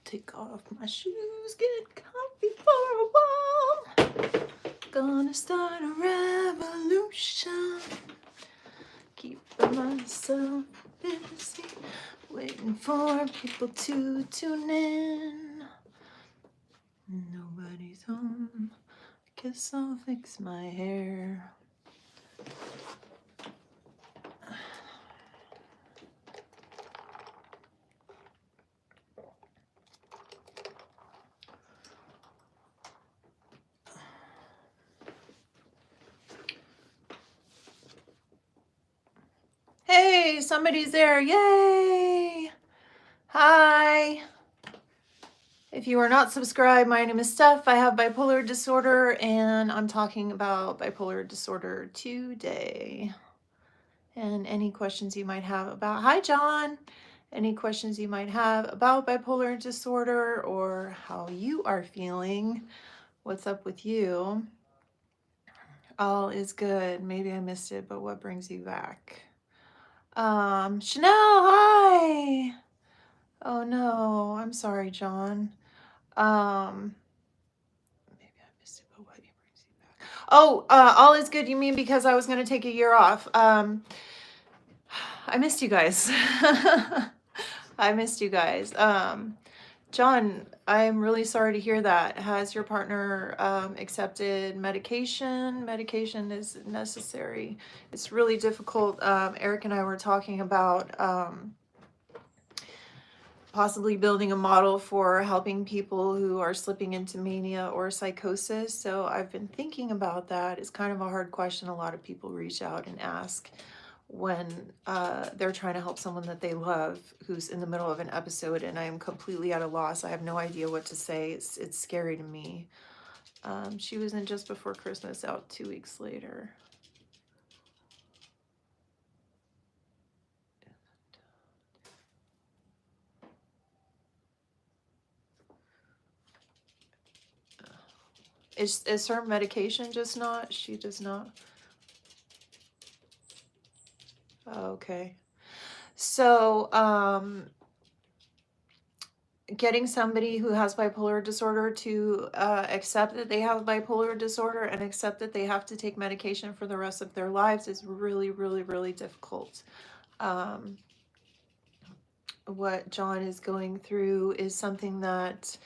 Take off my shoes, get comfy for a while. Gonna start a revolution. Keeping myself busy, waiting for people to tune in. Nobody's home. Guess I'll fix my hair. Hey, somebody's there. Yay! Hi. If you are not subscribed, my name is Steph. I have bipolar disorder, and I'm talking about bipolar disorder today. And any questions you might have about, hi, John. Any questions you might have about bipolar disorder or how you are feeling? What's up with you? All is good. Maybe I missed it, but what brings you back? Chanel, hi. Oh no, I'm sorry, John. Maybe I missed it, but what brings you back? Oh, all is good. You mean because I was going to take a year off? I missed you guys. I missed you guys. John, I'm really sorry to hear that. Has your partner accepted medication? Medication is necessary. It's really difficult. Eric and I were talking about possibly building a model for helping people who are slipping into mania or psychosis. So I've been thinking about that. It's kind of a hard question. A lot of people reach out and ask when they're trying to help someone that they love who's in the middle of an episode, and I am completely at a loss. I have no idea what to say. It's scary to me. She was in Just Before Christmas, out 2 weeks later. Is her medication just not? She does not. Okay. So, getting somebody who has bipolar disorder to accept that they have bipolar disorder and accept that they have to take medication for the rest of their lives is really, really, really difficult. What John is going through is something that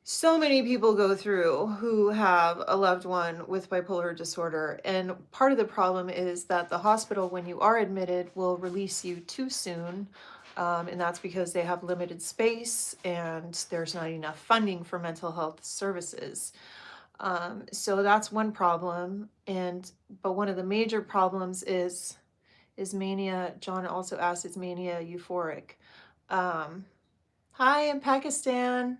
so many people go through who have a loved one with bipolar disorder. And part of the problem is that the hospital, when you are admitted, will release you too soon. And that's because they have limited space and there's not enough funding for mental health services. So that's one problem. But one of the major problems is mania. John also asked, is mania euphoric? Hi, in Pakistan.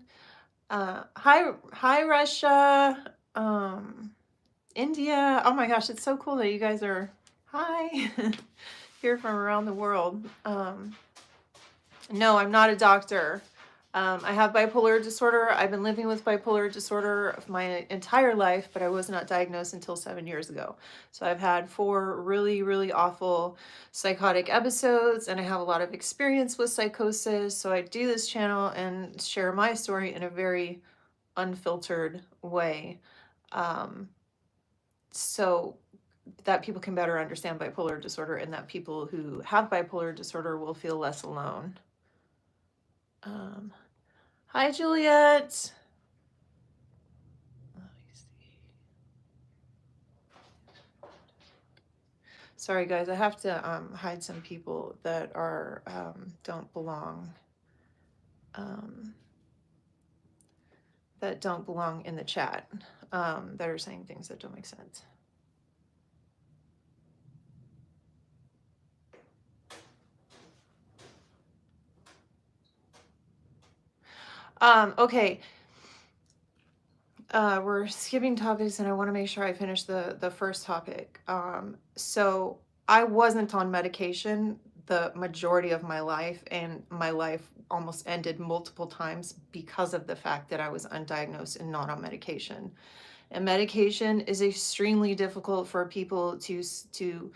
Hi, Russia, India. Oh my gosh, it's so cool that you guys are, hi, here from around the world. No, I'm not a doctor. I have bipolar disorder. I've been living with bipolar disorder my entire life, but I was not diagnosed until 7 years ago. So I've had 4 really, really awful psychotic episodes, and I have a lot of experience with psychosis. So I do this channel and share my story in a very unfiltered way, so that people can better understand bipolar disorder and that people who have bipolar disorder will feel less alone. Hi, Juliet. Let me see. Sorry, guys, I have to hide some people that are don't belong. That don't belong in the chat. That are saying things that don't make sense. Okay. We're skipping topics and I want to make sure I finish the first topic. So I wasn't on medication the majority of my life, and my life almost ended multiple times because of the fact that I was undiagnosed and not on medication. And medication is extremely difficult for people to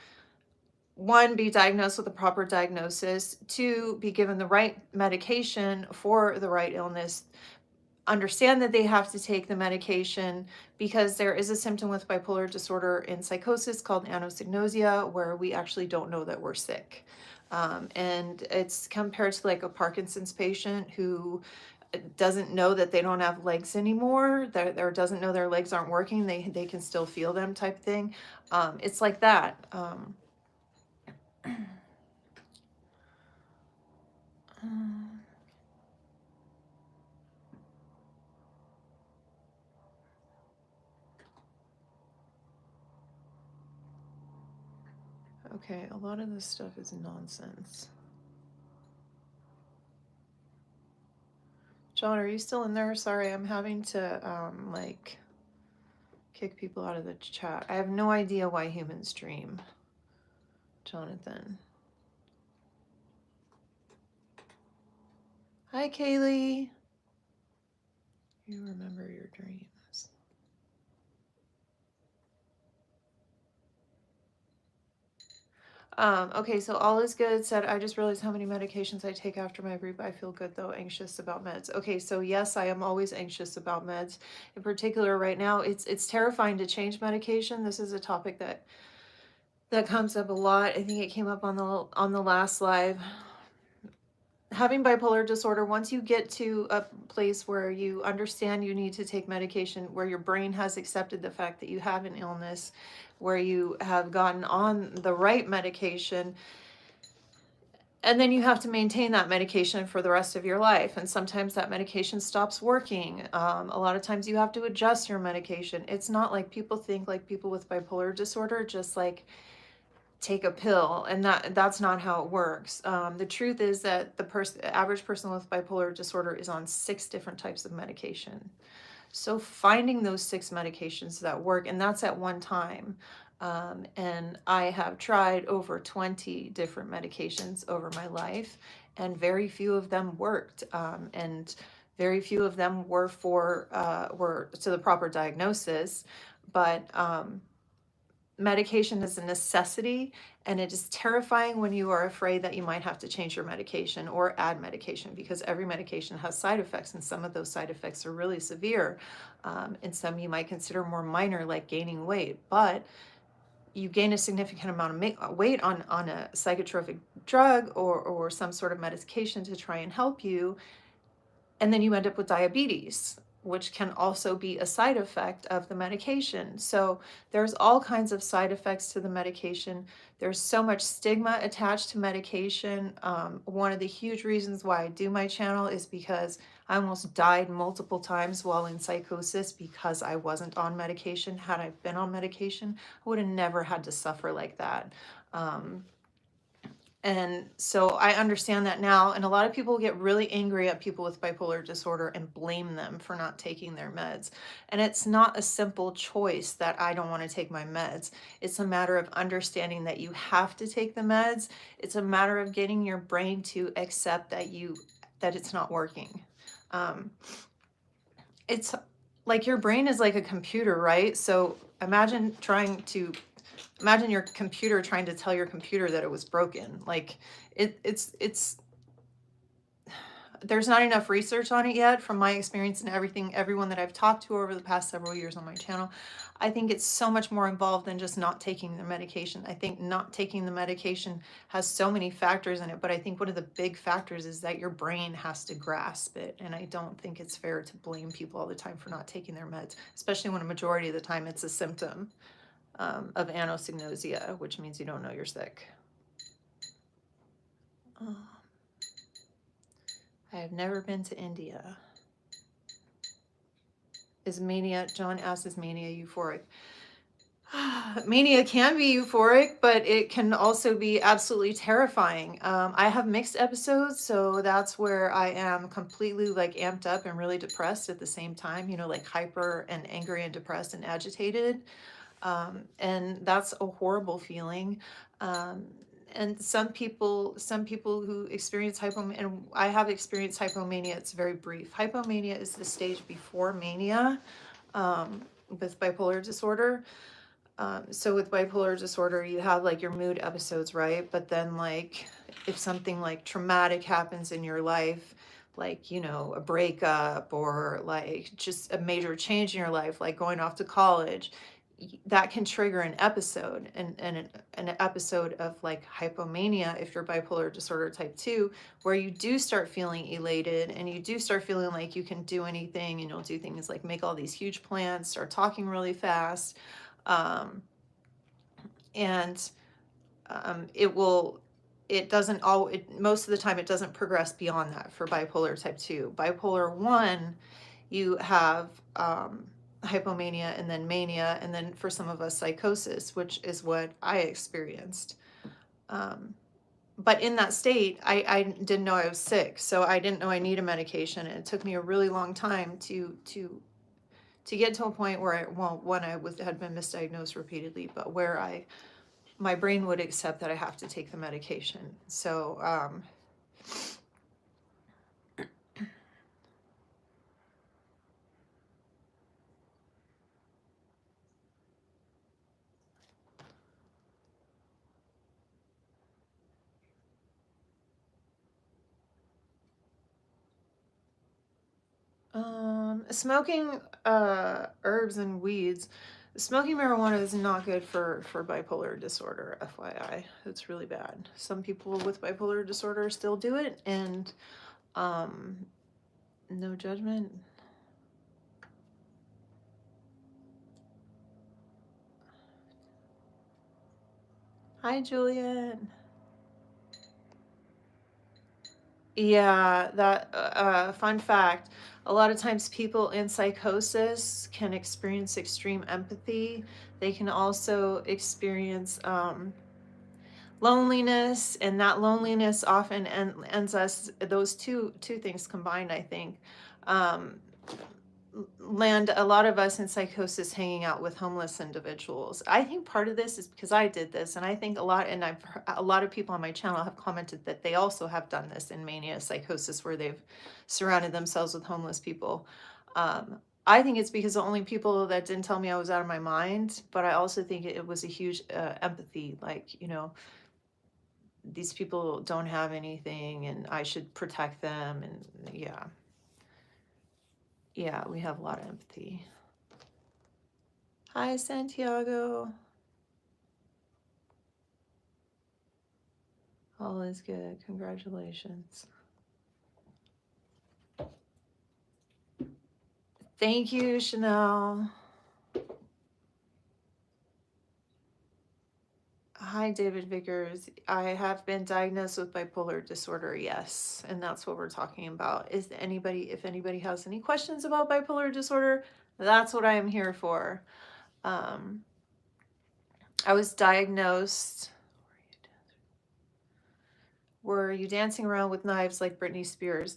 one, be diagnosed with a proper diagnosis, two, be given the right medication for the right illness, understand that they have to take the medication, because there is a symptom with bipolar disorder and psychosis called anosognosia, where we actually don't know that we're sick. And it's compared to like a Parkinson's patient who doesn't know that they don't have legs anymore, or doesn't know their legs aren't working, they can still feel them type thing. It's like that. Okay, a lot of this stuff is nonsense. John, are you still in there? Sorry, I'm having to like kick people out of the chat. I have no idea why humans dream. Jonathan. Hi, Kaylee. You remember your dreams. Okay, so all is good said, I just realized how many medications I take after my brief. I feel good though, anxious about meds. Okay, so yes, I am always anxious about meds. In particular, right now, it's terrifying to change medication. This is a topic that comes up a lot. I think it came up on the last live. Having bipolar disorder, once you get to a place where you understand you need to take medication, where your brain has accepted the fact that you have an illness, where you have gotten on the right medication, and then you have to maintain that medication for the rest of your life. And sometimes that medication stops working. A lot of times you have to adjust your medication. It's not like people think, like people with bipolar disorder just like take a pill, and that's not how it works. The truth is that the average person with bipolar disorder is on 6 different types of medication. So finding those 6 medications that work, and that's at one time. And I have tried over 20 different medications over my life, and very few of them worked. And very few of them were were to the proper diagnosis, but medication is a necessity, and it is terrifying when you are afraid that you might have to change your medication or add medication, because every medication has side effects, and some of those side effects are really severe, and some you might consider more minor, like gaining weight. But you gain a significant amount of weight on a psychotropic drug or some sort of medication to try and help you, and then you end up with diabetes, which can also be a side effect of the medication. So there's all kinds of side effects to the medication. There's so much stigma attached to medication. One of the huge reasons why I do my channel is because I almost died multiple times while in psychosis because I wasn't on medication. Had I been on medication, I would have never had to suffer like that. And so I understand that now. And a lot of people get really angry at people with bipolar disorder and blame them for not taking their meds. And it's not a simple choice that I don't want to take my meds. It's a matter of understanding that you have to take the meds. It's a matter of getting your brain to accept that it's not working. It's like your brain is like a computer, right? So imagine your computer trying to tell your computer that it was broken. Like it's there's not enough research on it yet, from my experience and everyone that I've talked to over the past several years on my channel. I think it's so much more involved than just not taking the medication. I think not taking the medication has so many factors in it, but I think one of the big factors is that your brain has to grasp it. And I don't think it's fair to blame people all the time for not taking their meds, especially when a majority of the time it's a symptom of anosognosia, which means you don't know you're sick. I have never been to India. Is mania, John asks, is mania euphoric? Mania can be euphoric, but it can also be absolutely terrifying. I have mixed episodes, so that's where I am completely like amped up and really depressed at the same time, like hyper and angry and depressed and agitated. And that's a horrible feeling. And some people who experience hypomania, and I have experienced hypomania, it's very brief. Hypomania is the stage before mania with bipolar disorder. So with bipolar disorder, you have like your mood episodes, right? But then like if something like traumatic happens in your life, like, you know, a breakup or like just a major change in your life, like going off to college, that can trigger an episode, and an episode of like hypomania if you're bipolar disorder type 2, where you do start feeling elated and you do start feeling like you can do anything, and you'll do things like make all these huge plans, start talking really fast. um, and it will, it doesn't all it, most of the time it doesn't progress beyond that for bipolar type 2. Bipolar 1, you have hypomania and then mania, and then for some of us psychosis, which is what I experienced. But in that state, I didn't know I was sick, so I didn't know I needed medication, and it took me a really long time to get to a point where when I had been misdiagnosed repeatedly, but where my brain would accept that I have to take the medication. So smoking herbs and weeds. Smoking marijuana is not good for bipolar disorder, FYI. It's really bad. Some people with bipolar disorder still do it, and no judgment. Hi, Juliet. Yeah, that fun fact. A lot of times people in psychosis can experience extreme empathy. They can also experience loneliness, and that loneliness often ends us, those two things combined, I think, um, land a lot of us in psychosis hanging out with homeless individuals. I think part of this is because I did this, and I think a lot of people on my channel have commented that they also have done this in mania psychosis, where they've surrounded themselves with homeless people. I think it's because the only people that didn't tell me I was out of my mind, but I also think it was a huge empathy, like, you know, these people don't have anything and I should protect them. And yeah, we have a lot of empathy. Hi, Santiago. All is good. Congratulations. Thank you, Chanel. Hi, David Vickers. I have been diagnosed with bipolar disorder, yes, and that's what we're talking about. If anybody has any questions about bipolar disorder, that's what I am here for. I was diagnosed. Were you dancing around with knives like Britney Spears?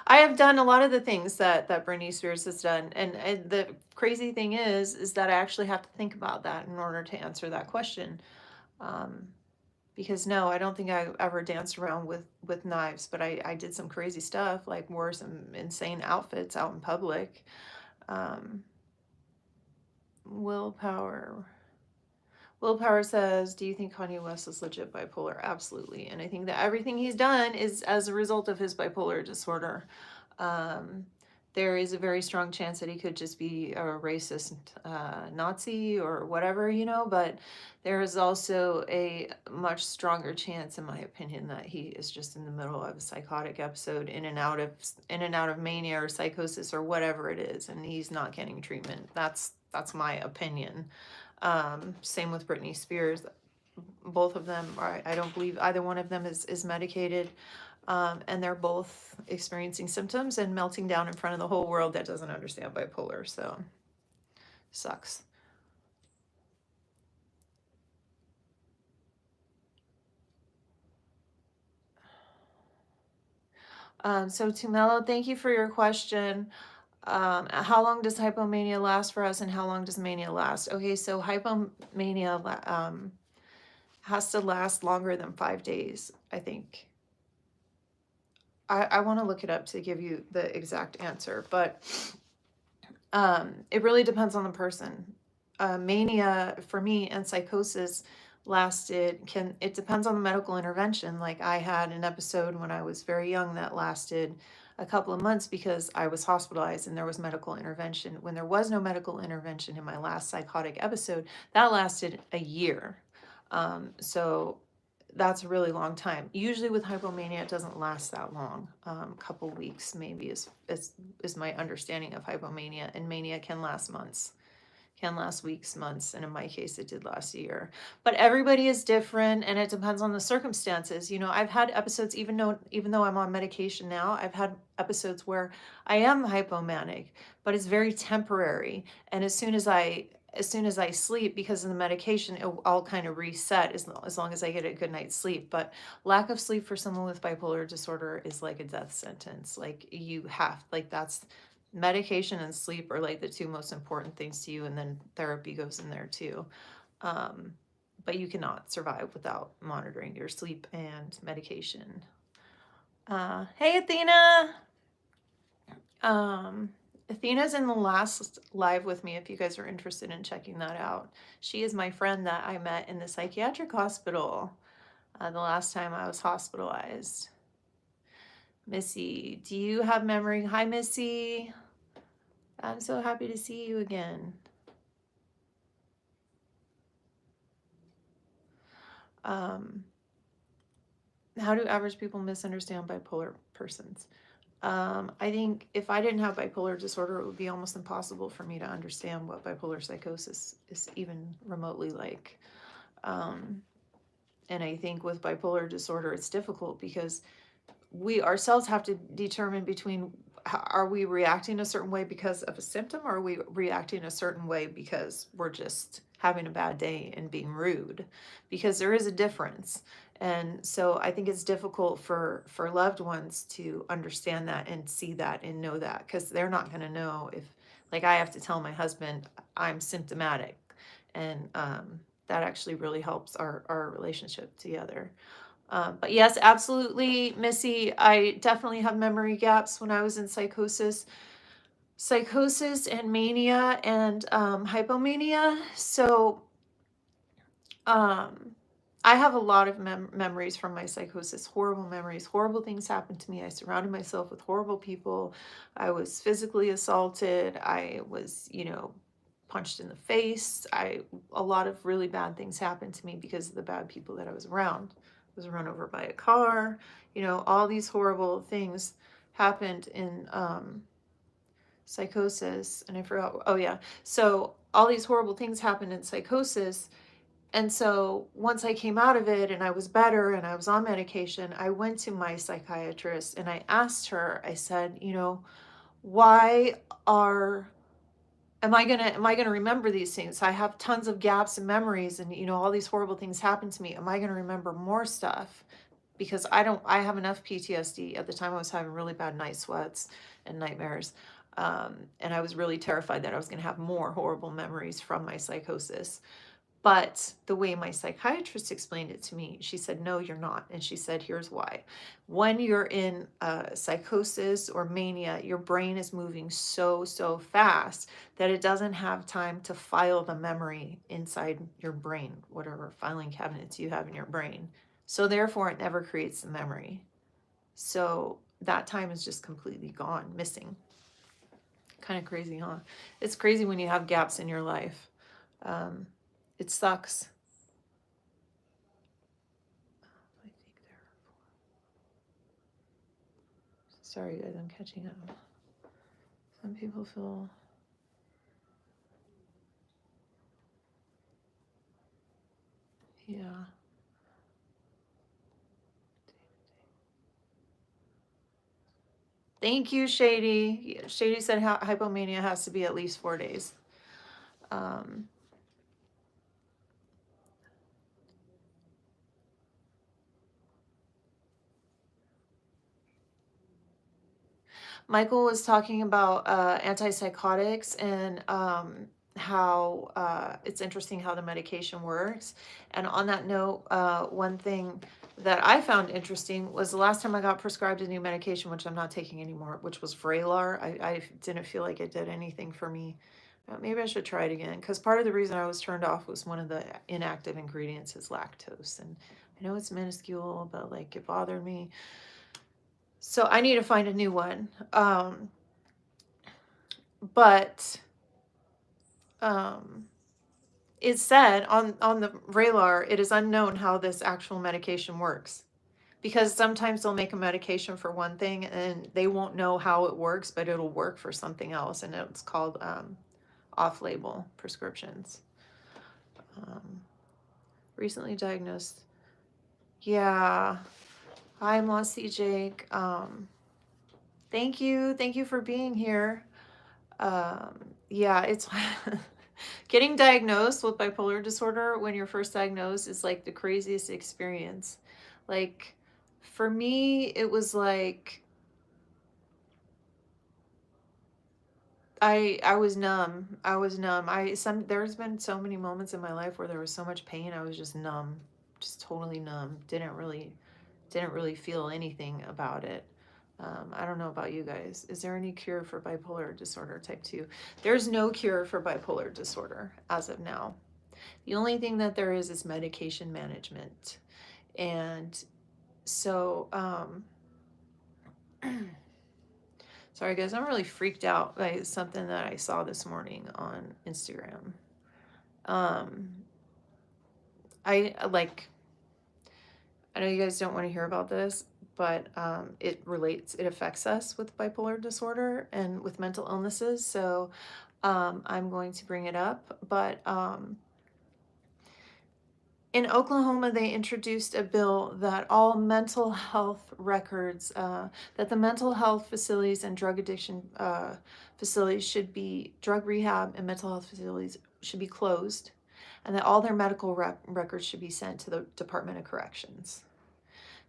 I have done a lot of the things that Britney Spears has done, and the crazy thing is that I actually have to think about that in order to answer that question. Because no, I don't think I ever danced around with knives, but I did some crazy stuff, like wore some insane outfits out in public. Willpower. Willpower says, do you think Kanye West is legit bipolar? Absolutely. And I think that everything he's done is as a result of his bipolar disorder. There is a very strong chance that he could just be a racist Nazi or whatever, you know, but there is also a much stronger chance, in my opinion, that he is just in the middle of a psychotic episode, in and out of mania or psychosis or whatever it is, and he's not getting treatment. That's my opinion. Same with Britney Spears. Both of them I don't believe either one of them is medicated. And they're both experiencing symptoms and melting down in front of the whole world that doesn't understand bipolar. So, sucks. So Tumelo, thank you for your question. How long does hypomania last for us, and how long does mania last? Okay, so hypomania has to last longer than 5 days, I think. I want to look it up to give you the exact answer, but It really depends on the person. Mania for me and psychosis it depends on the medical intervention. Like I had an episode when I was very young that lasted a couple of months because I was hospitalized and there was medical intervention. When there was no medical intervention in my last psychotic episode, that lasted a year. So that's a really long time. Usually with hypomania, it doesn't last that long. Couple weeks maybe is my understanding of hypomania, and mania can last months, can last weeks, months, and in my case, it did last a year. But everybody is different, and it depends on the circumstances. You know, I've had episodes, even though I'm on medication now, I've had episodes where I am hypomanic, but it's very temporary. And as soon as I sleep, because of the medication, I'll kind of reset as long as I get a good night's sleep. But lack of sleep for someone with bipolar disorder is like a death sentence. Like that's medication and sleep are like the two most important things to you, and then therapy goes in there too. But you cannot survive without monitoring your sleep and medication. Hey, Athena. Athena's in the last live with me if you guys are interested in checking that out. She is my friend that I met in the psychiatric hospital the last time I was hospitalized. Missy, do you have memory? Hi, Missy. I'm so happy to see you again. How do average people misunderstand bipolar persons? I think if I didn't have bipolar disorder, it would be almost impossible for me to understand what bipolar psychosis is even remotely like. And I think with bipolar disorder, it's difficult because we ourselves have to determine between, are we reacting a certain way because of a symptom, or are we reacting a certain way because we're just having a bad day and being rude? Because there is a difference. And so I think it's difficult for loved ones to understand that and see that and know that, because they're not going to know. If, like, I have to tell my husband I'm symptomatic, and that actually really helps our relationship together. But yes, absolutely, Missy. I definitely have memory gaps when I was in psychosis and mania and hypomania. So I have a lot of memories from my psychosis, horrible memories. Horrible things happened to me. I surrounded myself with horrible people. I was physically assaulted. I was, punched in the face. A lot of really bad things happened to me because of the bad people that I was around. I was run over by a car. All these horrible things happened in psychosis. And I forgot. Oh, yeah. So all these horrible things happened in psychosis. And so once I came out of it and I was better and I was on medication, I went to my psychiatrist and I asked her, I said, why am I gonna remember these things? I have tons of gaps in memories, and all these horrible things happened to me. Am I gonna remember more stuff? Because I have enough PTSD. At the time I was having really bad night sweats and nightmares. And I was really terrified that I was gonna have more horrible memories from my psychosis. But the way my psychiatrist explained it to me, she said, no, you're not. And she said, here's why. When you're in psychosis or mania, your brain is moving so fast that it doesn't have time to file the memory inside your brain, whatever filing cabinets you have in your brain. So therefore, it never creates the memory. So that time is just completely gone, missing. Kind of crazy, huh? It's crazy when you have gaps in your life. It sucks. I think sorry guys, I'm catching up. Some people feel Thank you, Shady. Shady said hypomania has to be at least 4 days. Michael was talking about antipsychotics and how it's interesting how the medication works. And on that note, one thing that I found interesting was the last time I got prescribed a new medication, which I'm not taking anymore, which was Vraylar. I didn't feel like it did anything for me. Maybe I should try it again, because part of the reason I was turned off was one of the inactive ingredients is lactose. And I know it's minuscule, but like it bothered me. So I need to find a new one. But it said on the Vraylar, it is unknown how this actual medication works. Because sometimes they'll make a medication for one thing and they won't know how it works, but it'll work for something else. And it's called off-label prescriptions. Recently diagnosed. Yeah. Hi, Mossy Jake. Thank you. Thank you for being here. Yeah, it's getting diagnosed with bipolar disorder when you're first diagnosed is like the craziest experience. Like, for me, it was like I was numb. I was numb. There's been so many moments in my life where there was so much pain. I was just numb, just totally numb. Didn't really feel anything about it. I don't know about you guys. Is there any cure for bipolar disorder type 2? There's no cure for bipolar disorder as of now. The only thing that there is medication management. And so, sorry guys, I'm really freaked out by something that I saw this morning on Instagram. I know you guys don't want to hear about this, but it affects us with bipolar disorder and with mental illnesses. So I'm going to bring it up. But in Oklahoma, they introduced a bill that all mental health records, that the mental health facilities and drug addiction facilities drug rehab and mental health facilities should be closed, and that all their medical records should be sent to the Department of Corrections.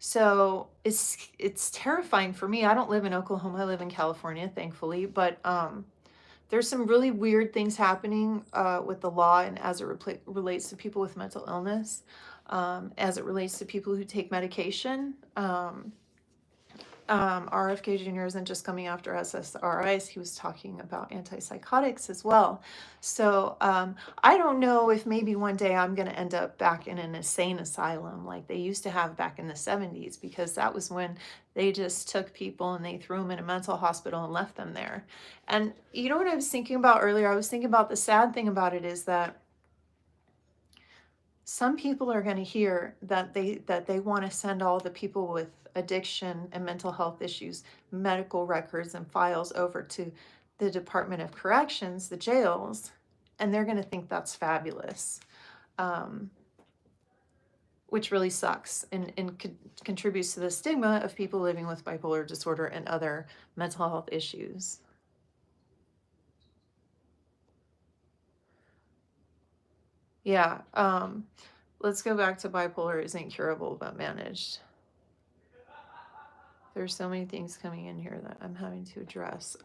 So it's terrifying for me. I don't live in Oklahoma. I live in California, thankfully. But there's some really weird things happening with the law and as it relates to people with mental illness, as it relates to people who take medication. RFK Jr. isn't just coming after SSRIs. He was talking about antipsychotics as well. So I don't know if maybe one day I'm going to end up back in an insane asylum like they used to have back in the 70s, because that was when they just took people and they threw them in a mental hospital and left them there. And you know what I was thinking about earlier? I was thinking about the sad thing about it is that some people are going to hear that they want to send all the people with addiction and mental health issues, medical records and files over to the Department of Corrections, the jails, and they're going to think that's fabulous, which really sucks and contributes to the stigma of people living with bipolar disorder and other mental health issues. Yeah, let's go back to bipolar isn't curable but managed. There's so many things coming in here that I'm having to address.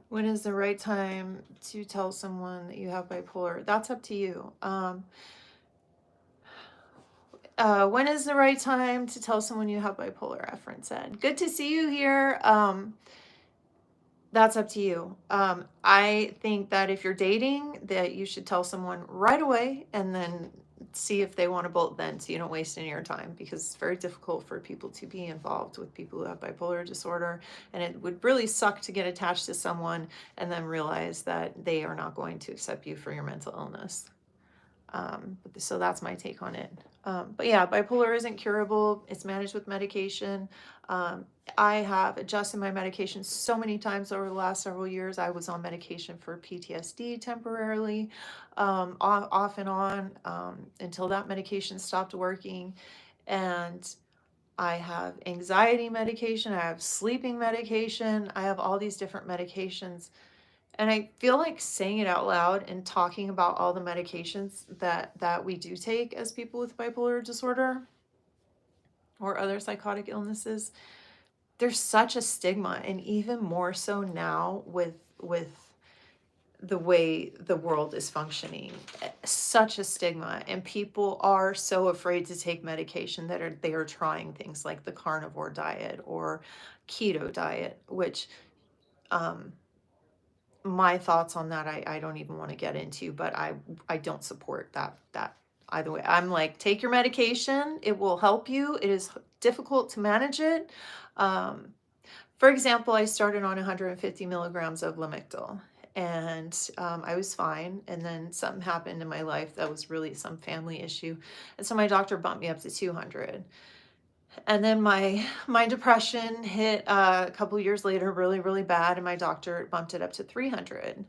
When is the right time to tell someone that you have bipolar? That's up to you. When is the right time to tell someone you have bipolar? Efren said. Good to see you here. That's up to you. I think that if you're dating, that you should tell someone right away and then see if they want to bolt then, so you don't waste any of your time, because it's very difficult for people to be involved with people who have bipolar disorder, and it would really suck to get attached to someone and then realize that they are not going to accept you for your mental illness. So that's my take on it. But yeah, bipolar isn't curable. It's managed with medication. I have adjusted my medication so many times over the last several years. I was on medication for PTSD temporarily, off and on, until that medication stopped working. And I have anxiety medication. I have sleeping medication. I have all these different medications. And I feel like saying it out loud and talking about all the medications that we do take as people with bipolar disorder or other psychotic illnesses, there's such a stigma, and even more so now with the way the world is functioning. Such a stigma, and people are so afraid to take medication that they are trying things like the carnivore diet or keto diet, which um, my thoughts on that, I don't even want to get into, but I don't support that either way. I'm like, take your medication, it will help you. It is difficult to manage it. Um, for example, I started on 150 milligrams of Lamictal, and I was fine. And then something happened in my life that was really some family issue, and so my doctor bumped me up to 200. And then my depression hit a couple years later, really, really bad, and my doctor bumped it up to 300.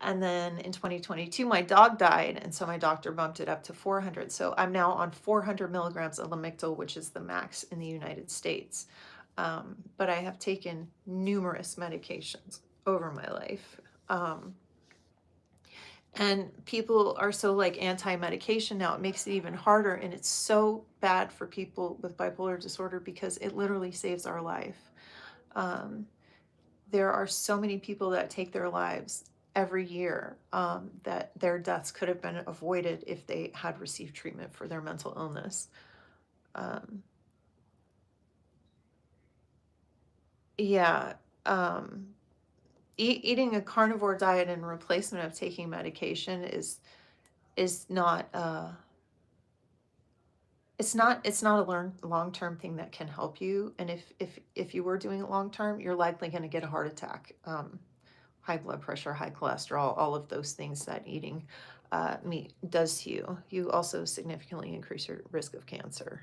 And then in 2022, my dog died, and so my doctor bumped it up to 400. So I'm now on 400 milligrams of Lamictal, which is the max in the United States. But I have taken numerous medications over my life. And people are so like anti-medication now, it makes it even harder. And it's so bad for people with bipolar disorder because it literally saves our life. There are so many people that take their lives every year, that their deaths could have been avoided if they had received treatment for their mental illness. Yeah. Eating a carnivore diet in replacement of taking medication is not it's not a long-term thing that can help you. And if you were doing it long term, you're likely going to get a heart attack, high blood pressure, high cholesterol, all of those things that eating meat does to you. You also significantly increase your risk of cancer.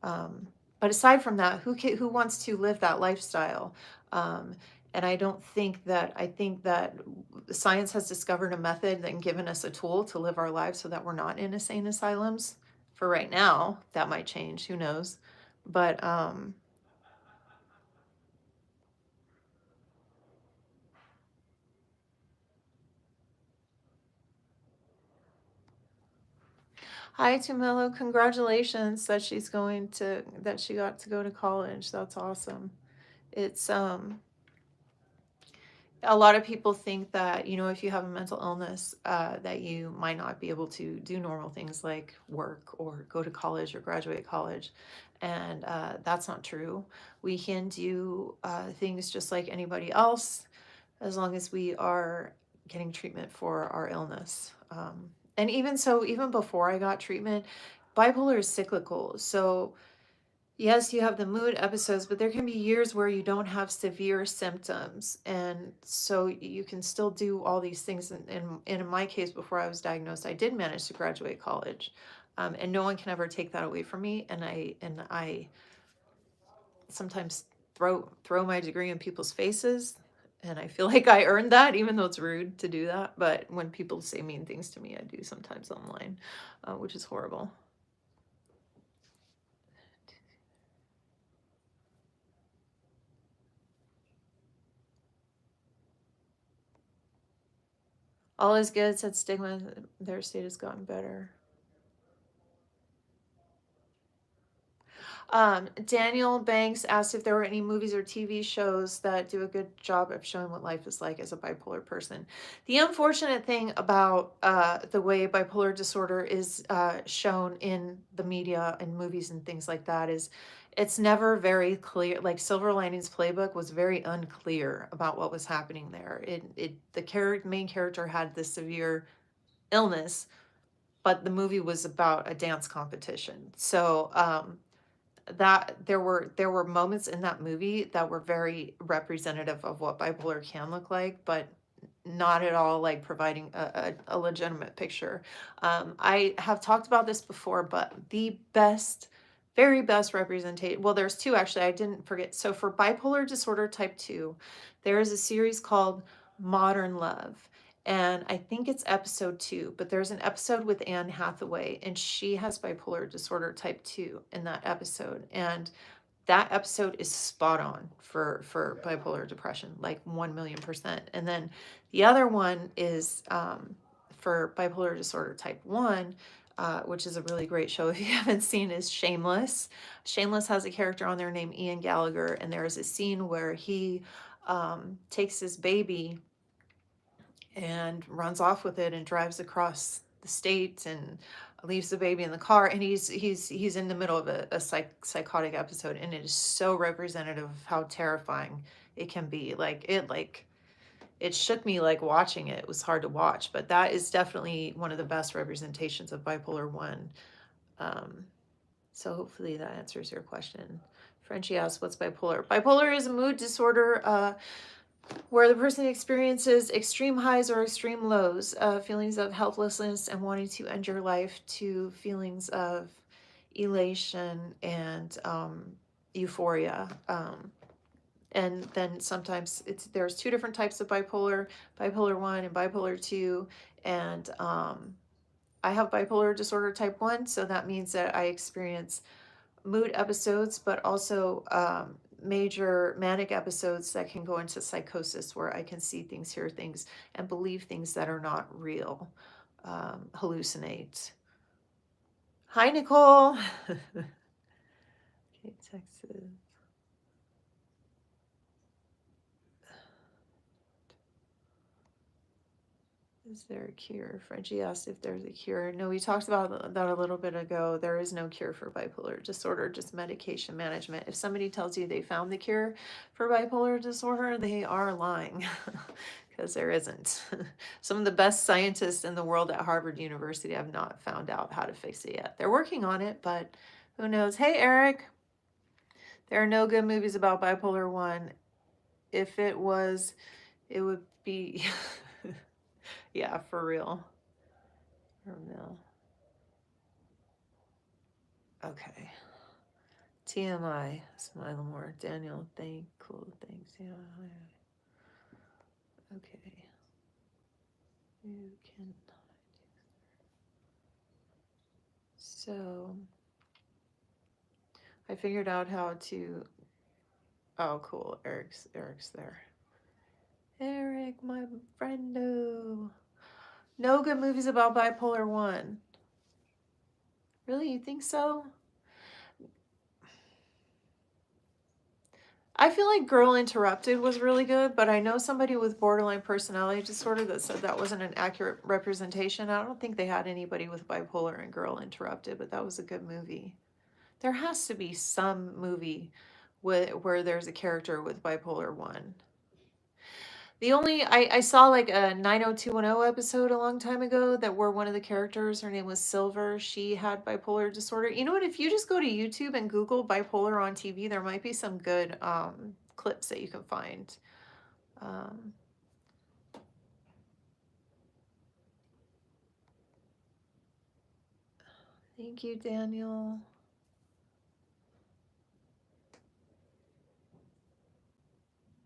But aside from that, who wants to live that lifestyle? And I think that science has discovered a method and given us a tool to live our lives so that we're not in insane asylums. For right now, that might change. Who knows? But hi Tumelo, congratulations that she got to go to college. That's awesome. It's a lot of people think that, if you have a mental illness, that you might not be able to do normal things like work or go to college or graduate college. And that's not true. We can do things just like anybody else as long as we are getting treatment for our illness. And even so, even before I got treatment, bipolar is cyclical. So yes, you have the mood episodes, but there can be years where you don't have severe symptoms. And so you can still do all these things. And in my case, before I was diagnosed, I did manage to graduate college. And no one can ever take that away from me. And I sometimes throw my degree in people's faces. And I feel like I earned that, even though it's rude to do that. But when people say mean things to me, I do sometimes online, which is horrible. All is good, said Stigma. Their state has gotten better. Daniel Banks asked if there were any movies or TV shows that do a good job of showing what life is like as a bipolar person. The unfortunate thing about the way bipolar disorder is shown in the media and movies and things like that is it's never very clear. Like Silver Linings Playbook was very unclear about what was happening there. The main character had this severe illness, but the movie was about a dance competition. So that there were moments in that movie that were very representative of what bipolar can look like, but not at all like providing a legitimate picture. I have talked about this before, but the very best representation, well, there's two actually, I didn't forget. So for bipolar disorder type 2, there is a series called Modern Love. And I think it's episode 2, but there's an episode with Anne Hathaway, and she has bipolar disorder type 2 in that episode. And that episode is spot on for bipolar depression, like 1,000,000%. And then the other one is for bipolar disorder type 1, which is a really great show if you haven't seen, is Shameless. Shameless has a character on there named Ian Gallagher, and there is a scene where he takes his baby and runs off with it and drives across the state and leaves the baby in the car, and he's in the middle of a psychotic episode, and it is so representative of how terrifying it can be. Like it shook me, like watching it. It was hard to watch, but that is definitely one of the best representations of bipolar 1. um, so hopefully that answers your question. Frenchie asks, what's bipolar? Bipolar is a mood disorder where the person experiences extreme highs or extreme lows, feelings of helplessness and wanting to end your life, to feelings of elation and euphoria. And then sometimes there's two different types of bipolar 1 and bipolar 2. And I have bipolar disorder type 1, so that means that I experience mood episodes, but also major manic episodes that can go into psychosis, where I can see things, hear things, and believe things that are not real, hallucinate. Hi, Nicole. Okay, Texas. Is there a cure? Frenchie asked if there's a cure. No, we talked about that a little bit ago. There is no cure for bipolar disorder, just medication management. If somebody tells you they found the cure for bipolar disorder, they are lying, because there isn't. Some of the best scientists in the world at Harvard University have not found out how to fix it yet. They're working on it, but who knows? Hey, Eric. There are no good movies about bipolar 1. If it was, it would be... Yeah, for real. For real. Okay. TMI. Smile more. Daniel, cool, thanks. Yeah. Okay. You can. So, I figured out how to. Oh, cool. Eric's there. Eric, my friendo. No good movies about bipolar 1. Really? You think so? I feel like Girl Interrupted was really good, but I know somebody with borderline personality disorder that said that wasn't an accurate representation. I don't think they had anybody with bipolar in Girl Interrupted, but that was a good movie. There has to be some movie where there's a character with bipolar 1. The only I saw like a 90210 episode a long time ago that where one of the characters, her name was Silver, she had bipolar disorder. You know what? If you just go to YouTube and Google bipolar on TV, there might be some good clips that you can find. Thank you, Daniel.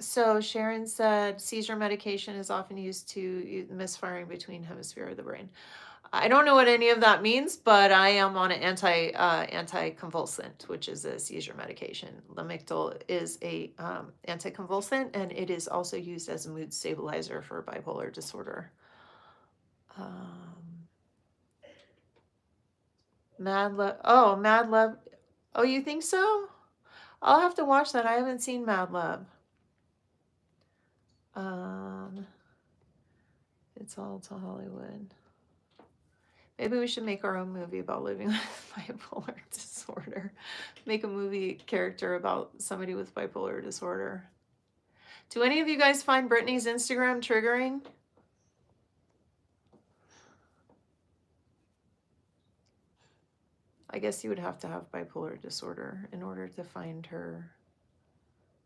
So Sharon said seizure medication is often used to misfiring between hemisphere of the brain. I don't know what any of that means, but I am on an anticonvulsant, which is a seizure medication. Lamictal is a anticonvulsant, and it is also used as a mood stabilizer for bipolar disorder. Mad Love. Oh, Mad Love. Oh, you think so? I'll have to watch that. I haven't seen Mad Love. It's all to Hollywood. Maybe we should make our own movie about living with bipolar disorder. Make a movie character about somebody with bipolar disorder. Do any of you guys find Brittany's Instagram triggering? I guess you would have to have bipolar disorder in order to find her.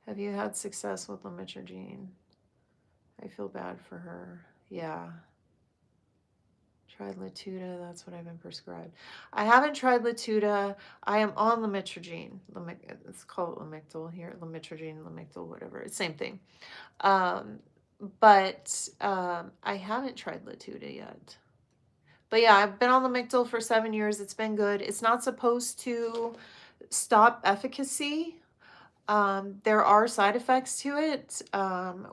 Have you had success with lamotrigine? I feel bad for her. Yeah. Tried Latuda, that's what I've been prescribed. I haven't tried Latuda. I am on lamotrigine. Let's call it Lamictal here. Lamotrigine, Lamictal, whatever. It's same thing. But I haven't tried Latuda yet. But yeah, I've been on Lamictal for 7 years. It's been good. It's not supposed to stop efficacy. There are side effects to it,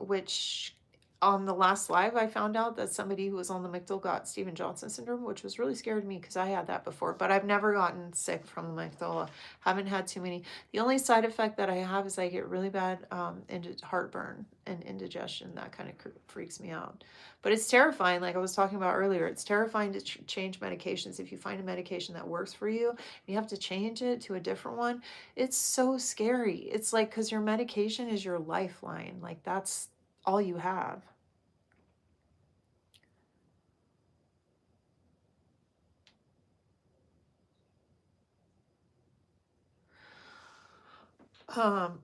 which on the last live, I found out that somebody who was on the Mictal got Steven Johnson syndrome, which was really scary to me because I had that before. But I've never gotten sick from the Mictal. Haven't had too many. The only side effect that I have is I get really bad heartburn and indigestion. That kind of freaks me out. But it's terrifying, like I was talking about earlier. It's terrifying to change medications. If you find a medication that works for you, you have to change it to a different one. It's so scary. It's like, because your medication is your lifeline. Like, that's all you have. Um,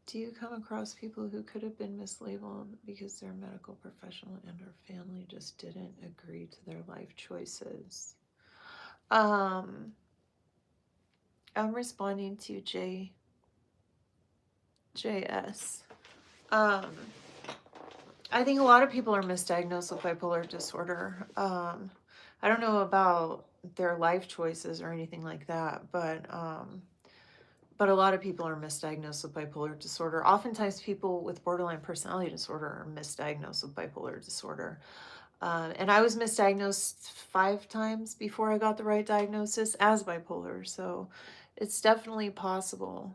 do you come across people who could have been mislabeled because they're a medical professional and or family just didn't agree to their life choices? I'm responding to JS. I think a lot of people are misdiagnosed with bipolar disorder. I don't know about their life choices or anything like that, but a lot of people are misdiagnosed with bipolar disorder. Oftentimes people with borderline personality disorder are misdiagnosed with bipolar disorder. And I was misdiagnosed 5 times before I got the right diagnosis as bipolar. So it's definitely possible.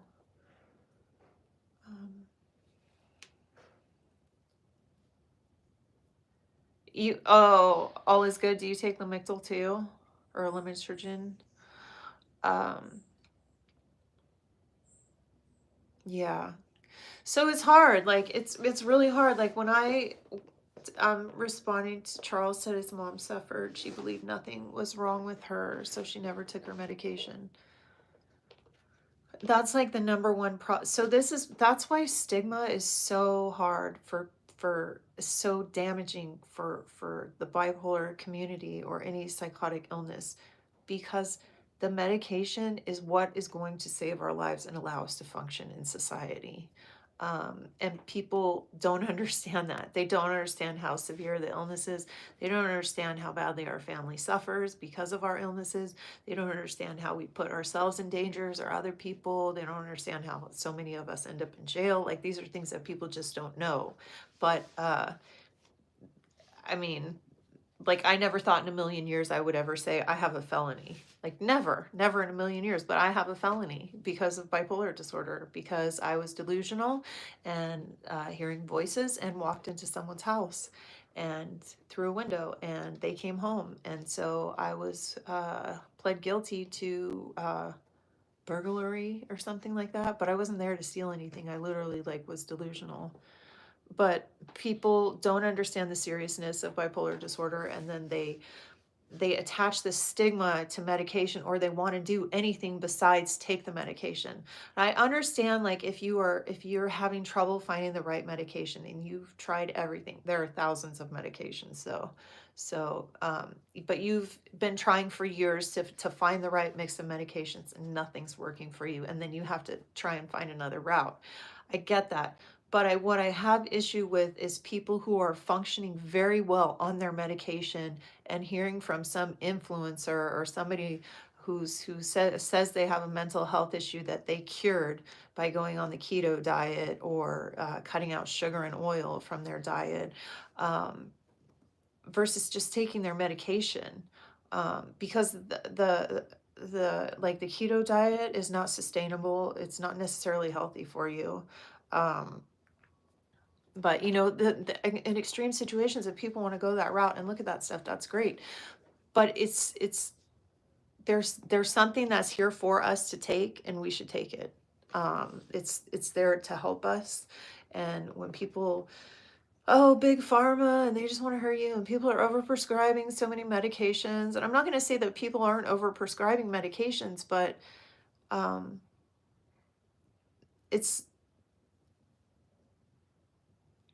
All is good. Do you take Lamictal too? Or Limitrogen? Um, yeah. So it's hard. Like it's really hard. Like when I'm responding to Charles said his mom suffered. She believed nothing was wrong with her, so she never took her medication. That's like the number one so that's why stigma is so hard for so damaging for the bipolar community or any psychotic illness, because the medication is what is going to save our lives and allow us to function in society. And people don't understand that. They don't understand how severe the illness is. They don't understand how badly our family suffers because of our illnesses. They don't understand how we put ourselves in dangers or other people. They don't understand how so many of us end up in jail. Like, these are things that people just don't know. But I mean, like, I never thought in a million years I would ever say I have a felony. Like, never in a million years. But I have a felony because of bipolar disorder, because I was delusional and hearing voices and walked into someone's house and through a window and they came home. And so I was pled guilty to burglary or something like that. But I wasn't there to steal anything. I literally like was delusional. But people don't understand the seriousness of bipolar disorder, and then they attach this stigma to medication, or they want to do anything besides take the medication. I understand, like, if you're having trouble finding the right medication and you've tried everything, there are thousands of medications. But you've been trying for years to find the right mix of medications and nothing's working for you, and then you have to try and find another route. I get that. But what I have issue with is people who are functioning very well on their medication and hearing from some influencer or somebody who says they have a mental health issue that they cured by going on the keto diet or cutting out sugar and oil from their diet, versus just taking their medication, because the like the keto diet is not sustainable. It's not necessarily healthy for you. But in extreme situations, if people want to go that route and look at that stuff, that's great. But there's something that's here for us to take, and we should take it. It's there to help us. And when people, oh, big pharma, and they just want to hurt you, and people are overprescribing so many medications. And I'm not going to say that people aren't overprescribing medications, but it's,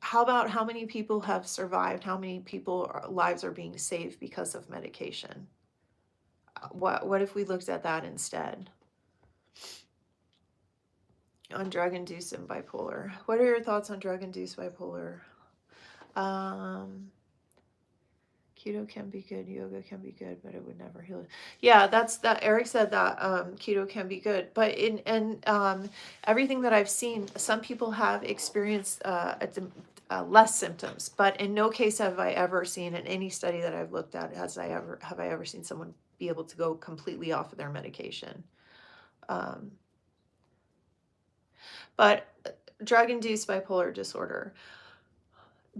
how about how many people have survived? How many lives are being saved because of medication? What if we looked at that instead? On drug-induced and bipolar. What are your thoughts on drug-induced bipolar? Can Keto can be good, yoga can be good, but it would never heal it. Yeah, that's that. Eric said that keto can be good, but everything that I've seen, some people have experienced less symptoms, but in no case have I ever seen in any study that I've looked at have I ever seen someone be able to go completely off of their medication. Um, but drug-induced bipolar disorder.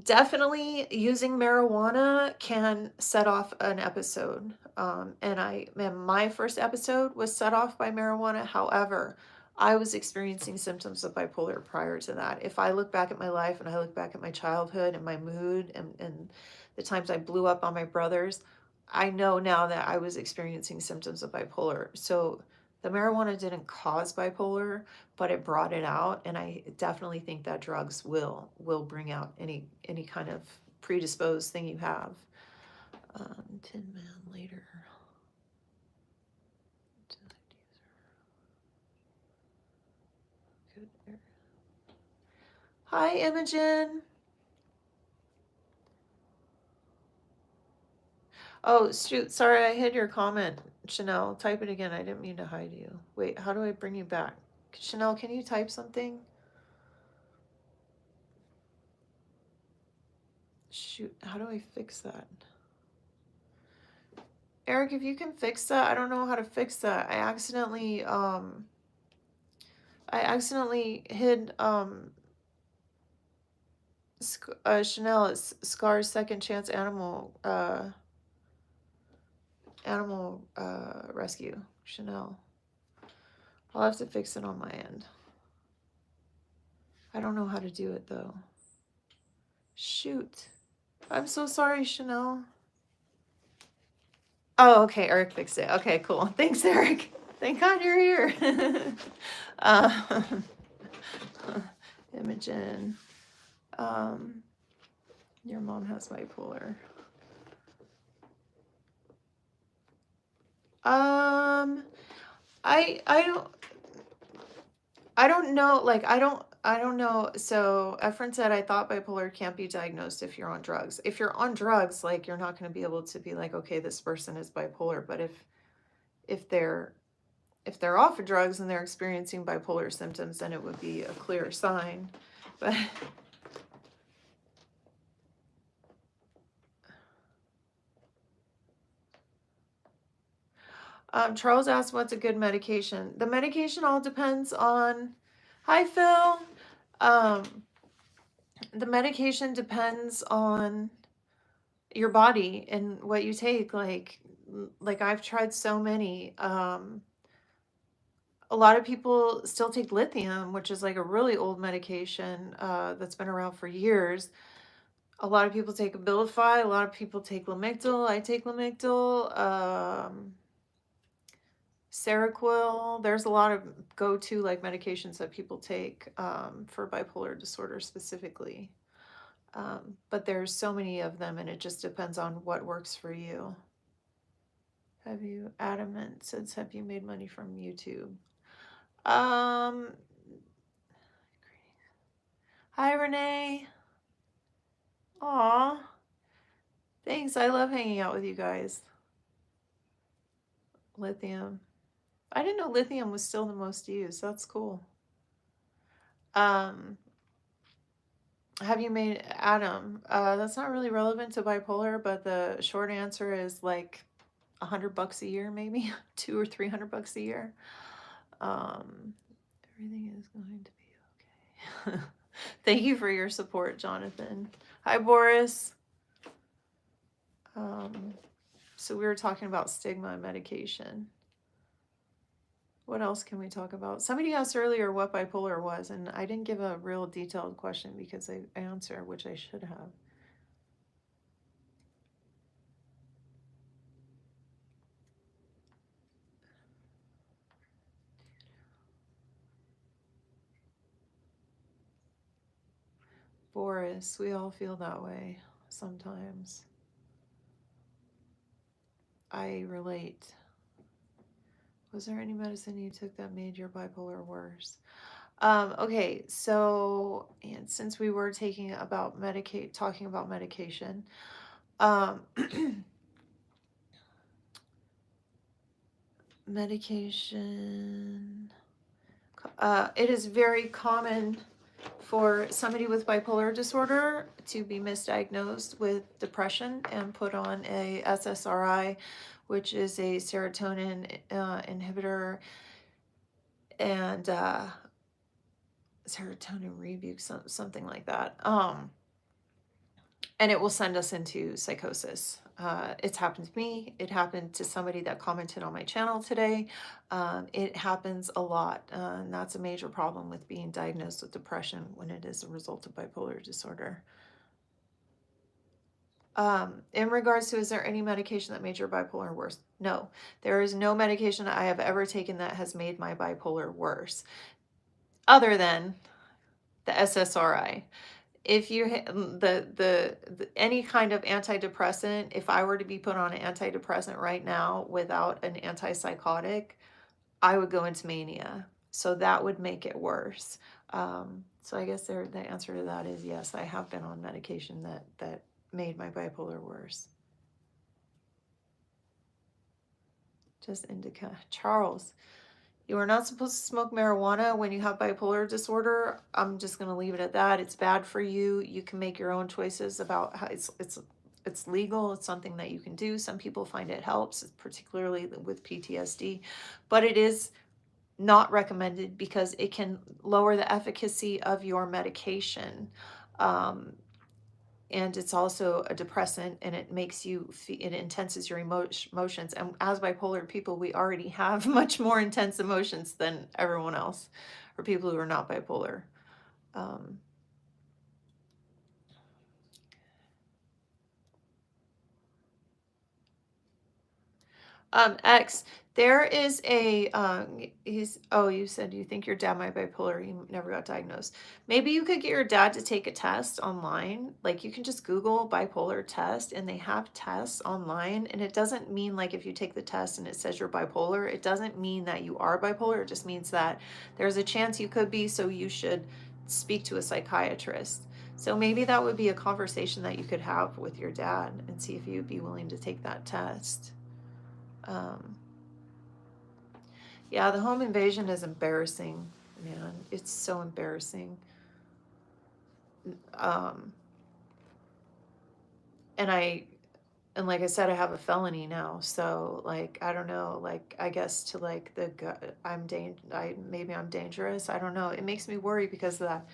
Definitely using marijuana can set off an episode. And my first episode was set off by marijuana. However, I was experiencing symptoms of bipolar prior to that. If I look back at my life and I look back at my childhood and my mood and the times I blew up on my brothers, I know now that I was experiencing symptoms of bipolar. So the marijuana didn't cause bipolar, but it brought it out, and I definitely think that drugs will bring out any kind of predisposed thing you have. Tin Man later. Hi, Imogen. Oh, shoot. Sorry, I hid your comment. Chanel, type it again. I didn't mean to hide you. Wait, how do I bring you back? Chanel, can you type something? Shoot, how do I fix that? Eric, if you can fix that, I don't know how to fix that. I accidentally hid Chanel. It's Scar's second chance animal rescue. Chanel. I'll have to fix it on my end. I don't know how to do it though. Shoot. I'm so sorry, Chanel. Oh, okay. Eric fixed it. Okay, cool. Thanks, Eric. Thank God you're here. Imogen. Your mom has bipolar. I don't know. Like, I don't know. So Efren said, I thought bipolar can't be diagnosed if you're on drugs. If you're on drugs, like, you're not going to be able to be like, okay, this person is bipolar. But if they're off of drugs and they're experiencing bipolar symptoms, then it would be a clear sign. But Charles asked, what's a good medication? The medication all depends on, hi, Phil. The medication depends on your body and what you take. Like I've tried so many. A lot of people still take lithium, which is like a really old medication that's been around for years. A lot of people take Abilify. A lot of people take Lamictal. I take Lamictal. Seroquel. There's a lot of go-to like medications that people take for bipolar disorder specifically. But there's so many of them, and it just depends on what works for you. Have you, Adamant says, have you made money from YouTube? Hi, Renee. Aw. Thanks. I love hanging out with you guys. Lithium. I didn't know lithium was still the most used. That's cool. Have you made Adam? That's not really relevant to bipolar, but the short answer is like $100 a year, maybe $200 or $300 a year. Everything is going to be okay. Thank you for your support, Jonathan. Hi, Boris. So we were talking about stigma and medication. What else can we talk about? Somebody asked earlier what bipolar was, and I didn't give a real detailed question because I answered, which I should have. Boris, we all feel that way sometimes. I relate. Was there any medicine you took that made your bipolar worse? Okay, so, and since we were talking about medication, Medication. It is very common for somebody with bipolar disorder to be misdiagnosed with depression and put on a SSRI, which is a serotonin inhibitor, and serotonin rebuke, something like that. And it will send us into psychosis. It's happened to me. It happened to somebody that commented on my channel today. It happens a lot, and that's a major problem with being diagnosed with depression when it is a result of bipolar disorder. In regards to, is there any medication that made your bipolar worse? No, there is no medication I have ever taken that has made my bipolar worse, other than the SSRI. If you the any kind of antidepressant, if I were to be put on an antidepressant right now without an antipsychotic, I would go into mania. So that would make it worse. So I guess the answer to that is yes, I have been on medication that made my bipolar worse. Just indica. Charles, you are not supposed to smoke marijuana when you have bipolar disorder. I'm just going to leave it at that. It's bad for you. You can make your own choices about how it's legal. It's something that you can do. Some people find it helps, particularly with PTSD, but it is not recommended because it can lower the efficacy of your medication. And it's also a depressant, and it makes you it intenses your emotions, and as bipolar people we already have much more intense emotions than everyone else, or people who are not bipolar. X, there is a, oh, you said you think your dad might be bipolar, you never got diagnosed. Maybe you could get your dad to take a test online. Like you can just Google bipolar test, and they have tests online, and it doesn't mean like if you take the test and it says you're bipolar, it doesn't mean that you are bipolar. It just means that there's a chance you could be, so you should speak to a psychiatrist. So maybe that would be a conversation that you could have with your dad and see if you'd be willing to take that test. Yeah, the home invasion is embarrassing, man. It's so embarrassing. And like I said, I have a felony now, so like I don't know, like I guess to like maybe I'm dangerous. I don't know. It makes me worry because that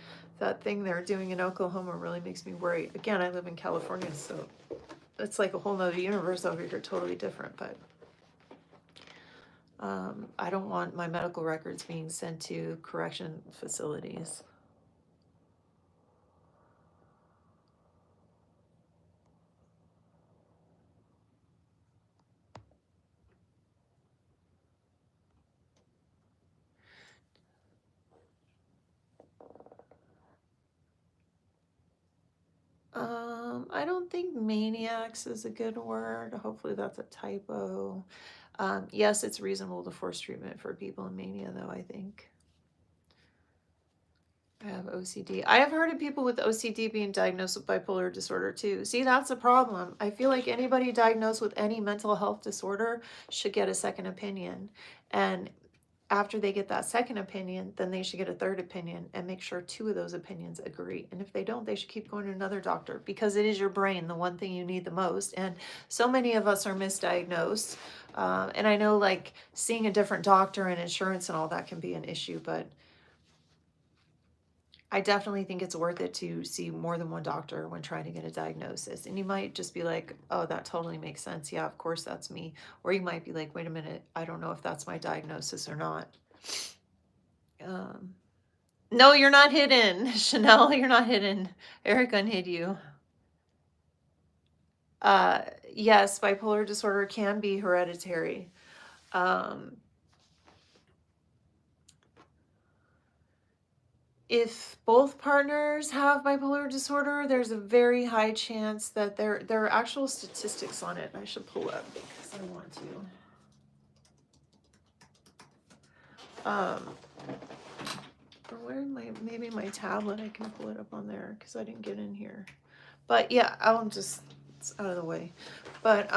thing they're doing in Oklahoma really makes me worry. Again, I live in California, so it's like a whole nother universe over here, totally different, but I don't want my medical records being sent to correction facilities. I don't think maniacs is a good word. Hopefully that's a typo. Yes, it's reasonable to force treatment for people in mania, though, I think. I have OCD. I have heard of people with OCD being diagnosed with bipolar disorder too. See, that's a problem. I feel like anybody diagnosed with any mental health disorder should get a second opinion. And after they get that second opinion, then they should get a third opinion and make sure 2 of those opinions agree. And if they don't, they should keep going to another doctor, because it is your brain, the one thing you need the most. And so many of us are misdiagnosed. And I know like seeing a different doctor and insurance and all that can be an issue, but I definitely think it's worth it to see more than one doctor when trying to get a diagnosis. And you might just be like, oh, that totally makes sense. Yeah, of course that's me. Or you might be like, wait a minute, I don't know if that's my diagnosis or not. No, you're not hidden. Chanel, you're not hidden. Eric unhid you. Yes, bipolar disorder can be hereditary. If both partners have bipolar disorder, there's a very high chance that there are actual statistics on it. I should pull up because I want to. Or where maybe my tablet, I can pull it up on there because I didn't get in here. But yeah, I'll just it's out of the way. But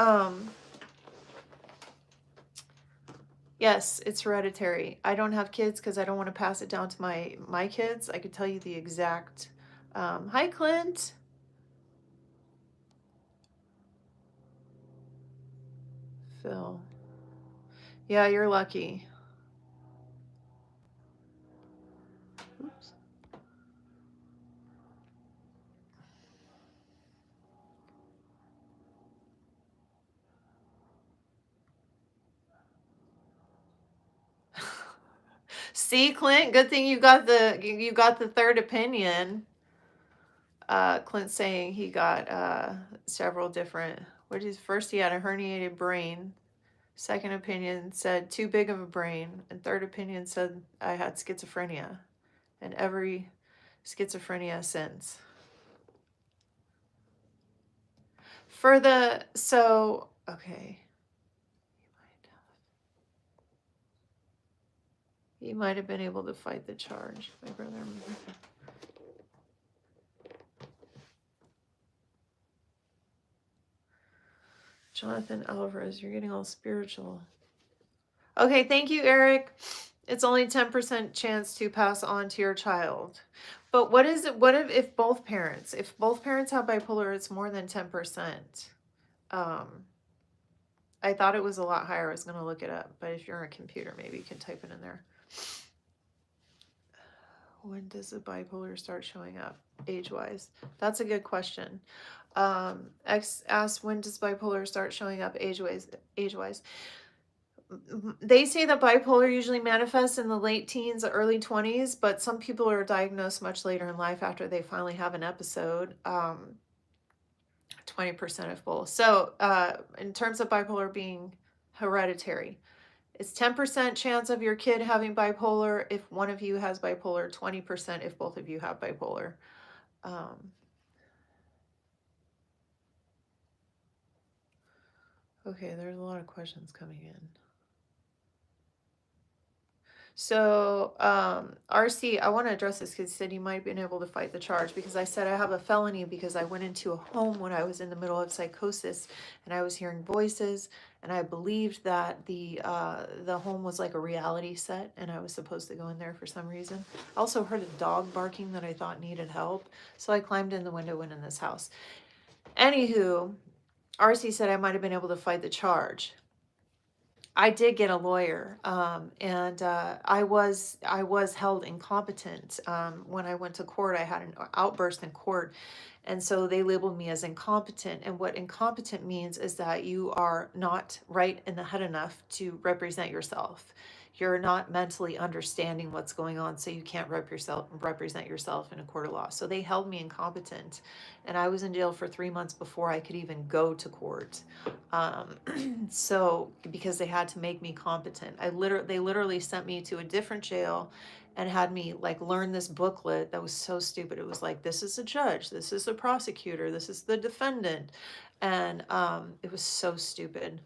yes, it's hereditary. I don't have kids because I don't want to pass it down to my kids. I could tell you the exact. Hi, Clint. Phil. Yeah, you're lucky. Oops. See, Clint, good thing you got the third opinion. Clint saying he got several different. What is first? He had a herniated brain. Second opinion said too big of a brain, and third opinion said I had schizophrenia, and every schizophrenia since. For the okay. He might have been able to fight the charge. My brother. Jonathan Alvarez, you're getting all spiritual. Okay, thank you, Eric. It's only 10% chance to pass on to your child. But what is it? What if both parents? If both parents have bipolar, it's more than 10%. I thought it was a lot higher. I was going to look it up, but if you're on a computer, maybe you can type it in there. When does the bipolar start showing up age-wise? That's a good question. X asked, when does bipolar start showing up age-wise? They say that bipolar usually manifests in the late teens, early 20s, but some people are diagnosed much later in life after they finally have an episode. 20% of both. So in terms of bipolar being hereditary, it's 10% chance of your kid having bipolar if one of you has bipolar, 20% if both of you have bipolar. Okay, there's a lot of questions coming in. So, RC, I want to address this because he said he might have been able to fight the charge because I said I have a felony because I went into a home when I was in the middle of psychosis and I was hearing voices and I believed that the home was like a reality set and I was supposed to go in there for some reason. I also heard a dog barking that I thought needed help, so I climbed in the window, went in this house. Anywho, RC said I might have been able to fight the charge. I did get a lawyer, and I was held incompetent when I went to court. I had an outburst in court, and so they labeled me as incompetent. And what incompetent means is that you are not right in the head enough to represent yourself. You're not mentally understanding what's going on, so you can't represent yourself in a court of law. So they held me incompetent, and I was in jail for 3 months before I could even go to court. So because they had to make me competent, they literally sent me to a different jail and had me like learn this booklet that was so stupid. It was like, this is a judge, this is a prosecutor, this is the defendant, and it was so stupid.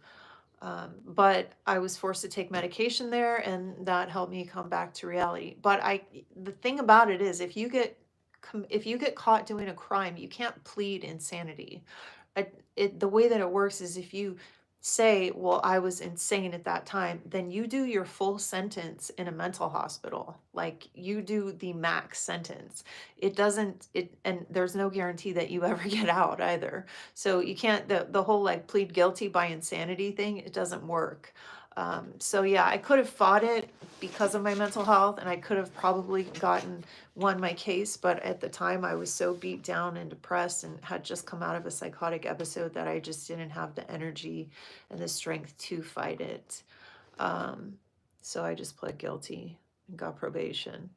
But I was forced to take medication there, and that helped me come back to reality. But the thing about it is, if you get caught doing a crime, you can't plead insanity. The way that it works is if you say, well, I was insane at that time, then you do your full sentence in a mental hospital. Like you do the max sentence. And there's no guarantee that you ever get out either. So you can't, the whole like plead guilty by insanity thing, it doesn't work. So yeah, I could have fought it because of my mental health, and I could have probably won my case, but at the time I was so beat down and depressed and had just come out of a psychotic episode that I just didn't have the energy and the strength to fight it. So I just pled guilty and got probation.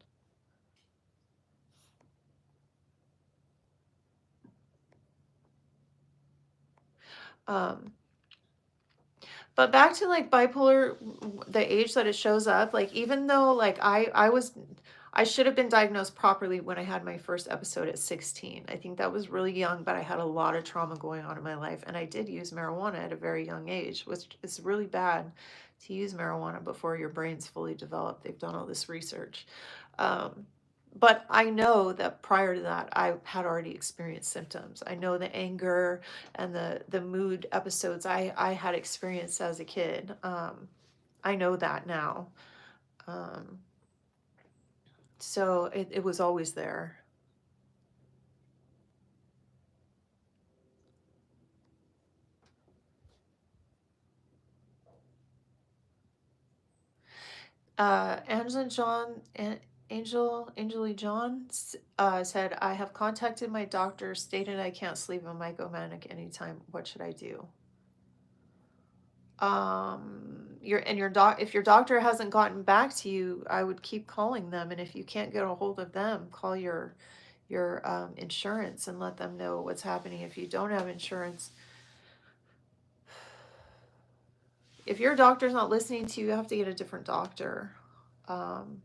But back to like bipolar, the age that it shows up, like even though like I should have been diagnosed properly when I had my first episode at 16. I think that was really young, but I had a lot of trauma going on in my life, and I did use marijuana at a very young age, which is really bad to use marijuana before your brain's fully developed. They've done all this research. But I know that prior to that, I had already experienced symptoms. I know the anger and the mood episodes I had experienced as a kid. I know that now. Um, so it was always there. Angela John and Angeli John said, I have contacted my doctor, stated I can't sleep on mycomanic anytime. What should I do? Your doc, if your doctor hasn't gotten back to you, I would keep calling them, and if you can't get a hold of them, call your insurance and let them know what's happening. If you don't have insurance, if your doctor's not listening to you, you have to get a different doctor. um,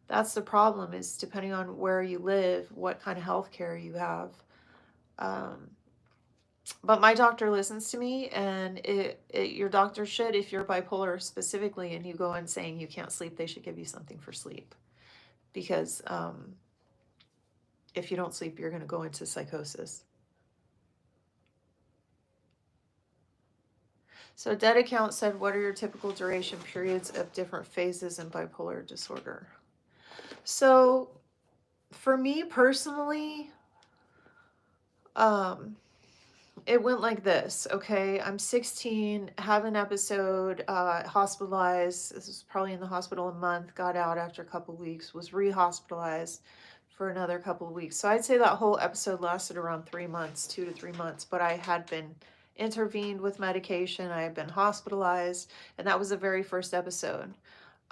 that's the problem, is depending on where you live, what kind of health care you have. um, but my doctor listens to me, and your doctor should, if you're bipolar specifically and you go in saying you can't sleep, they should give you something for sleep, because if you don't sleep, you're going to go into psychosis. So Dead Account said, what are your typical duration periods of different phases in bipolar disorder? So for me personally, it went like this. Okay, I'm 16, have an episode, hospitalized. This was probably in the hospital a month, got out after a couple of weeks, was re-hospitalized for another couple of weeks. So I'd say that whole episode lasted around 3 months, 2 to 3 months, but I had been intervened with medication, I had been hospitalized, and that was the very first episode.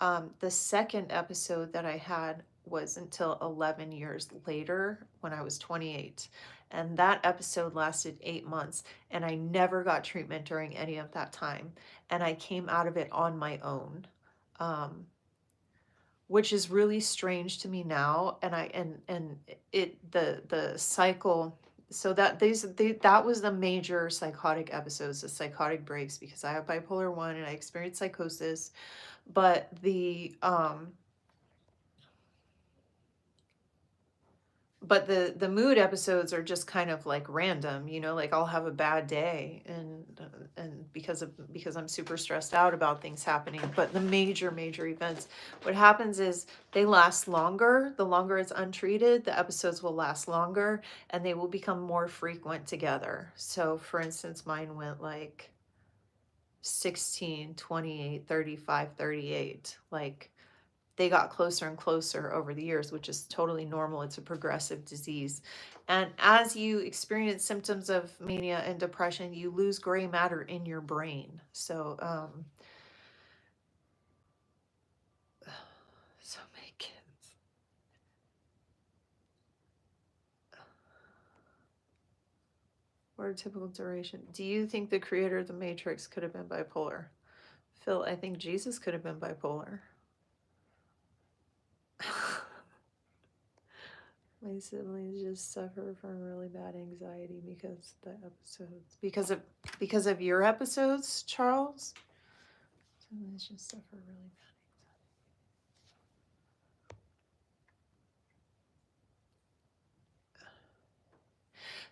The second episode that I had was until 11 years later when I was 28. And that episode lasted 8 months, and I never got treatment during any of that time. And I came out of it on my own, um, which is really strange to me now. And the cycle. So that was the major psychotic episodes, the psychotic breaks, because I have bipolar 1 and I experienced psychosis. But the mood episodes are just kind of like random, like I'll have a bad day, and because I'm super stressed out about things happening. But the major events, what happens is they last longer. The longer it's untreated, the episodes will last longer, and they will become more frequent together. So for instance, mine went like 16, 28, 35, 38. Like they got closer and closer over the years, which is totally normal. It's a progressive disease. And as you experience symptoms of mania and depression, you lose gray matter in your brain. So many kids. What a typical duration. Do you think the creator of the Matrix could have been bipolar? Phil, I think Jesus could have been bipolar. My siblings just suffer from really bad anxiety because the episodes, because of your episodes, Charles. Siblings just suffer really bad.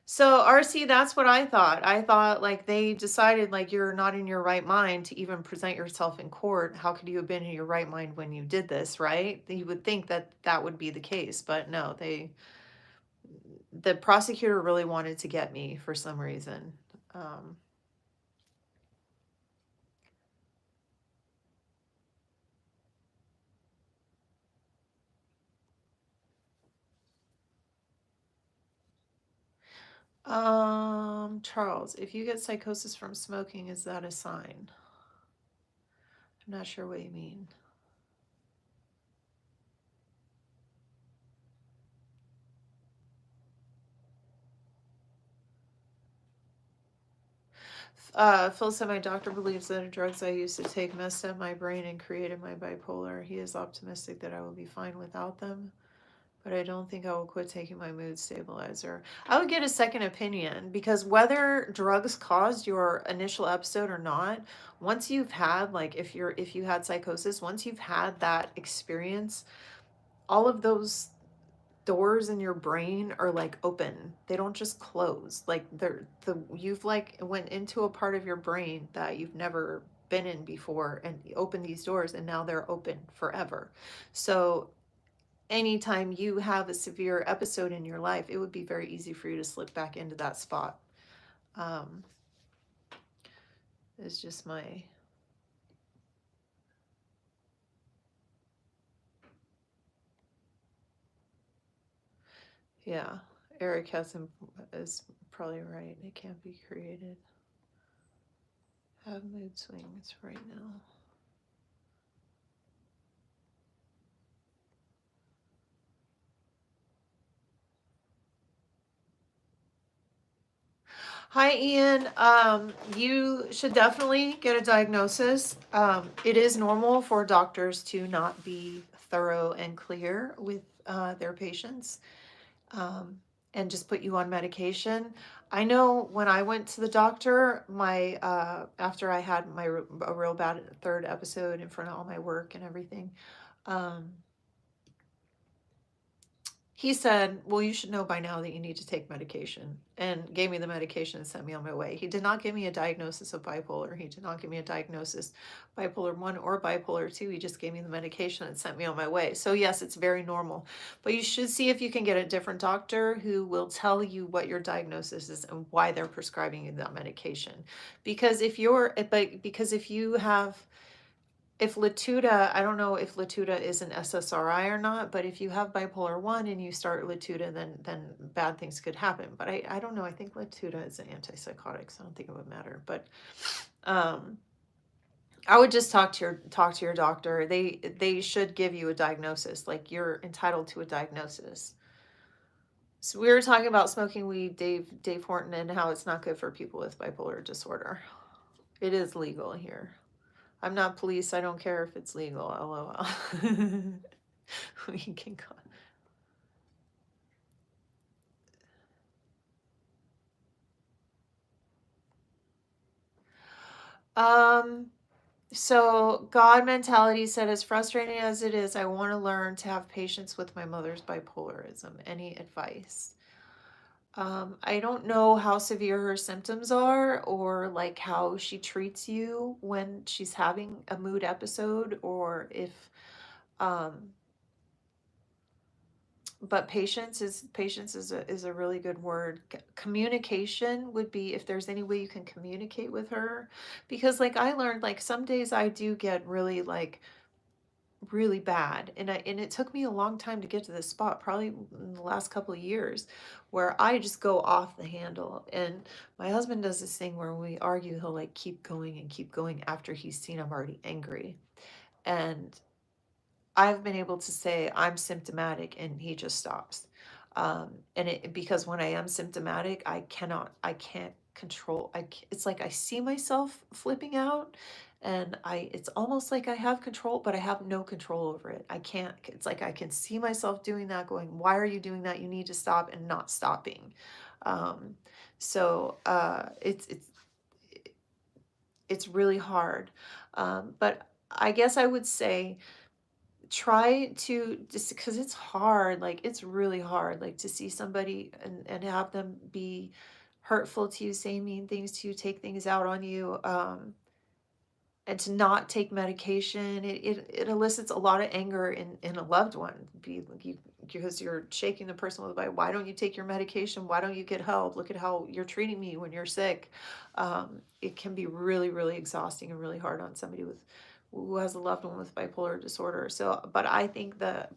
So RC, that's what I thought. I thought like they decided like you're not in your right mind to even present yourself in court. How could you have been in your right mind when you did this, right? You would think that that would be the case, but no, the prosecutor really wanted to get me for some reason. Um, Charles, if you get psychosis from smoking, is that a sign? I'm not sure what you mean. Phil said my doctor believes that the drugs I used to take messed up my brain and created my bipolar. He is optimistic that I will be fine without them, but I don't think I will quit taking my mood stabilizer. I would get a second opinion, because whether drugs caused your initial episode or not, once you've had, like if you had psychosis, once you've had that experience, all of those doors in your brain are like open. They don't just close. Like you've like went into a part of your brain that you've never been in before and you open these doors and now they're open forever. So anytime you have a severe episode in your life, it would be very easy for you to slip back into that spot. It's just my yeah. Eric is probably right. It can't be created. Have mood swings right now. Hi, Ian. You should definitely get a diagnosis. It is normal for doctors to not be thorough and clear with their patients, and just put you on medication. I know when I went to the doctor, my after I had a real bad third episode in front of all my work and everything, um, he said, well, you should know by now that you need to take medication, and gave me the medication and sent me on my way. He did not give me a diagnosis of bipolar. He did not give me a diagnosis bipolar 1 or bipolar 2. He just gave me the medication and sent me on my way. So yes, it's very normal, but you should see if you can get a different doctor who will tell you what your diagnosis is and why they're prescribing you that medication. Because if you have, if Latuda, I don't know if Latuda is an SSRI or not, but if you have bipolar 1 and you start Latuda, then bad things could happen. But I don't know. I think Latuda is an antipsychotic, so I don't think it would matter. But I would just talk to your doctor. They should give you a diagnosis. Like, you're entitled to a diagnosis. So we were talking about smoking weed, Dave Horton, and how it's not good for people with bipolar disorder. It is legal here. I'm not police. I don't care if it's legal. LOL. We can go. So God mentality said, as frustrating as it is, I want to learn to have patience with my mother's bipolarism. Any advice? I don't know how severe her symptoms are, or like how she treats you when she's having a mood episode, or if but patience is a really good word. Communication would be, if there's any way you can communicate with her, because like I learned, like some days I do get really like really bad, and it took me a long time to get to this spot, probably in the last couple of years, where I just go off the handle. And my husband does this thing where when we argue, he'll like keep going and keep going after he's seen I'm already angry. And I've been able to say I'm symptomatic and he just stops. Because when I am symptomatic, I can't control. It's like I see myself flipping out, and it's almost like I have control, but I have no control over it. I can't, it's like I can see myself doing that, going, why are you doing that? You need to stop, and not stopping. It's really hard. But I guess I would say, try to, just because it's hard, like it's really hard, like to see somebody and have them be hurtful to you, say mean things to you, take things out on you, and to not take medication. It elicits a lot of anger in a loved one, because you're shaking the person with, why don't you take your medication, why don't you get help, look at how you're treating me when you're sick. It can be really, really exhausting and really hard on somebody who has a loved one with bipolar disorder. So, but I think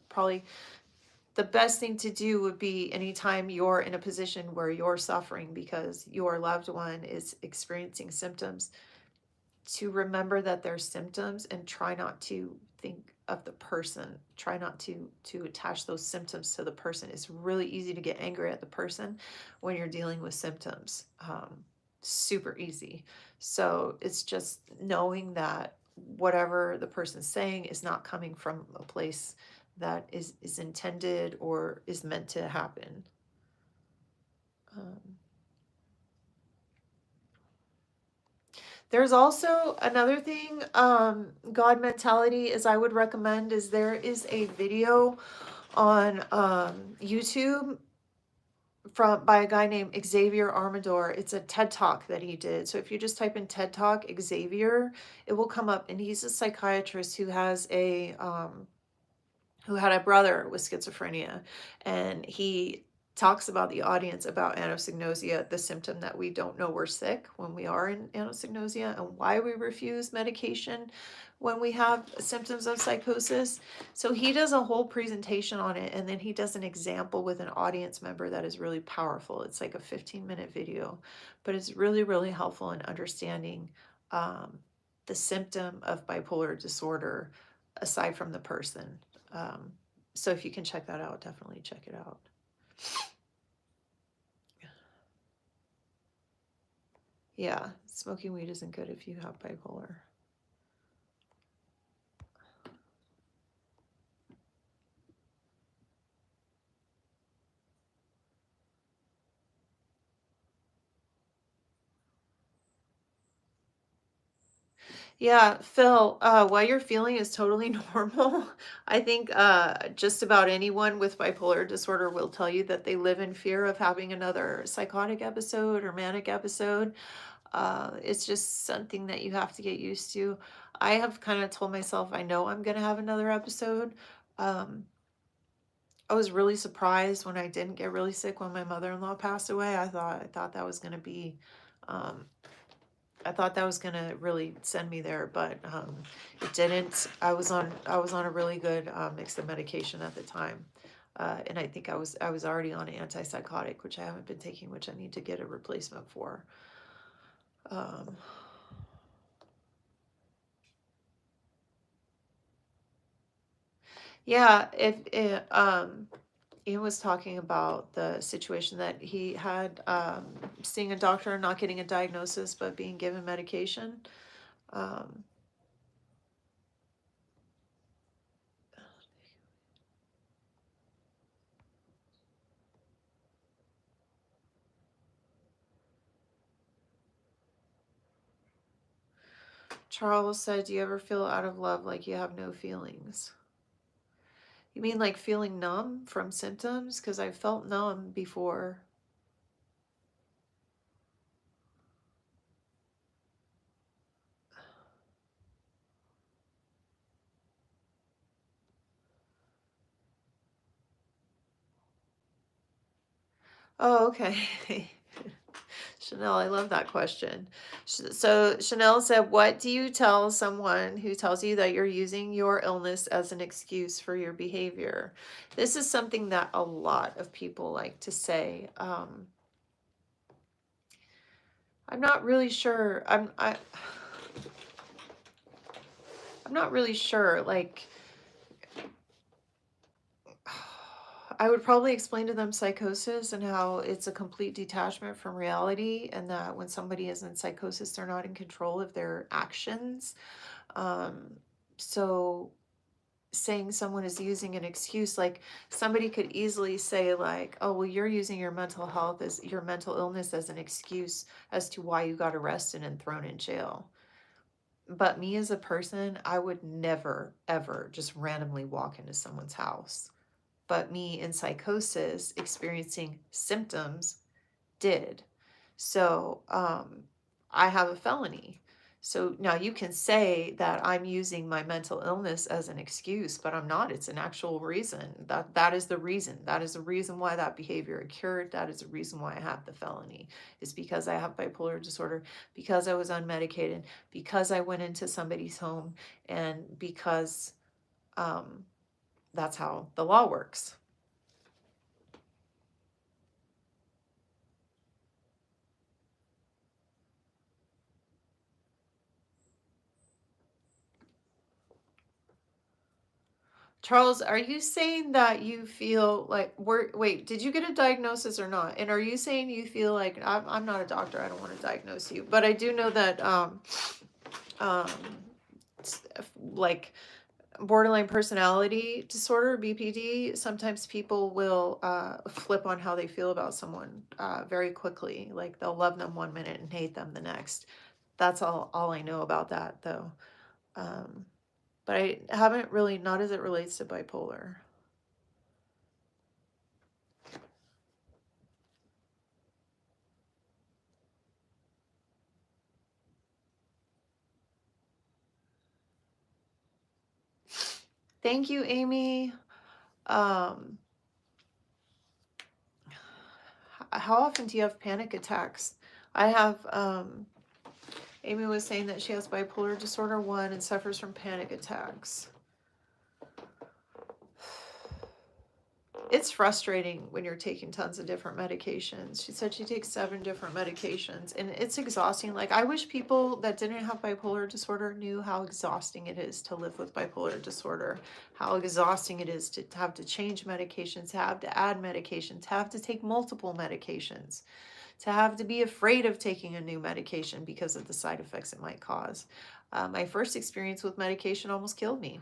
probably the best thing to do would be, anytime you're in a position where you're suffering because your loved one is experiencing symptoms, to remember that they're symptoms and try not to think of the person. Try not to attach those symptoms to the person. It's really easy to get angry at the person when you're dealing with symptoms. Super easy. So it's just knowing that whatever the person's saying is not coming from a place that is intended or is meant to happen. There's also another thing, God mentality, is I would recommend, is there is a video on YouTube by a guy named Xavier Armador. It's a TED Talk that he did. So if you just type in TED Talk Xavier, it will come up. And he's a psychiatrist who has who had a brother with schizophrenia, and he talks about the audience about anosognosia, the symptom that we don't know we're sick when we are in anosognosia, and why we refuse medication when we have symptoms of psychosis. So he does a whole presentation on it, and then he does an example with an audience member that is really powerful. It's like a 15-minute video, but it's really, really helpful in understanding the symptom of bipolar disorder aside from the person. So if you can check that out, definitely check it out. Yeah, smoking weed isn't good if you have bipolar. Yeah, Phil, what you're feeling is totally normal. I think just about anyone with bipolar disorder will tell you that they live in fear of having another psychotic episode or manic episode. It's just something that you have to get used to. I have kind of told myself I know I'm going to have another episode. Um, I was really surprised when I didn't get really sick when my mother-in-law passed away. I thought that was going to be um, I thought that was gonna really send me there, but it didn't. I was on a really good mix of medication at the time, and I think I was already on an antipsychotic, which I haven't been taking, which I need to get a replacement for. Um, yeah, if it, Ian was talking about the situation that he had, seeing a doctor and not getting a diagnosis, but being given medication. Um, Charles said, "Do you ever feel out of love like you have no feelings?" You mean like feeling numb from symptoms? Because I felt numb before. Oh, okay. Chanel, I love that question. So Chanel said, what do you tell someone who tells you that you're using your illness as an excuse for your behavior? This is something that a lot of people like to say. I'm not really sure. I'm not really sure. Like, I would probably explain to them psychosis and how it's a complete detachment from reality, and that when somebody is in psychosis, they're not in control of their actions. Um, so saying someone is using an excuse, like somebody could easily say like, oh, well, you're using your mental health as your mental illness as an excuse as to why you got arrested and thrown in jail. But me as a person, I would never, ever just randomly walk into someone's house. But me in psychosis experiencing symptoms did. So I have a felony. So now you can say that I'm using my mental illness as an excuse, but I'm not. It's an actual reason. That is the reason. That is the reason why that behavior occurred. That is the reason why I have the felony. Is because I have bipolar disorder, because I was unmedicated, because I went into somebody's home, and because that's how the law works. Charles, are you saying that you feel like wait, did you get a diagnosis or not? And are you saying you feel like I'm not a doctor, I don't want to diagnose you, but I do know that um like borderline personality disorder, BPD, sometimes people will flip on how they feel about someone very quickly. Like they'll love them one minute and hate them the next. That's all I know about that though. But I haven't really, not as it relates to bipolar. Thank you, Amy. How often do you have panic attacks? I have, Amy was saying that she has bipolar disorder 1 and suffers from panic attacks. It's frustrating when you're taking tons of different medications. She said she takes 7 different medications, and it's exhausting. Like, I wish people that didn't have bipolar disorder knew how exhausting it is to live with bipolar disorder, how exhausting it is to have to change medications, to have to add medications, to have to take multiple medications, to have to be afraid of taking a new medication because of the side effects it might cause. My first experience with medication almost killed me.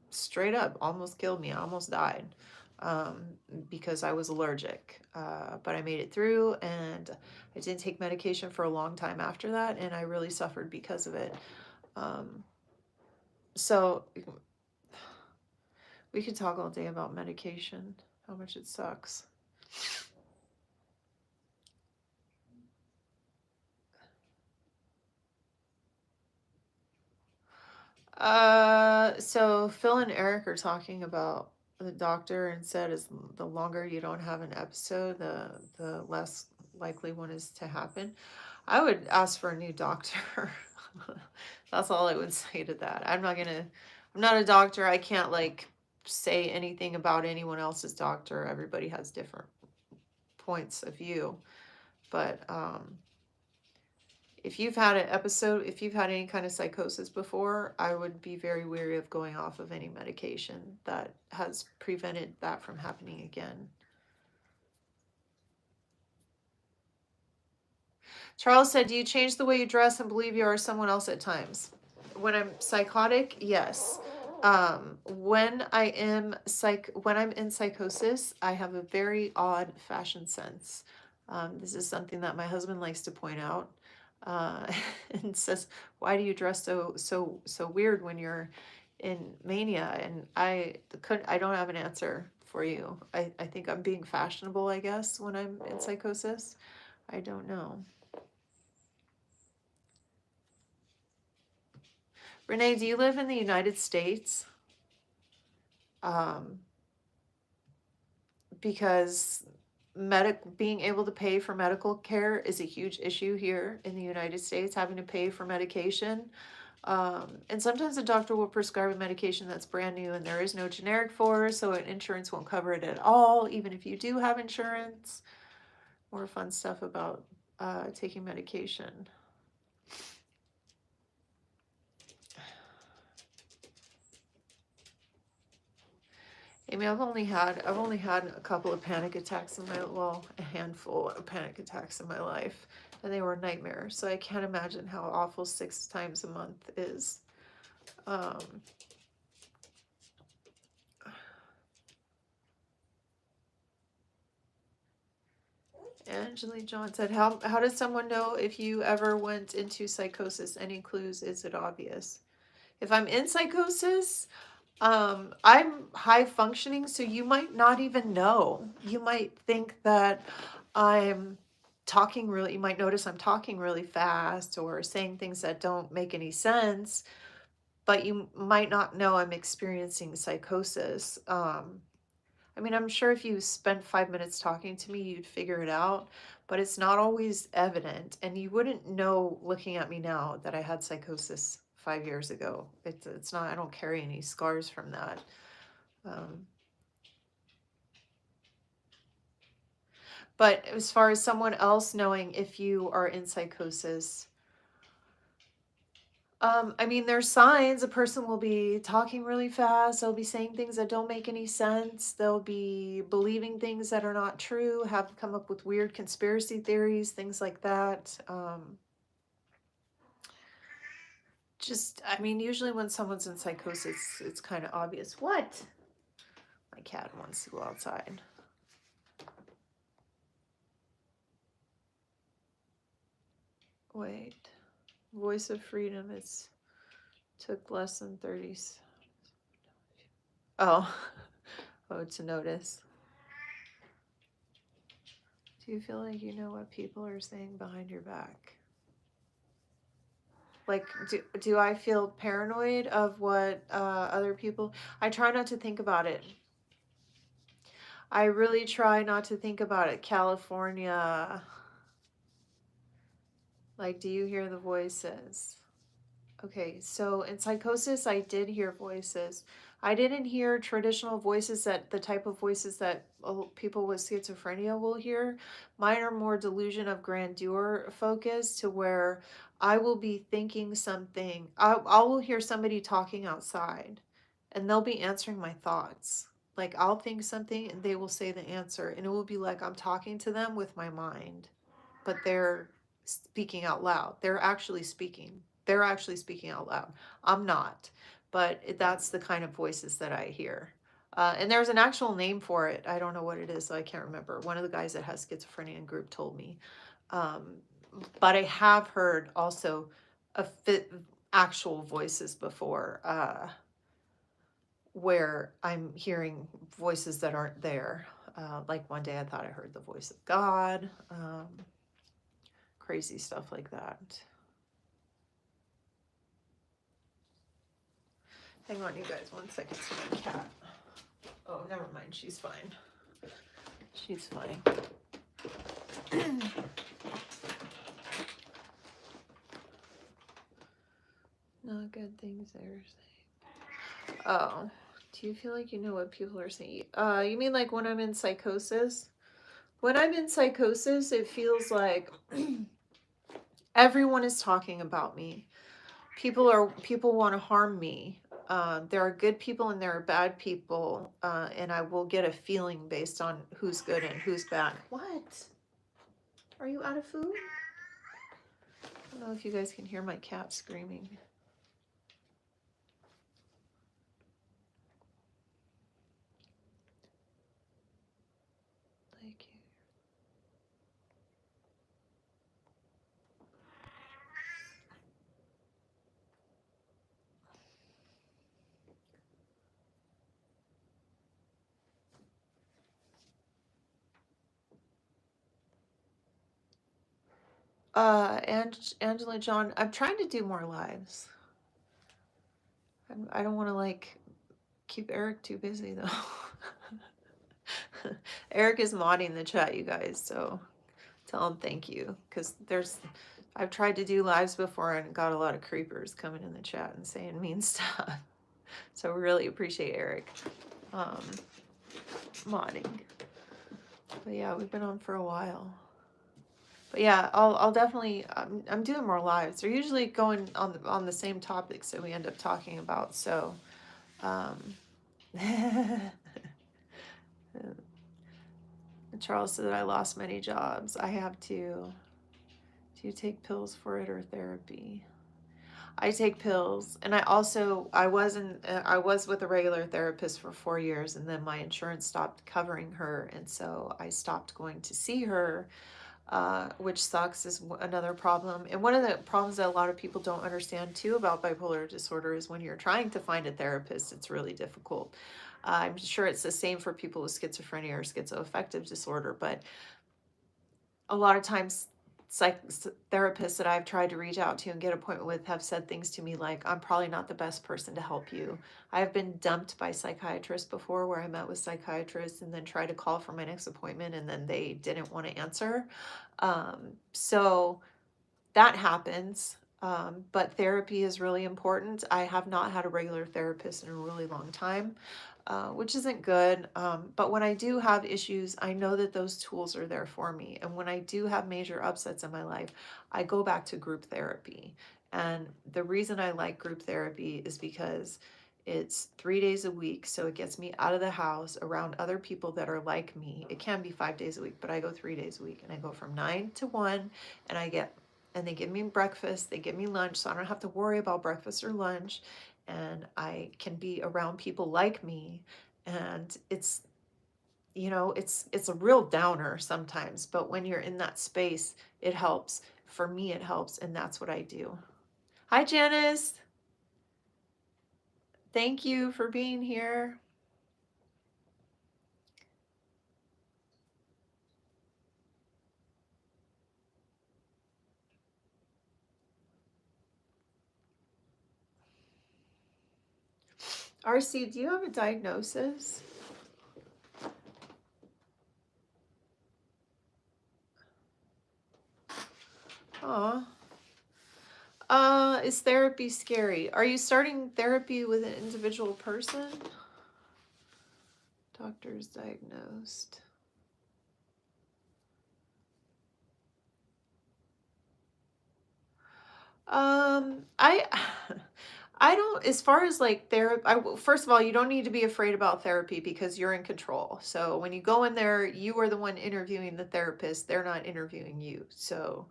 Straight up, almost killed me. I almost died because I was allergic. But I made it through, and I didn't take medication for a long time after that, and I really suffered because of it. So we could talk all day about medication, how much it sucks. So Phil and Eric are talking about the doctor, and said is the longer you don't have an episode, the less likely one is to happen. I would ask for a new doctor. That's all I would say to that. I'm not a doctor. I can't like say anything about anyone else's doctor. Everybody has different points of view. But if you've had an episode, if you've had any kind of psychosis before, I would be very wary of going off of any medication that has prevented that from happening again. Charles said, do you change the way you dress and believe you are someone else at times? When I'm psychotic, yes. When I'm in psychosis, I have a very odd fashion sense. This is something that my husband likes to point out. And says, why do you dress so weird when you're in mania? And I don't have an answer for you. I think I'm being fashionable, I guess, when I'm in psychosis. I don't know. Renee, do you live in the United States? Because being able to pay for medical care is a huge issue here in the United States, having to pay for medication. And sometimes a doctor will prescribe a medication that's brand new and there is no generic for, so insurance won't cover it at all, even if you do have insurance. More fun stuff about taking medication. Amy, I've only had a couple of panic attacks in a handful of panic attacks in my life, and they were nightmares. So I can't imagine how awful 6 times a month is. Angela John said, how does someone know if you ever went into psychosis? Any clues? Is it obvious? If I'm in psychosis, I'm high functioning, so you might not even know. You might think that I'm talking really, you might notice I'm talking really fast or saying things that don't make any sense, but you might not know I'm experiencing psychosis. I mean, I'm sure if you spent 5 minutes talking to me, you'd figure it out, but it's not always evident. And you wouldn't know looking at me now that I had psychosis 5 years ago. It's not, I don't carry any scars from that. But as far as someone else knowing if you are in psychosis, I mean, there's signs. A person will be talking really fast. They'll be saying things that don't make any sense. They'll be believing things that are not true, have come up with weird conspiracy theories, things like that. I mean, usually when someone's in psychosis, it's kind of obvious. What? My cat wants to go outside. Wait. Voice of Freedom, took less than 30. Oh, to notice. Do you feel like you know what people are saying behind your back? Like, do I feel paranoid of what other people? I try not to think about it. I really try not to think about it. California. Like, do you hear the voices? Okay, so in psychosis, I did hear voices. I didn't hear traditional voices, that the type of voices that people with schizophrenia will hear. Mine are more delusion of grandeur focused, to where I will be thinking something. I will hear somebody talking outside, and they'll be answering my thoughts. Like, I'll think something and they will say the answer, and it will be like I'm talking to them with my mind, but they're speaking out loud. They're actually speaking. They're actually speaking out loud. I'm not, but that's the kind of voices that I hear. And there's an actual name for it. I don't know what it is, so I can't remember. One of the guys that has schizophrenia in group told me. Um, but I have heard also actual voices before, where I'm hearing voices that aren't there. Like one day I thought I heard the voice of God. Crazy stuff like that. Hang on, you guys, 1 second. To my cat. Oh, never mind. She's fine. She's fine. Not good things they're saying. Oh, do you feel like you know what people are saying? You mean like when I'm in psychosis? When I'm in psychosis, it feels like everyone is talking about me. People want to harm me. There are good people and there are bad people, and I will get a feeling based on who's good and who's bad. What? Are you out of food? I don't know if you guys can hear my cat screaming. Thank you. Angela John, I'm trying to do more lives. I don't want to like keep Eric too busy though. Eric is modding the chat, you guys, so tell him thank you, because I've tried to do lives before and got a lot of creepers coming in the chat and saying mean stuff. So really appreciate Eric modding. But yeah, we've been on for a while. But yeah, I'll definitely, I'm doing more lives. They're usually going on the same topics that we end up talking about. So, Charles said that I lost many jobs. I have to. Do you take pills for it or therapy? I take pills, and I was with a regular therapist for 4 years, and then my insurance stopped covering her, and so I stopped going to see her. Which sucks, is another problem. And one of the problems that a lot of people don't understand too about bipolar disorder is when you're trying to find a therapist, it's really difficult. I'm sure it's the same for people with schizophrenia or schizoaffective disorder, but a lot of times therapists that I've tried to reach out to and get an appointment with have said things to me like, I'm probably not the best person to help you. I've been dumped by psychiatrists before, where I met with psychiatrists and then tried to call for my next appointment and then they didn't want to answer. So that happens. But therapy is really important. I have not had a regular therapist in a really long time, which isn't good. But when I do have issues, I know that those tools are there for me. And when I do have major upsets in my life, I go back to group therapy. And the reason I like group therapy is because it's 3 days a week. So it gets me out of the house around other people that are like me. It can be 5 days a week, but I go 3 days a week, and I go from 9 to 1, and they give me breakfast, they give me lunch, so I don't have to worry about breakfast or lunch, and I can be around people like me. And it's a real downer sometimes, but when you're in that space, it helps. For me, it helps, and that's what I do. Hi, Janice. Thank you for being here. RC, do you have a diagnosis? Aw. Is therapy scary? Are you starting therapy with an individual person? Doctors diagnosed. I I don't, as far as like therapy, first of all, you don't need to be afraid about therapy because you're in control. So when you go in there, you are the one interviewing the therapist. They're not interviewing you. So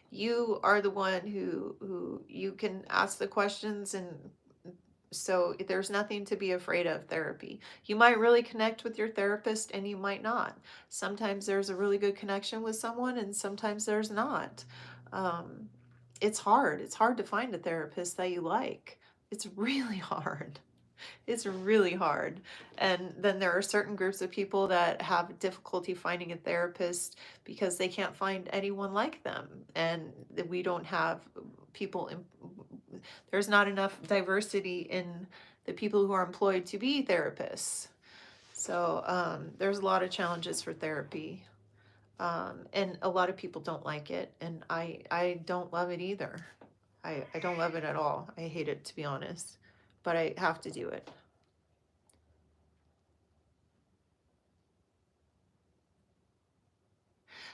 you are the one who you can ask the questions, and so there's nothing to be afraid of therapy. You might really connect with your therapist and you might not. Sometimes there's a really good connection with someone and sometimes there's not. Um, it's hard. It's hard to find a therapist that you like. It's really hard. It's really hard. And then there are certain groups of people that have difficulty finding a therapist because they can't find anyone like them. And we don't have people in, there's not enough diversity in the people who are employed to be therapists. So there's a lot of challenges for therapy. And a lot of people don't like it. And I don't love it either. I don't love it at all. I hate it, to be honest. But I have to do it.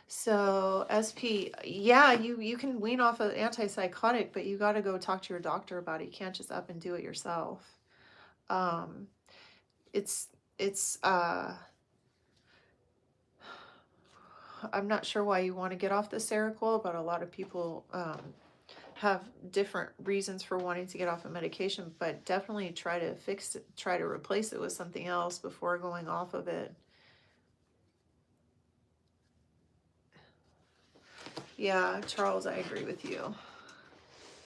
So SP, yeah, you can wean off an antipsychotic, but you got to go talk to your doctor about it. You can't just up and do it yourself. Um, it's it's I'm not sure why you want to get off the Seroquel, but a lot of people have different reasons for wanting to get off a medication, but definitely try to fix it, try to replace it with something else before going off of it. Yeah, Charles, I agree with you.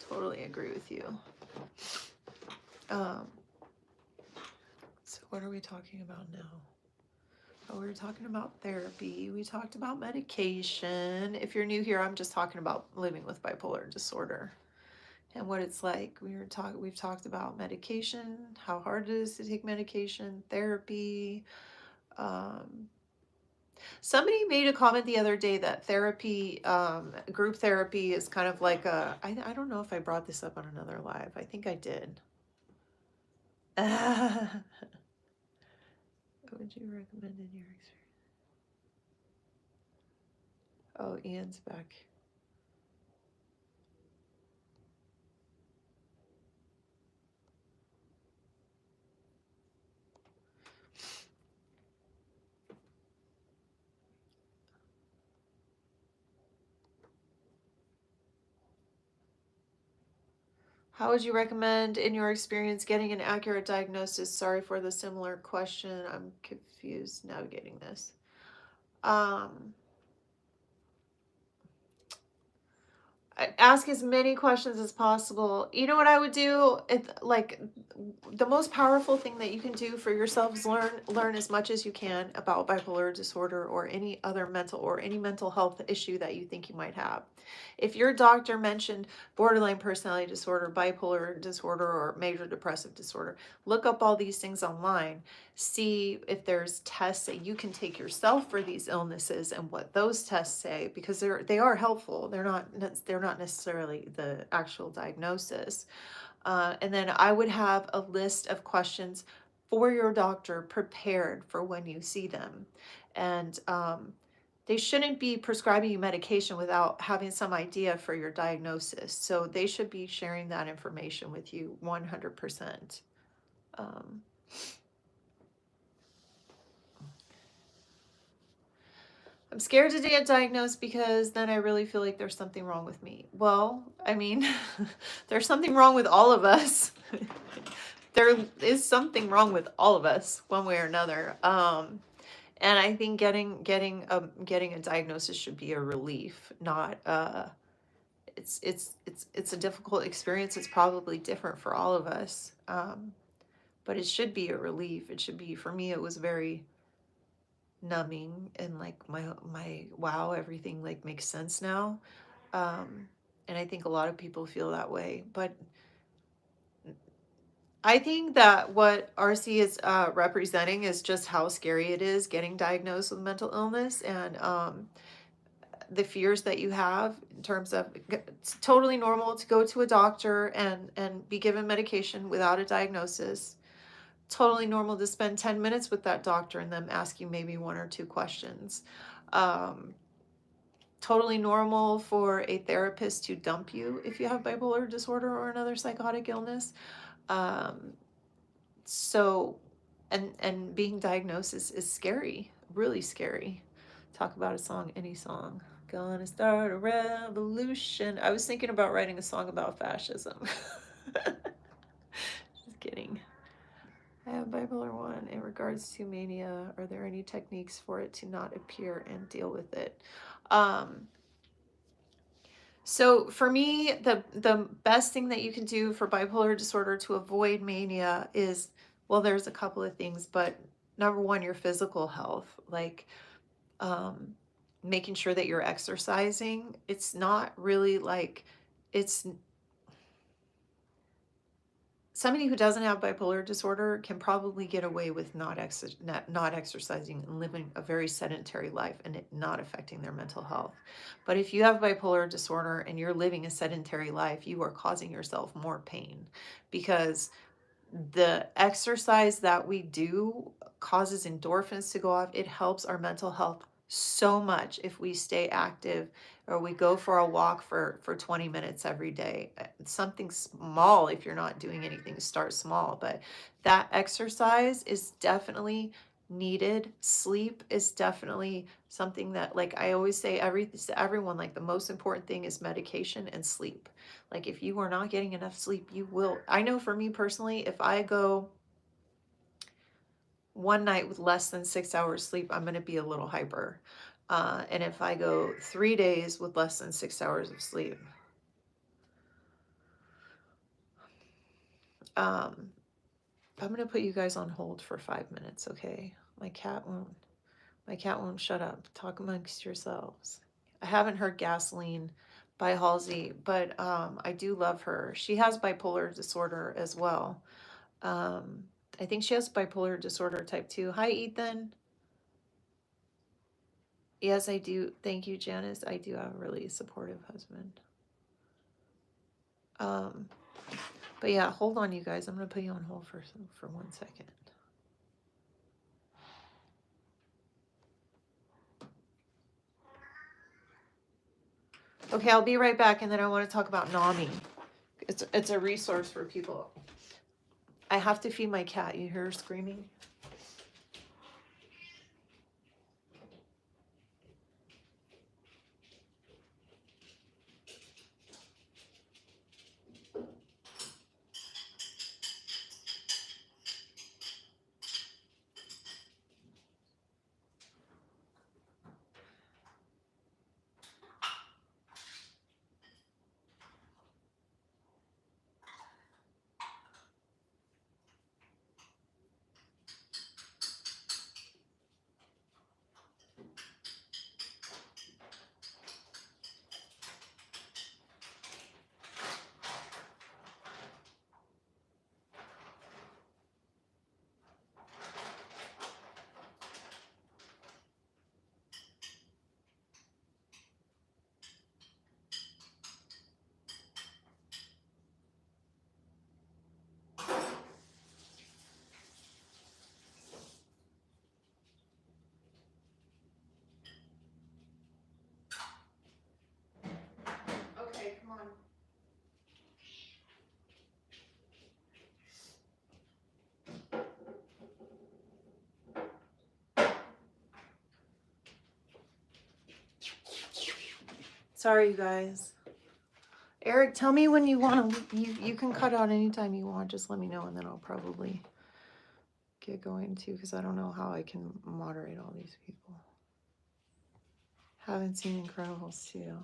Totally agree with you. Um, so what are we talking about now? Oh, we were talking about therapy. We talked about medication. If you're new here, I'm just talking about living with bipolar disorder and what it's like. We've talked about medication, how hard it is to take medication, therapy. Somebody made a comment the other day that therapy, group therapy is kind of like I don't know if I brought this up on another live. I think I did. What would you recommend in your experience? Oh, Ian's back. How would you recommend, in your experience, getting an accurate diagnosis? Sorry for the similar question. I'm confused navigating this. Ask as many questions as possible. You know what I would do? Like the most powerful thing that you can do for yourself is learn as much as you can about bipolar disorder or any other mental health issue that you think you might have. If your doctor mentioned borderline personality disorder, bipolar disorder, or major depressive disorder, look up all these things online. See if there's tests that you can take yourself for these illnesses and what those tests say, because they are helpful. They're not necessarily the actual diagnosis. And then I would have a list of questions for your doctor prepared for when you see them. And they shouldn't be prescribing you medication without having some idea for your diagnosis. So they should be sharing that information with you 100%. I'm scared to get diagnosed because then I really feel like there's something wrong with me. Well, I mean, there's something wrong with all of us. There is something wrong with all of us, one way or another. And I think getting a diagnosis should be a relief, not it's a difficult experience. It's probably different for all of us, but it should be a relief. It should be, for me, it was very numbing and like my wow, everything like makes sense now. And I think a lot of people feel that way, but I think that what RC is representing is just how scary it is getting diagnosed with mental illness, and the fears that you have in terms of, it's totally normal to go to a doctor and be given medication without a diagnosis. Totally normal to spend 10 minutes with that doctor and them ask you maybe one or two questions. Um, totally normal for a therapist to dump you if you have bipolar disorder or another psychotic illness. Um, so, and being diagnosed is scary, really scary. Talk about a song, any song. Gonna start a revolution. I was thinking about writing a song about fascism. Just kidding. I have bipolar 1. In regards to mania, are there any techniques for it to not appear and deal with it? So for me, the best thing that you can do for bipolar disorder to avoid mania is, well, there's a couple of things, but number one, your physical health, like um, making sure that you're exercising. It's not really like, it's somebody who doesn't have bipolar disorder can probably get away with not exercising and living a very sedentary life and it not affecting their mental health. But if you have bipolar disorder and you're living a sedentary life, you are causing yourself more pain, because the exercise that we do causes endorphins to go off. It helps our mental health so much if we stay active or we go for a walk for 20 minutes every day. Something small, if you're not doing anything, start small, but that exercise is definitely needed. Sleep is definitely something that, like I always say, everyone, like the most important thing is medication and sleep. Like if you are not getting enough sleep, you will. I know for me personally, if I go one night with less than 6 hours sleep, I'm going to be a little hyper. And if I go 3 days with less than 6 hours of sleep, I'm going to put you guys on hold for 5 minutes, okay? My cat won't shut up. Talk amongst yourselves. I haven't heard Gasoline by Halsey, but I do love her. She has bipolar disorder as well. I think she has bipolar disorder type 2. Hi, Ethan. Yes, I do. Thank you, Janice. I do have a really supportive husband. But yeah, hold on, you guys. I'm going to put you on hold for 1 second. Okay, I'll be right back, and then I want to talk about NAMI. It's a resource for people. I have to feed my cat. You hear her screaming? Okay, come on. Sorry, you guys. Eric, tell me when you want to. You can cut out anytime you want. Just let me know, and then I'll probably get going too, because I don't know how I can moderate all these people. Haven't seen Incredibles 2.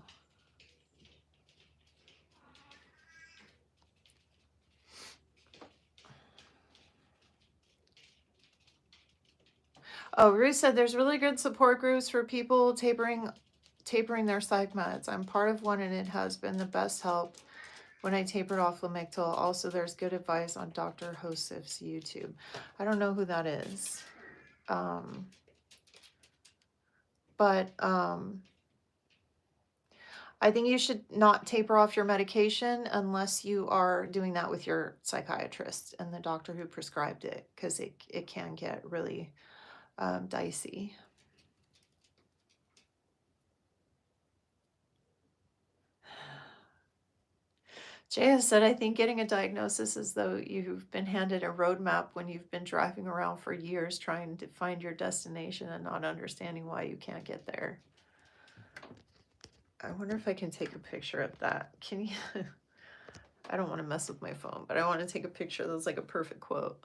Oh, Ruth said there's really good support groups for people tapering their psych meds. I'm part of one, and it has been the best help. when I tapered off Lamictal. Also, there's good advice on Dr. Hosef's YouTube. I don't know who that is. But I think you should not taper off your medication unless you are doing that with your psychiatrist and the doctor who prescribed it, because it can get really dicey. Jaya said, I think getting a diagnosis is though you've been handed a roadmap when you've been driving around for years trying to find your destination and not understanding why you can't get there. I wonder if I can take a picture of that. Can you? I don't want to mess with my phone, but I want to take a picture that's like a perfect quote.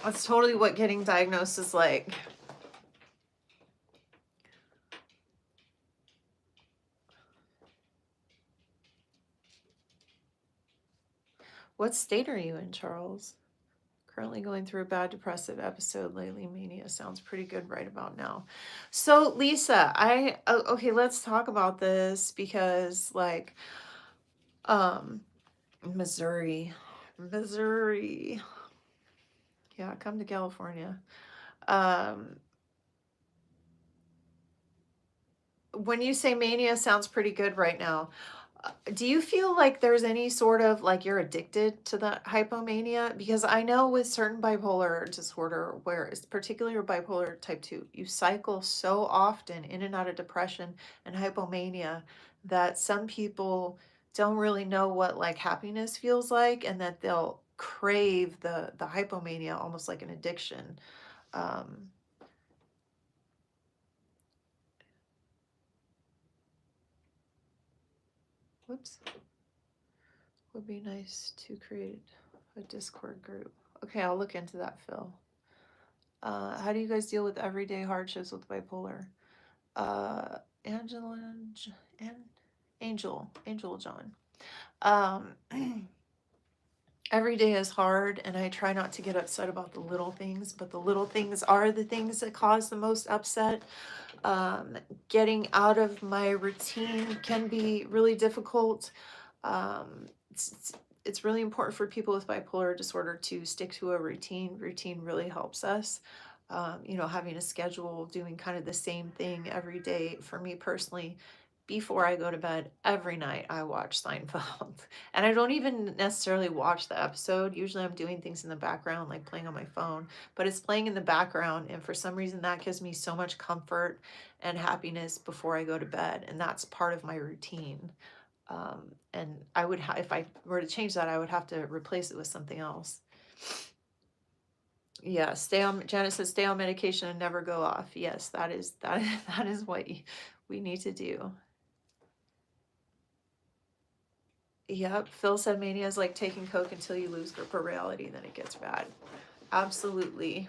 That's totally what getting diagnosed is like. What state are you in, Charles? Currently going through a bad depressive episode lately. Mania sounds pretty good right about now. So Lisa, okay, let's talk about this because like Missouri. Yeah, come to California. When you say mania sounds pretty good right now, do you feel like there's any sort of like you're addicted to the hypomania? Because I know with certain bipolar disorder, where it's particularly your bipolar type 2, you cycle so often in and out of depression and hypomania that some people don't really know what like happiness feels like, and that they'll crave the hypomania almost like an addiction. Um, whoops. Would be nice to create a Discord group. Okay, I'll look into that, Phil. How do you guys deal with everyday hardships with bipolar? Angela and Angel John. Every day is hard, and I try not to get upset about the little things, but the little things are the things that cause the most upset. Getting out of my routine can be really difficult. It's really important for people with bipolar disorder to stick to a routine. Routine really helps us. Having a schedule, doing kind of the same thing every day. For me personally, before I go to bed every night, I watch Seinfeld. And I don't even necessarily watch the episode. Usually I'm doing things in the background, like playing on my phone, but it's playing in the background. And for some reason, that gives me so much comfort and happiness before I go to bed. And that's part of my routine. And I would if I were to change that, I would have to replace it with something else. Yeah, Janet says stay on medication and never go off. Yes, that is what we need to do. Yep, Phil said mania is like taking Coke until you lose grip of reality, then it gets bad. Absolutely.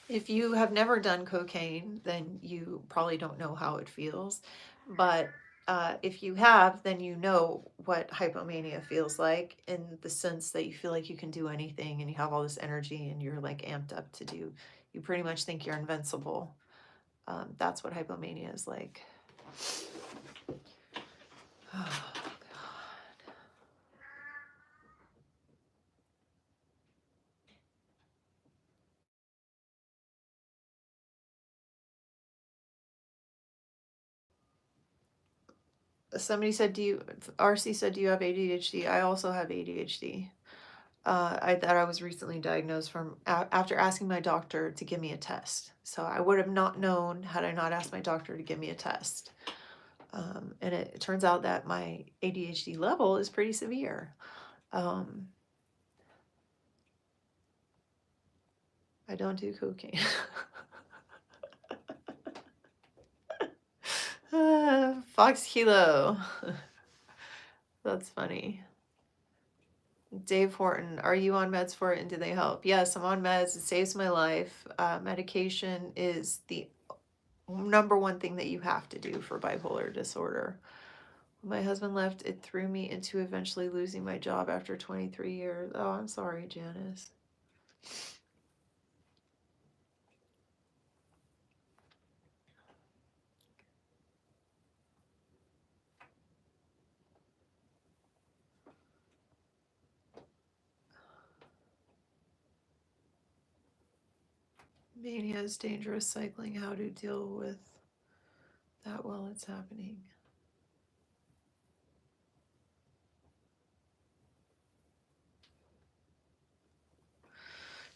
If you have never done cocaine, then you probably don't know how it feels. But if you have, then you know what hypomania feels like, in the sense that you feel like you can do anything and you have all this energy and you're like amped up to do. You pretty much think you're invincible. That's what hypomania is like. Oh, God. Somebody said, RC said, do you have ADHD? I also have ADHD. That I was recently diagnosed from after asking my doctor to give me a test. So I would have not known had I not asked my doctor to give me a test. And it turns out that my ADHD level is pretty severe. I don't do cocaine. Fox Kilo. That's funny. Dave Horton, are you on meds for it and do they help? Yes, I'm on meds. It saves my life. Medication is the number one thing that you have to do for bipolar disorder. When my husband left, it threw me into eventually losing my job after 23 years. Oh, I'm sorry, Janice. Mania is dangerous cycling. How to deal with that while it's happening.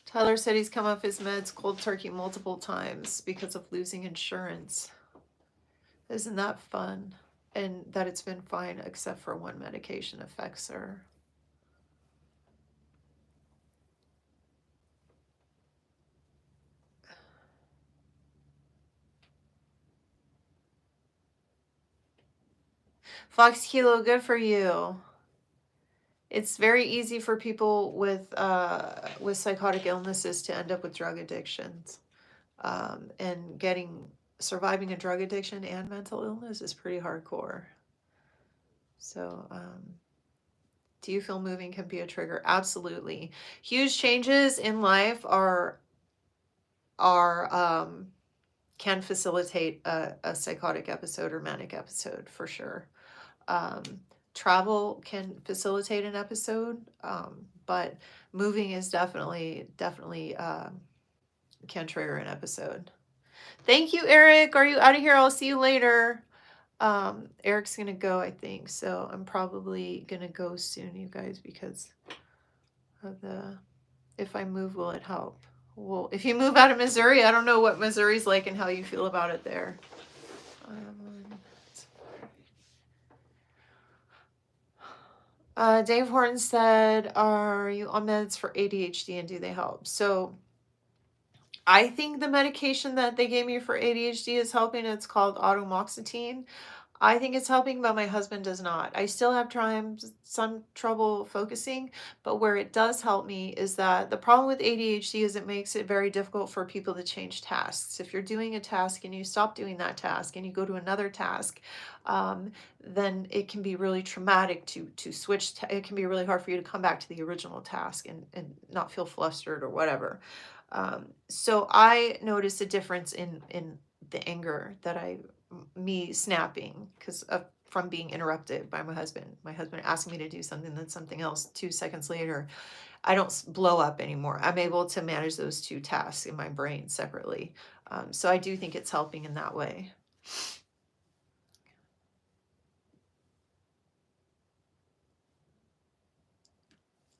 Tyler said he's come off his meds cold turkey multiple times because of losing insurance. Isn't that fun? And that it's been fine except for one medication affects her. Fox Kilo, good for you. It's very easy for people with psychotic illnesses to end up with drug addictions, and surviving a drug addiction and mental illness is pretty hardcore. So, do you feel moving can be a trigger? Absolutely. Huge changes in life are can facilitate a psychotic episode or manic episode for sure. Travel can facilitate an episode, but moving is definitely can trigger an episode. Thank you, Eric. Are you out of here? I'll see you later. Eric's gonna go, I think, so I'm probably gonna go soon, you guys, because of if I move, will it help? Well, if you move out of Missouri, I don't know what Missouri's like and how you feel about it there. Dave Horton said, are you on meds for ADHD and do they help? So I think the medication that they gave me for ADHD is helping. It's called atomoxetine. I think it's helping, but my husband does not. I still have some trouble focusing, but where it does help me is that the problem with ADHD is it makes it very difficult for people to change tasks. If you're doing a task and you stop doing that task and you go to another task, then it can be really traumatic to switch. It can be really hard for you to come back to the original task and not feel flustered or whatever. So I noticed a difference in the anger that me snapping because from being interrupted by my husband. My husband asked me to do something, then something else 2 seconds later. I don't blow up anymore. I'm able to manage those two tasks in my brain separately. So I do think it's helping in that way.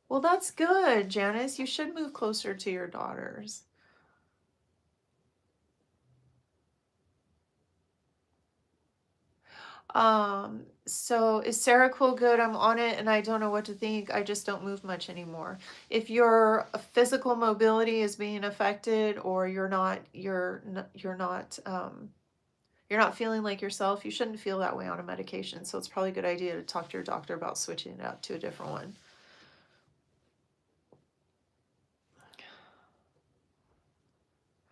Well, that's good, Janice. You should move closer to your daughters. So is Seroquel good? I'm on it and I don't know what to think. I just don't move much anymore. If your physical mobility is being affected or you're not feeling like yourself, you shouldn't feel that way on a medication. So it's probably a good idea to talk to your doctor about switching it up to a different one.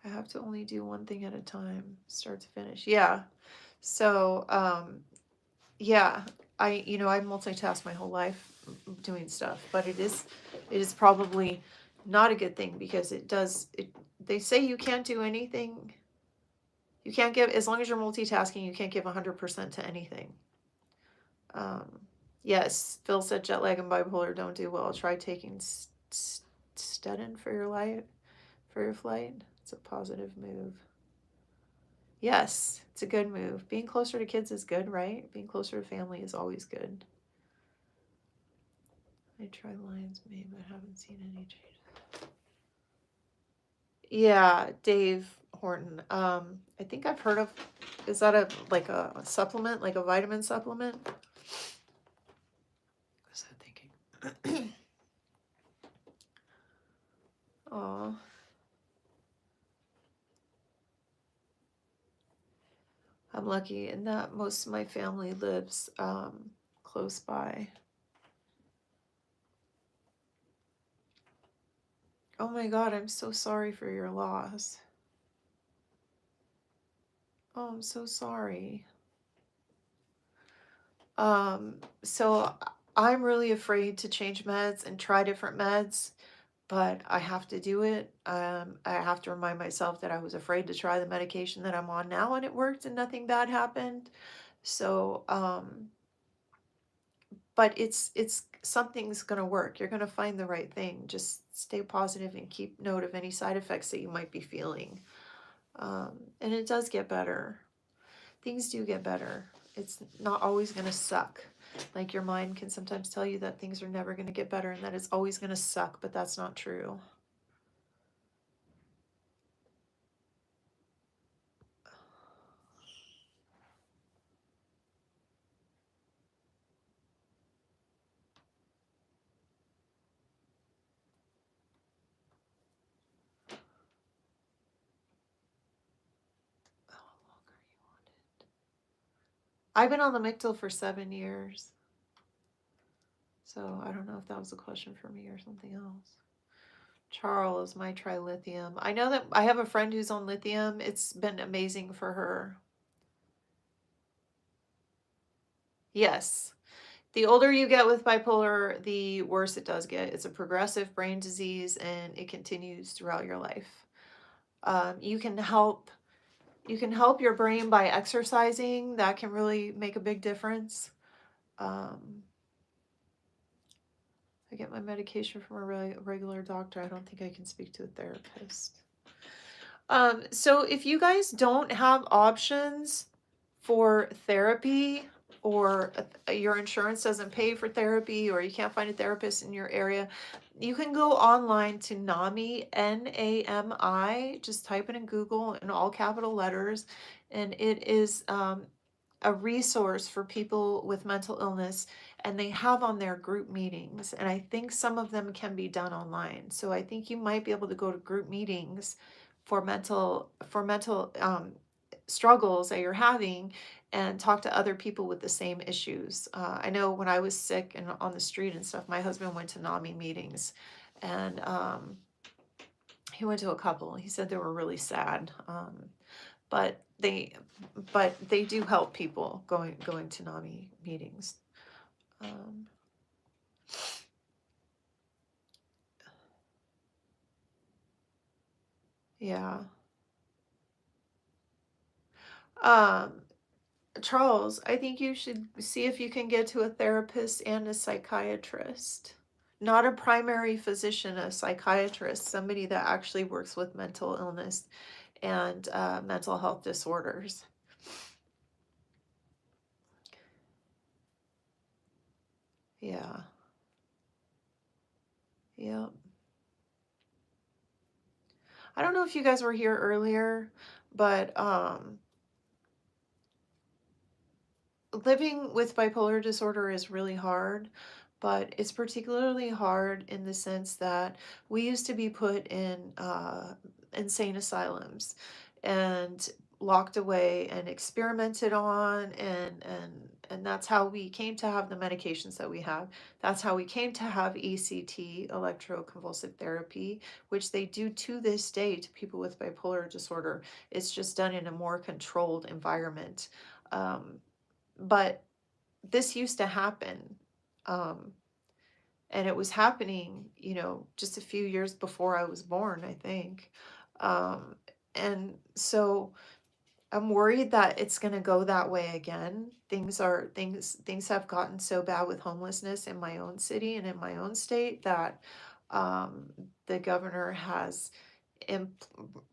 I have to only do one thing at a time, start to finish. Yeah. So, yeah, I multitask my whole life doing stuff, but it is probably not a good thing because they say you can't do anything. You can't give, as long as you're multitasking, you can't give 100% to anything. Yes, Phil said jet lag and bipolar don't do well. Try taking Stedin for your flight. It's a positive move. Yes, it's a good move. Being closer to kids is good, right? Being closer to family is always good. I tried Lion's Mane, but haven't seen any changes. Yeah, Dave Horton. I think I've heard of. Is that a supplement, like a vitamin supplement? What was I thinking? Oh. I'm lucky in that most of my family lives close by. Oh my God, I'm so sorry for your loss. Oh, I'm so sorry. So I'm really afraid to change meds and try different meds, but I have to do it. I have to remind myself that I was afraid to try the medication that I'm on now and it worked and nothing bad happened. So, but it's something's going to work. You're going to find the right thing. Just stay positive and keep note of any side effects that you might be feeling. And it does get better. Things do get better. It's not always going to suck. Like your mind can sometimes tell you that things are never going to get better and that it's always going to suck, but that's not true. I've been on the Mictil for 7 years. So I don't know if that was a question for me or something else. Charles, my trilithium. I know that I have a friend who's on lithium. It's been amazing for her. Yes. The older you get with bipolar, the worse it does get. It's a progressive brain disease and it continues throughout your life. You can help your brain by exercising. That can really make a big difference. I get my medication from a regular doctor. I don't think I can speak to a therapist. So if you guys don't have options for therapy, or your insurance doesn't pay for therapy, or you can't find a therapist in your area, you can go online to NAMI, N-A-M-I. Just type it in Google in all capital letters, and it is a resource for people with mental illness, and they have on their group meetings, and I think some of them can be done online. So I think you might be able to go to group meetings for mental struggles that you're having and talk to other people with the same issues. I know when I was sick and on the street and stuff, my husband went to NAMI meetings, and he went to a couple. He said they were really sad. But they do help people going to NAMI meetings. Yeah. Charles, I think you should see if you can get to a therapist and a psychiatrist. Not a primary physician, a psychiatrist, somebody that actually works with mental illness and mental health disorders. Yeah. Yep. I don't know if you guys were here earlier, but living with bipolar disorder is really hard, but it's particularly hard in the sense that we used to be put in insane asylums and locked away and experimented on, and that's how we came to have the medications that we have. That's how we came to have ECT, electroconvulsive therapy, which they do to this day to people with bipolar disorder. It's just done in a more controlled environment. But this used to happen. And it was happening, just a few years before I was born, I think. And so I'm worried that it's going to go that way again. Things have gotten so bad with homelessness in my own city and in my own state that the governor has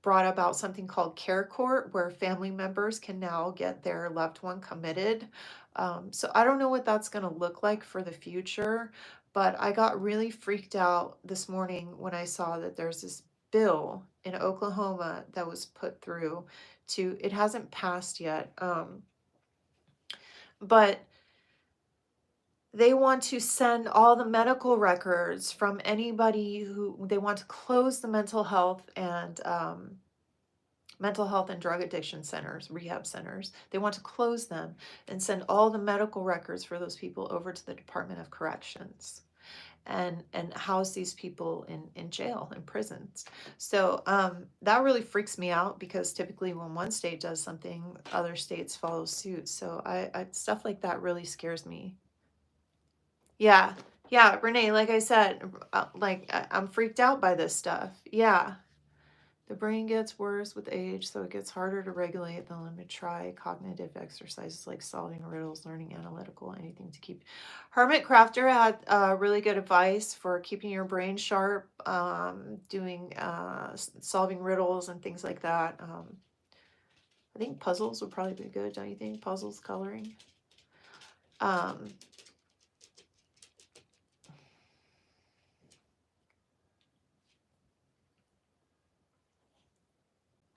brought about something called Care Court, where family members can now get their loved one committed. So I don't know what that's going to look like for the future, but I got really freaked out this morning when I saw that there's this bill in Oklahoma that was put through it hasn't passed yet, but they want to send all the medical records from anybody who they want to close the mental health and drug addiction centers, rehab centers. They want to close them and send all the medical records for those people over to the Department of Corrections and house these people in jail, in prisons. So that really freaks me out, because typically when one state does something, other states follow suit. So I stuff like that really scares me. Yeah. Renee, like I said, I'm freaked out by this stuff. Yeah. The brain gets worse with age, so it gets harder to regulate the limit. Try cognitive exercises like solving riddles, learning analytical, anything to keep. Hermit Crafter had really good advice for keeping your brain sharp, doing solving riddles and things like that. I think puzzles would probably be good, don't you think? Puzzles, coloring. Um,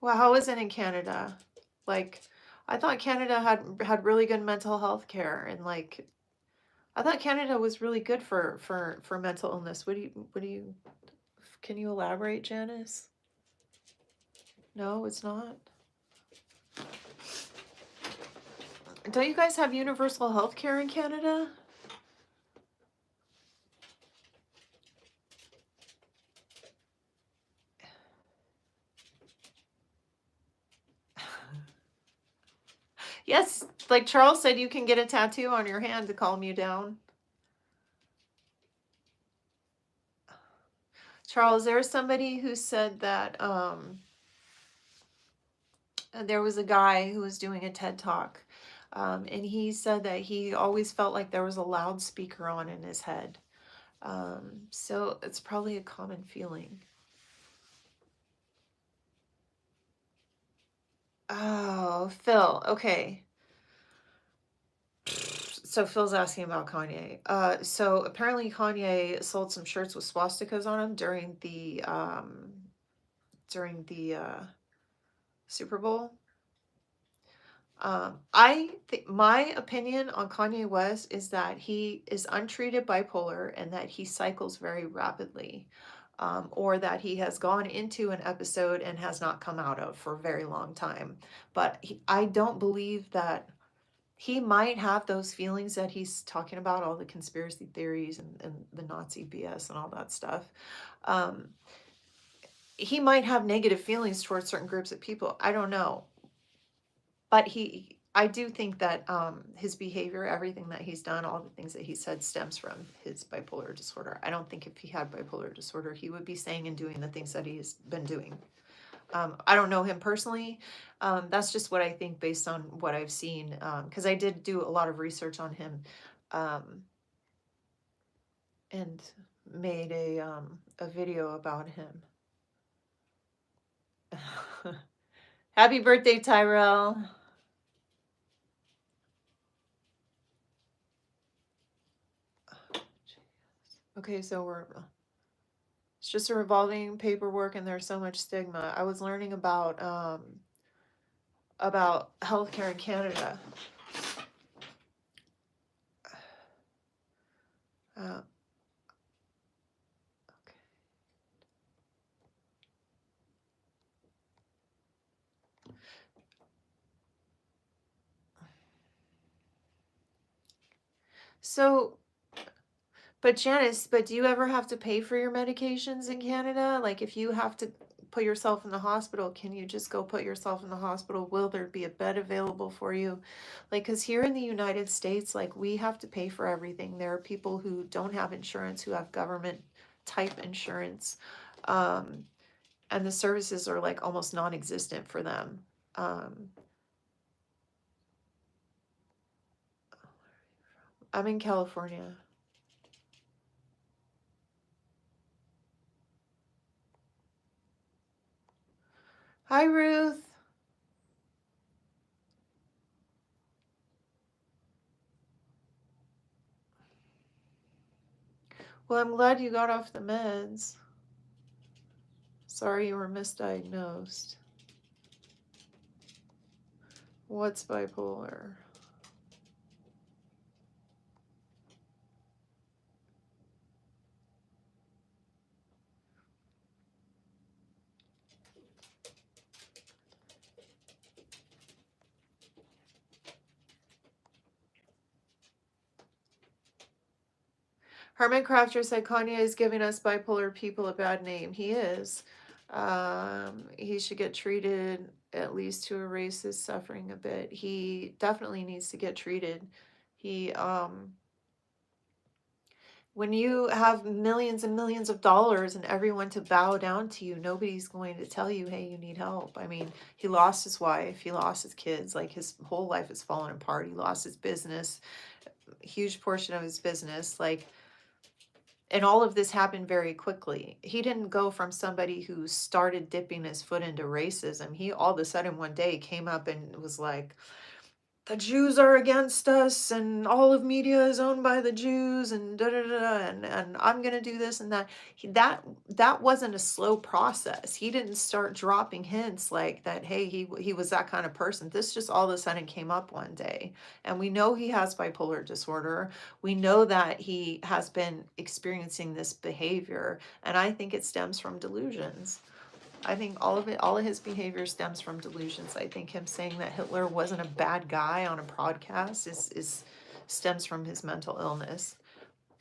well, how is it in Canada? Like, I thought Canada had really good mental health care, and like, I thought Canada was really good for mental illness. What do you can you elaborate, Janice? No, it's not. Don't you guys have universal health care in Canada? Yes, like Charles said, you can get a tattoo on your hand to calm you down. Charles, there's somebody who said that there was a guy who was doing a TED Talk, and he said that he always felt like there was a loudspeaker on in his head. So it's probably a common feeling. Oh, Phil, okay. So Phil's asking about Kanye. So apparently Kanye sold some shirts with swastikas on them during the Super Bowl. I think my opinion on Kanye West is that he is untreated bipolar and that he cycles very rapidly, or that he has gone into an episode and has not come out of for a very long time. But I don't believe that he might have those feelings that he's talking about, all the conspiracy theories and the Nazi BS and all that stuff. Um, he might have negative feelings towards certain groups of people. I don't know. But I do think that his behavior, everything that he's done, all the things that he said stems from his bipolar disorder. I don't think if he had bipolar disorder, he would be saying and doing the things that he's been doing. I don't know him personally. That's just what I think based on what I've seen. Because I did do a lot of research on him, and made a video about him. Happy birthday, Tyrell. Okay, so it's just a revolving paperwork and there's so much stigma. I was learning about healthcare in Canada. Okay. So, but Janice, do you ever have to pay for your medications in Canada? Like if you have to put yourself in the hospital, can you just go put yourself in the hospital? Will there be a bed available for you? Like, because here in the United States, like we have to pay for everything. There are people who don't have insurance, who have government type insurance. And the services are like almost non-existent for them. I'm in California. Hi, Ruth. Well, I'm glad you got off the meds. Sorry you were misdiagnosed. What's bipolar? Herman Crafter said Kanye is giving us bipolar people a bad name. He is. He should get treated at least to erase his suffering a bit. He definitely needs to get treated. He When you have millions and millions of dollars and everyone to bow down to you, nobody's going to tell you, hey, you need help. I mean, he lost his wife, he lost his kids, like his whole life has fallen apart. He lost his business, a huge portion of his business, like, and all of this happened very quickly. He didn't go from somebody who started dipping his foot into racism. He all of a sudden one day came up and was like, the Jews are against us and all of media is owned by the Jews and da da da da, and I'm gonna do this and that. That wasn't a slow process. He didn't start dropping hints like that, hey, he was that kind of person. This just all of a sudden came up one day. And we know he has bipolar disorder. We know that he has been experiencing this behavior, and I think it stems from delusions. I think all of it, all of his behavior stems from delusions. I think him saying that Hitler wasn't a bad guy on a podcast is stems from his mental illness.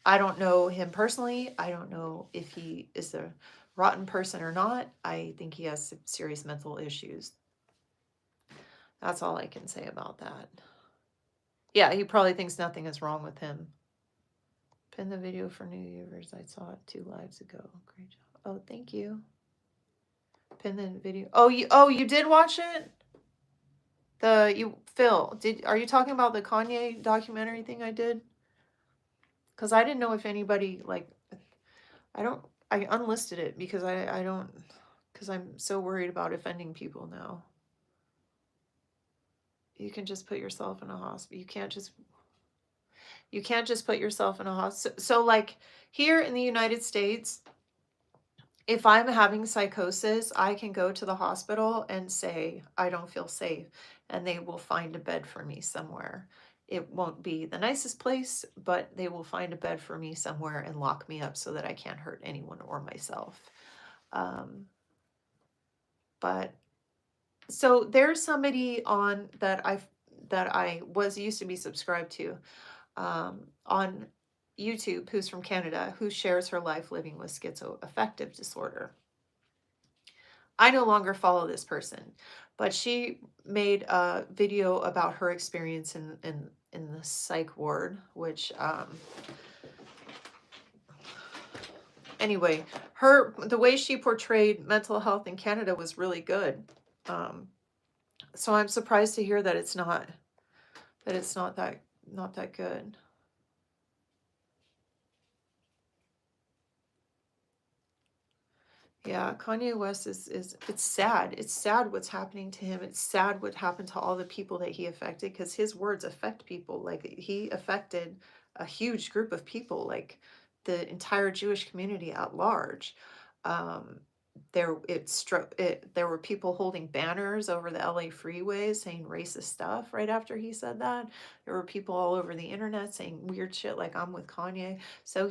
I don't know him personally. I don't know if he is a rotten person or not. I think he has serious mental issues. That's all I can say about that. Yeah, he probably thinks nothing is wrong with him. Pin the video for new viewers. I saw it 2 lives ago. Great job. Oh, thank you. Pin the video. Oh, you did watch it? Phil, are you talking about the Kanye documentary thing I did? Because I didn't know if anybody, like, I unlisted it because I don't, because I'm so worried about offending people now. You can just put yourself in a hospital. You can't just put yourself in a hospital. So like here in the United States, if I'm having psychosis, I can go to the hospital and say, I don't feel safe, and they will find a bed for me somewhere. It won't be the nicest place, but they will find a bed for me somewhere and lock me up so that I can't hurt anyone or myself. But so there's somebody on that I was used to be subscribed to on YouTube who's from Canada, who shares her life living with schizoaffective disorder. I no longer follow this person, but she made a video about her experience in the psych ward, which anyway, the way she portrayed mental health in Canada was really good. So I'm surprised to hear that it's not that good. Yeah, Kanye West is it's sad. It's sad what's happening to him. It's sad what happened to all the people that he affected, because his words affect people. Like, he affected a huge group of people, like the entire Jewish community at large. Um, there were people holding banners over the LA freeways saying racist stuff right after he said that. There were people all over the internet saying weird shit like, I'm with Kanye. So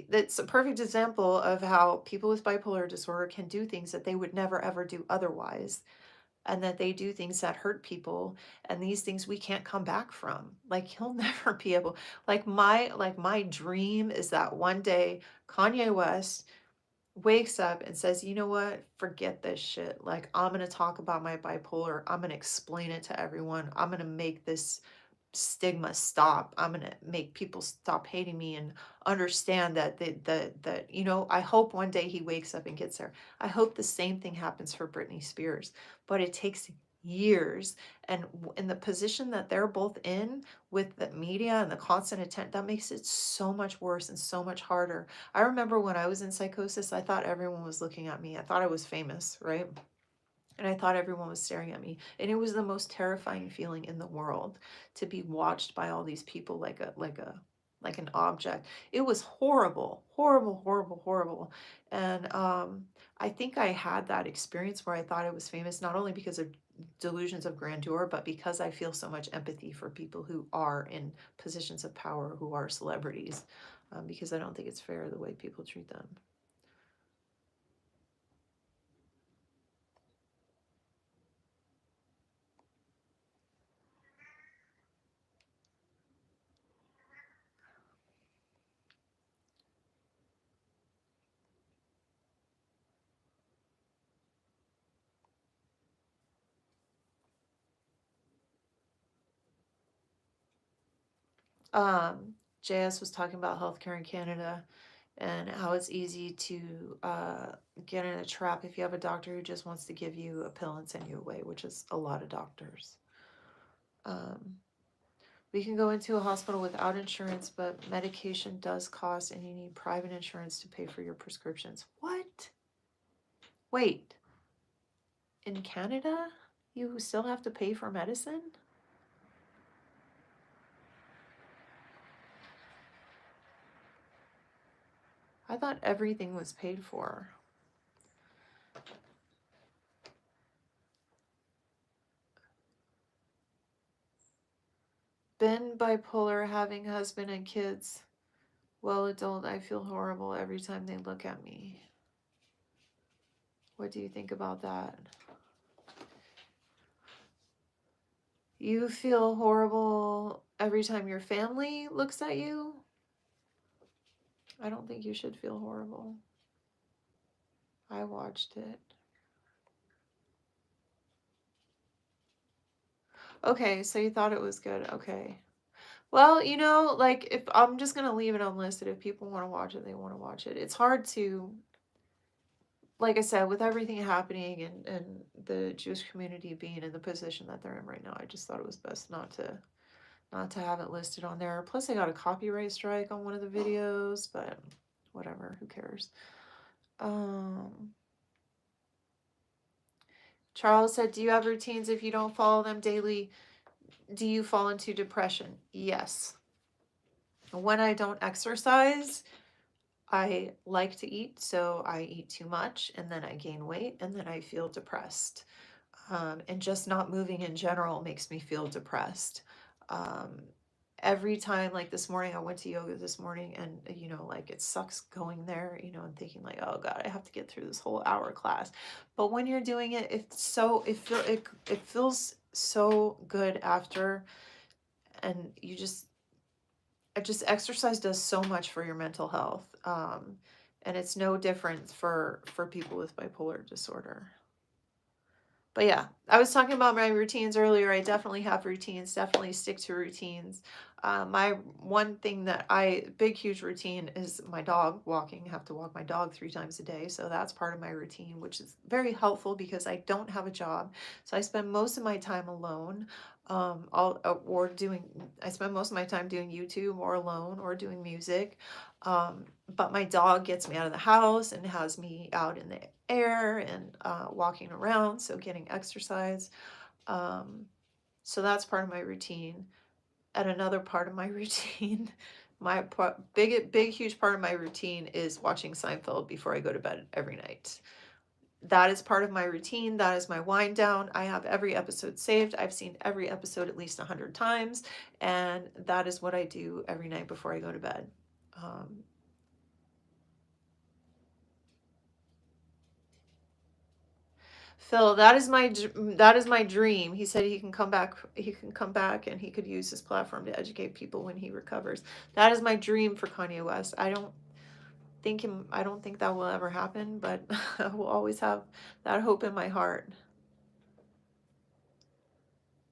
that's a perfect example of how people with bipolar disorder can do things that they would never ever do otherwise, and that they do things that hurt people, and these things we can't come back from. Like, he'll never be able, like my dream is that one day Kanye West wakes up and says, you know what, forget this shit. Like, I'm going to talk about my bipolar. I'm going to explain it to everyone. I'm going to make this stigma stop. I'm going to make people stop hating me and understand that I hope one day he wakes up and gets there. I hope the same thing happens for Britney Spears, but it takes years. And in the position that they're both in with the media and the constant attention, that makes it so much worse and so much harder. I remember when I was in psychosis, I thought everyone was looking at me. I thought I was famous, right? And I thought everyone was staring at me. And it was the most terrifying feeling in the world to be watched by all these people like an object. It was horrible, horrible, horrible, horrible. And I think I had that experience where I thought I was famous, not only because of delusions of grandeur, but because I feel so much empathy for people who are in positions of power, who are celebrities, because I don't think it's fair the way people treat them. JS was talking about healthcare in Canada and how it's easy to get in a trap if you have a doctor who just wants to give you a pill and send you away, which is a lot of doctors. We can go into a hospital without insurance, but medication does cost and you need private insurance to pay for your prescriptions. What? Wait, in Canada, you still have to pay for medicine? I thought everything was paid for. Been bipolar, having husband and kids. Well, adult, I feel horrible every time they look at me. What do you think about that? You feel horrible every time your family looks at you? I don't think you should feel horrible. I watched it. Okay, so you thought it was good. Okay. Well, you know, like, if I'm just going to leave it unlisted. If people want to watch it, they want to watch it. It's hard to, like I said, with everything happening and the Jewish community being in the position that they're in right now, I just thought it was best not to have it listed on there. Plus, I got a copyright strike on one of the videos, but whatever, who cares? Charles said, do you have routines? If you don't follow them daily, do you fall into depression? Yes. When I don't exercise, I like to eat, so I eat too much and then I gain weight and then I feel depressed. And just not moving in general makes me feel depressed. Every time, like this morning, I went to yoga this morning and, you know, like it sucks going there, you know, and thinking like, oh God, I have to get through this whole hour class. But when you're doing it, it feels so good after, and you just exercise does so much for your mental health. And it's no different for people with bipolar disorder. But yeah, I was talking about my routines earlier. I definitely have routines, definitely stick to routines. My one thing that big, huge routine is my dog walking. I have to walk my dog 3 times a day. So that's part of my routine, which is very helpful because I don't have a job. So I spend most of my time alone. I spend most of my time doing YouTube or alone or doing music. But my dog gets me out of the house and has me out in the air and walking around, so getting exercise. So that's part of my routine. And another part of my routine, big, huge part of my routine is watching Seinfeld before I go to bed every night. That is part of my routine. That is my wind down. I have every episode saved. I've seen every episode at least 100 times. And that is what I do every night before I go to bed. Phil, that is my dream. He said he can come back. He can come back, and he could use his platform to educate people when he recovers. That is my dream for Kanye West. I don't think that will ever happen, but I will always have that hope in my heart.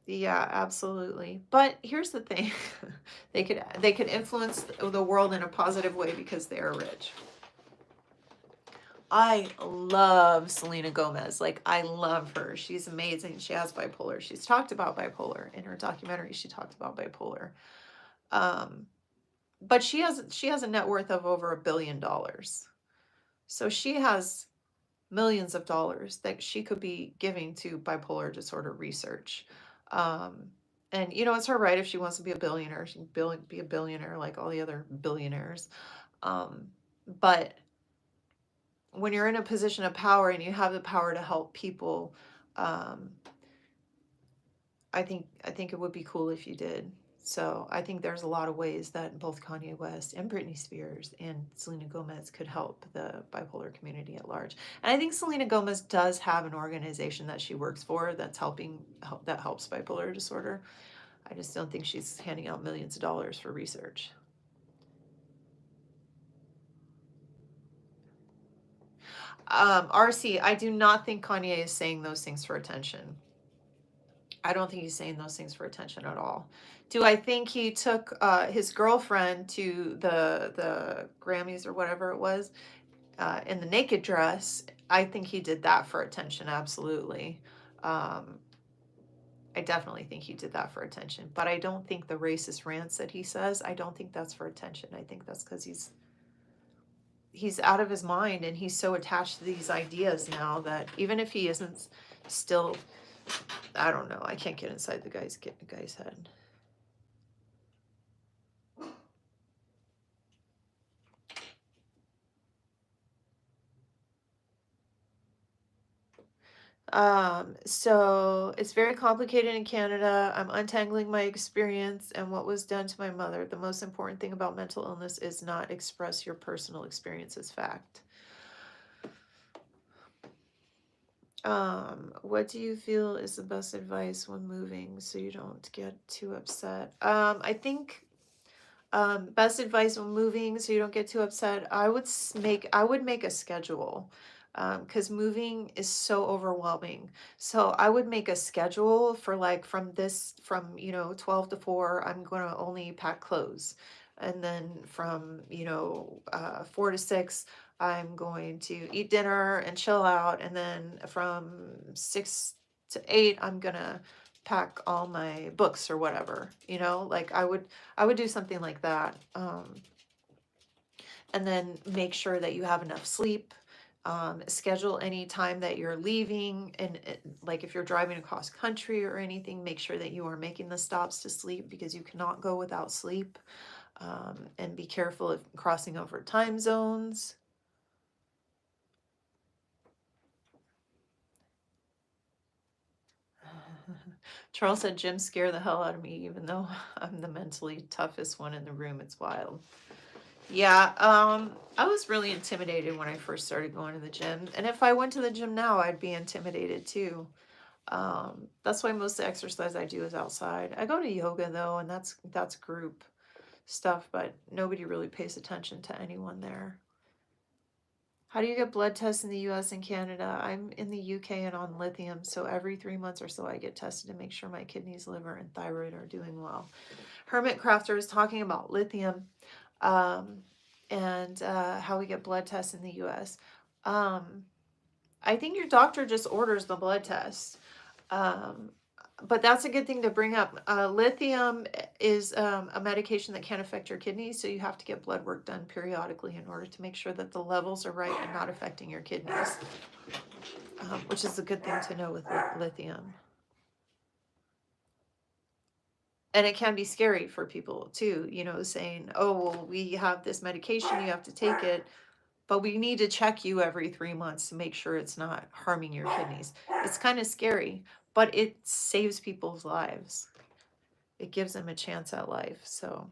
Yeah, absolutely. But here's the thing: they could influence the world in a positive way because they are rich. I love Selena Gomez. Like, I love her. She's amazing. She has bipolar. She's talked about bipolar in her documentary. She talked about bipolar. But she has a net worth of over $1 billion. So she has millions of dollars that she could be giving to bipolar disorder research. And you know, it's her right if she wants to be a billionaire. She can be a billionaire like all the other billionaires. But when you're in a position of power and you have the power to help people, I think it would be cool if you did. So I think there's a lot of ways that both Kanye West and Britney Spears and Selena Gomez could help the bipolar community at large. And I think Selena Gomez does have an organization that she works for that helps bipolar disorder. I just don't think she's handing out millions of dollars for research. RC, I do not think Kanye is saying those things for attention. I don't think he's saying those things for attention at all. Do I think he took his girlfriend to the Grammys or whatever it was in the naked dress? I think he did that for attention, absolutely. Um, I definitely think he did that for attention. But I don't think the racist rants that he says, I don't think that's for attention. I think that's because he's out of his mind, and he's so attached to these ideas now that even if he isn't still, I don't know, I can't get inside the guy's head. So it's very complicated in Canada. I'm untangling my experience and what was done to my mother. The most important thing about mental illness is not express your personal experience as fact. What do you feel is the best advice when moving so you don't get too upset? I think best advice when moving so you don't get too upset, I would make a schedule, because moving is so overwhelming. So I would make a schedule for like from 12 to 4 I'm going to only pack clothes, and then from 4 to 6 I'm going to eat dinner and chill out, and then from 6 to 8 I'm gonna pack all my books or whatever, like I would do something like that. And then make sure that you have enough sleep. Schedule any time that you're leaving. And like if you're driving across country or anything, make sure that you are making the stops to sleep, because you cannot go without sleep. And be careful of crossing over time zones. Charles said, Jim scare the hell out of me, even though I'm the mentally toughest one in the room. It's wild. Yeah, I was really intimidated when I first started going to the gym. And if I went to the gym now, I'd be intimidated too. That's why most of the exercise I do is outside. I go to yoga though, and that's group stuff, but nobody really pays attention to anyone there. How do you get blood tests in the US and Canada? I'm in the UK and on lithium, so every 3 months or so I get tested to make sure my kidneys, liver, and thyroid are doing well. Hermit Crafter is talking about lithium. And how we get blood tests in the US. I think your doctor just orders the blood test. But that's a good thing to bring up. Lithium is a medication that can affect your kidneys, so you have to get blood work done periodically in order to make sure that the levels are right and not affecting your kidneys, which is a good thing to know with lithium. And it can be scary for people too, saying, oh, well, we have this medication, you have to take it, but we need to check you every 3 months to make sure it's not harming your kidneys. It's kind of scary, but it saves people's lives. It gives them a chance at life. So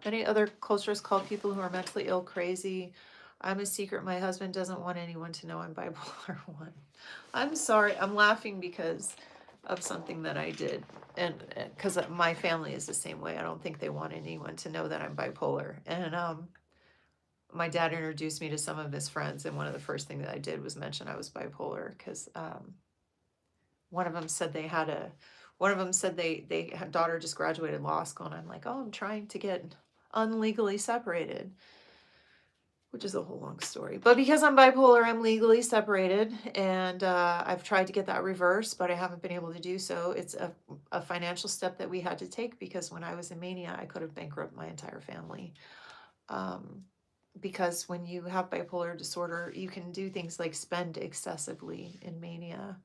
many other cultures call people who are mentally ill crazy. I'm a secret. My husband doesn't want anyone to know I'm bipolar 1. I'm sorry. I'm laughing because of something that I did. And because my family is the same way. I don't think they want anyone to know that I'm bipolar. And my dad introduced me to some of his friends, and one of the first things that I did was mention I was bipolar, because one of them said they had daughter just graduated law school, and I'm like, oh, I'm trying to get unlegally separated, which is a whole long story. But because I'm bipolar, I'm legally separated, and I've tried to get that reversed, but I haven't been able to do so. It's a financial step that we had to take, because when I was in mania, I could have bankrupted my entire family. Because when you have bipolar disorder, you can do things like spend excessively in mania.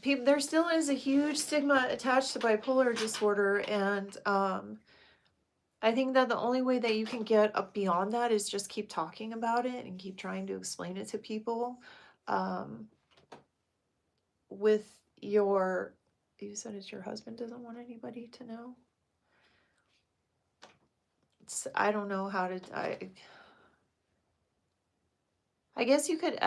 There still is a huge stigma attached to bipolar disorder, and I think that the only way that you can get up beyond that is just keep talking about it and keep trying to explain it to people. With you said it's your husband doesn't want anybody to know. I don't know how to. I guess you could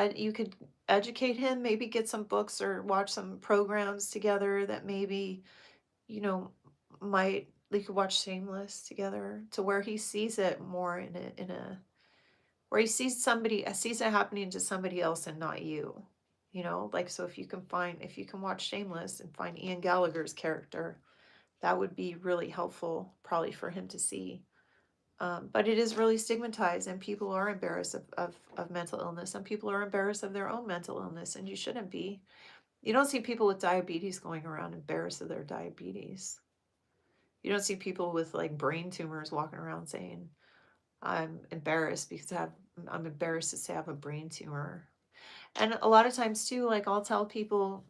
educate him, maybe get some books or watch some programs together that maybe, might, they could watch Shameless together, to where he sees it more in a where he sees sees it happening to somebody else and not you. You know, like, so if you can watch Shameless and find Ian Gallagher's character, that would be really helpful probably for him to see. But it is really stigmatized, and people are embarrassed of mental illness. Some people are embarrassed of their own mental illness, and you shouldn't be. You don't see people with diabetes going around embarrassed of their diabetes. You don't see people with like brain tumors walking around saying, I'm embarrassed because I'm embarrassed to say I have a brain tumor. And a lot of times too, like I'll tell people,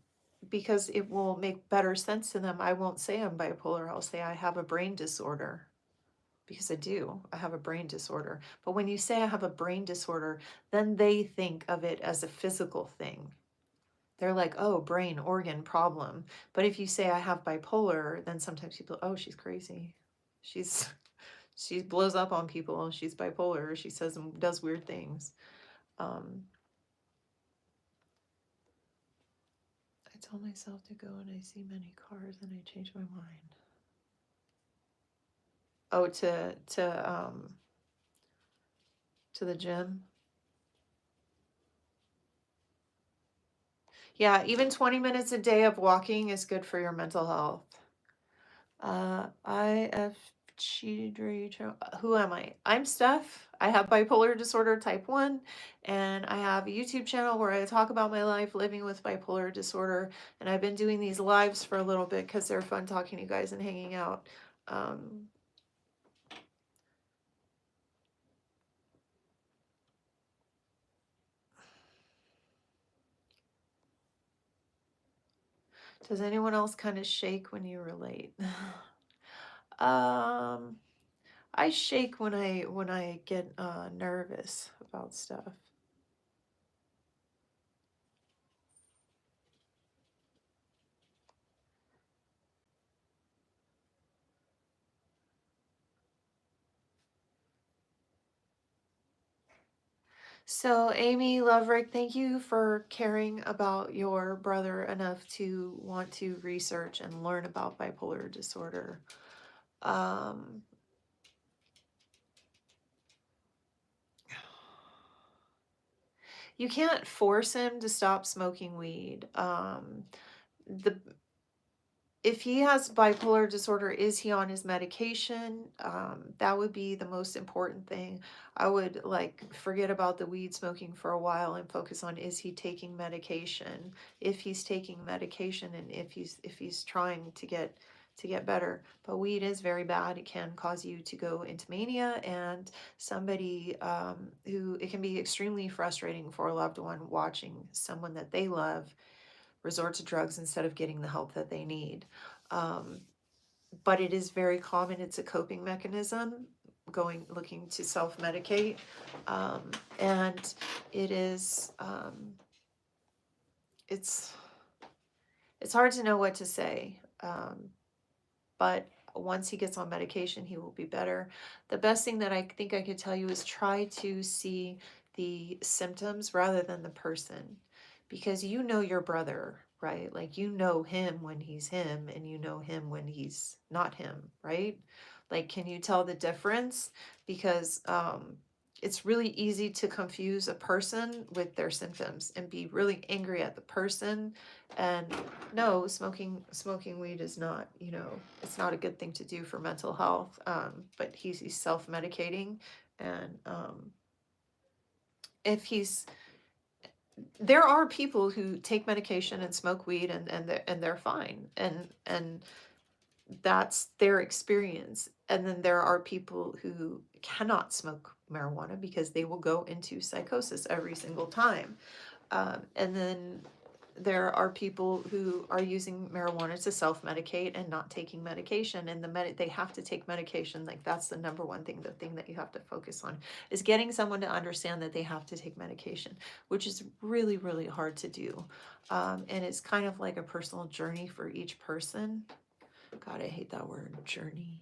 because it will make better sense to them, I won't say I'm bipolar. I'll say I have a brain disorder, because I do. I have a brain disorder. But when you say I have a brain disorder, then they think of it as a physical thing. They're like, oh, brain organ problem. But if you say I have bipolar, then sometimes people, oh, she's crazy. She's she blows up on people. She's bipolar. She says and does weird things. I tell myself to go and I see many cars and I change my mind. Oh, to the gym. Yeah, even 20 minutes a day of walking is good for your mental health. Who am I? I'm Steph. I have bipolar disorder type 1, and I have a YouTube channel where I talk about my life living with bipolar disorder. And I've been doing these lives for a little bit because they're fun talking to you guys and hanging out. Does anyone else kind of shake when you relate? I shake when I get nervous about stuff. So, Amy Loverick, thank you for caring about your brother enough to want to research and learn about bipolar disorder. You can't force him to stop smoking weed. The If he has bipolar disorder, is he on his medication? That would be the most important thing. I would like forget about the weed smoking for a while and focus on, is he taking medication? If he's taking medication, and if he's trying to get better. But weed is very bad. It can cause you to go into mania, and somebody who, it can be extremely frustrating for a loved one watching someone that they love resort to drugs instead of getting the help that they need. But it is very common. It's a coping mechanism, looking to self-medicate. And it is, it's hard to know what to say. But once he gets on medication, he will be better. The best thing that I think I could tell you is try to see the symptoms rather than the person, because you know your brother, right? Like, you know him when he's him, and you know him when he's not him, right? Like, can you tell the difference? Because it's really easy to confuse a person with their symptoms and be really angry at the person. And no, smoking weed is not, it's not a good thing to do for mental health. But he's self-medicating, and if he's there are people who take medication and smoke weed, and they're fine, and that's their experience. And then there are people who cannot smoke marijuana because they will go into psychosis every single time. And then there are people who are using marijuana to self-medicate and not taking medication, and they have to take medication. Like, that's the number one thing. The thing that you have to focus on is getting someone to understand that they have to take medication, which is really, really hard to do. And it's kind of like a personal journey for each person. God, I hate that word, journey.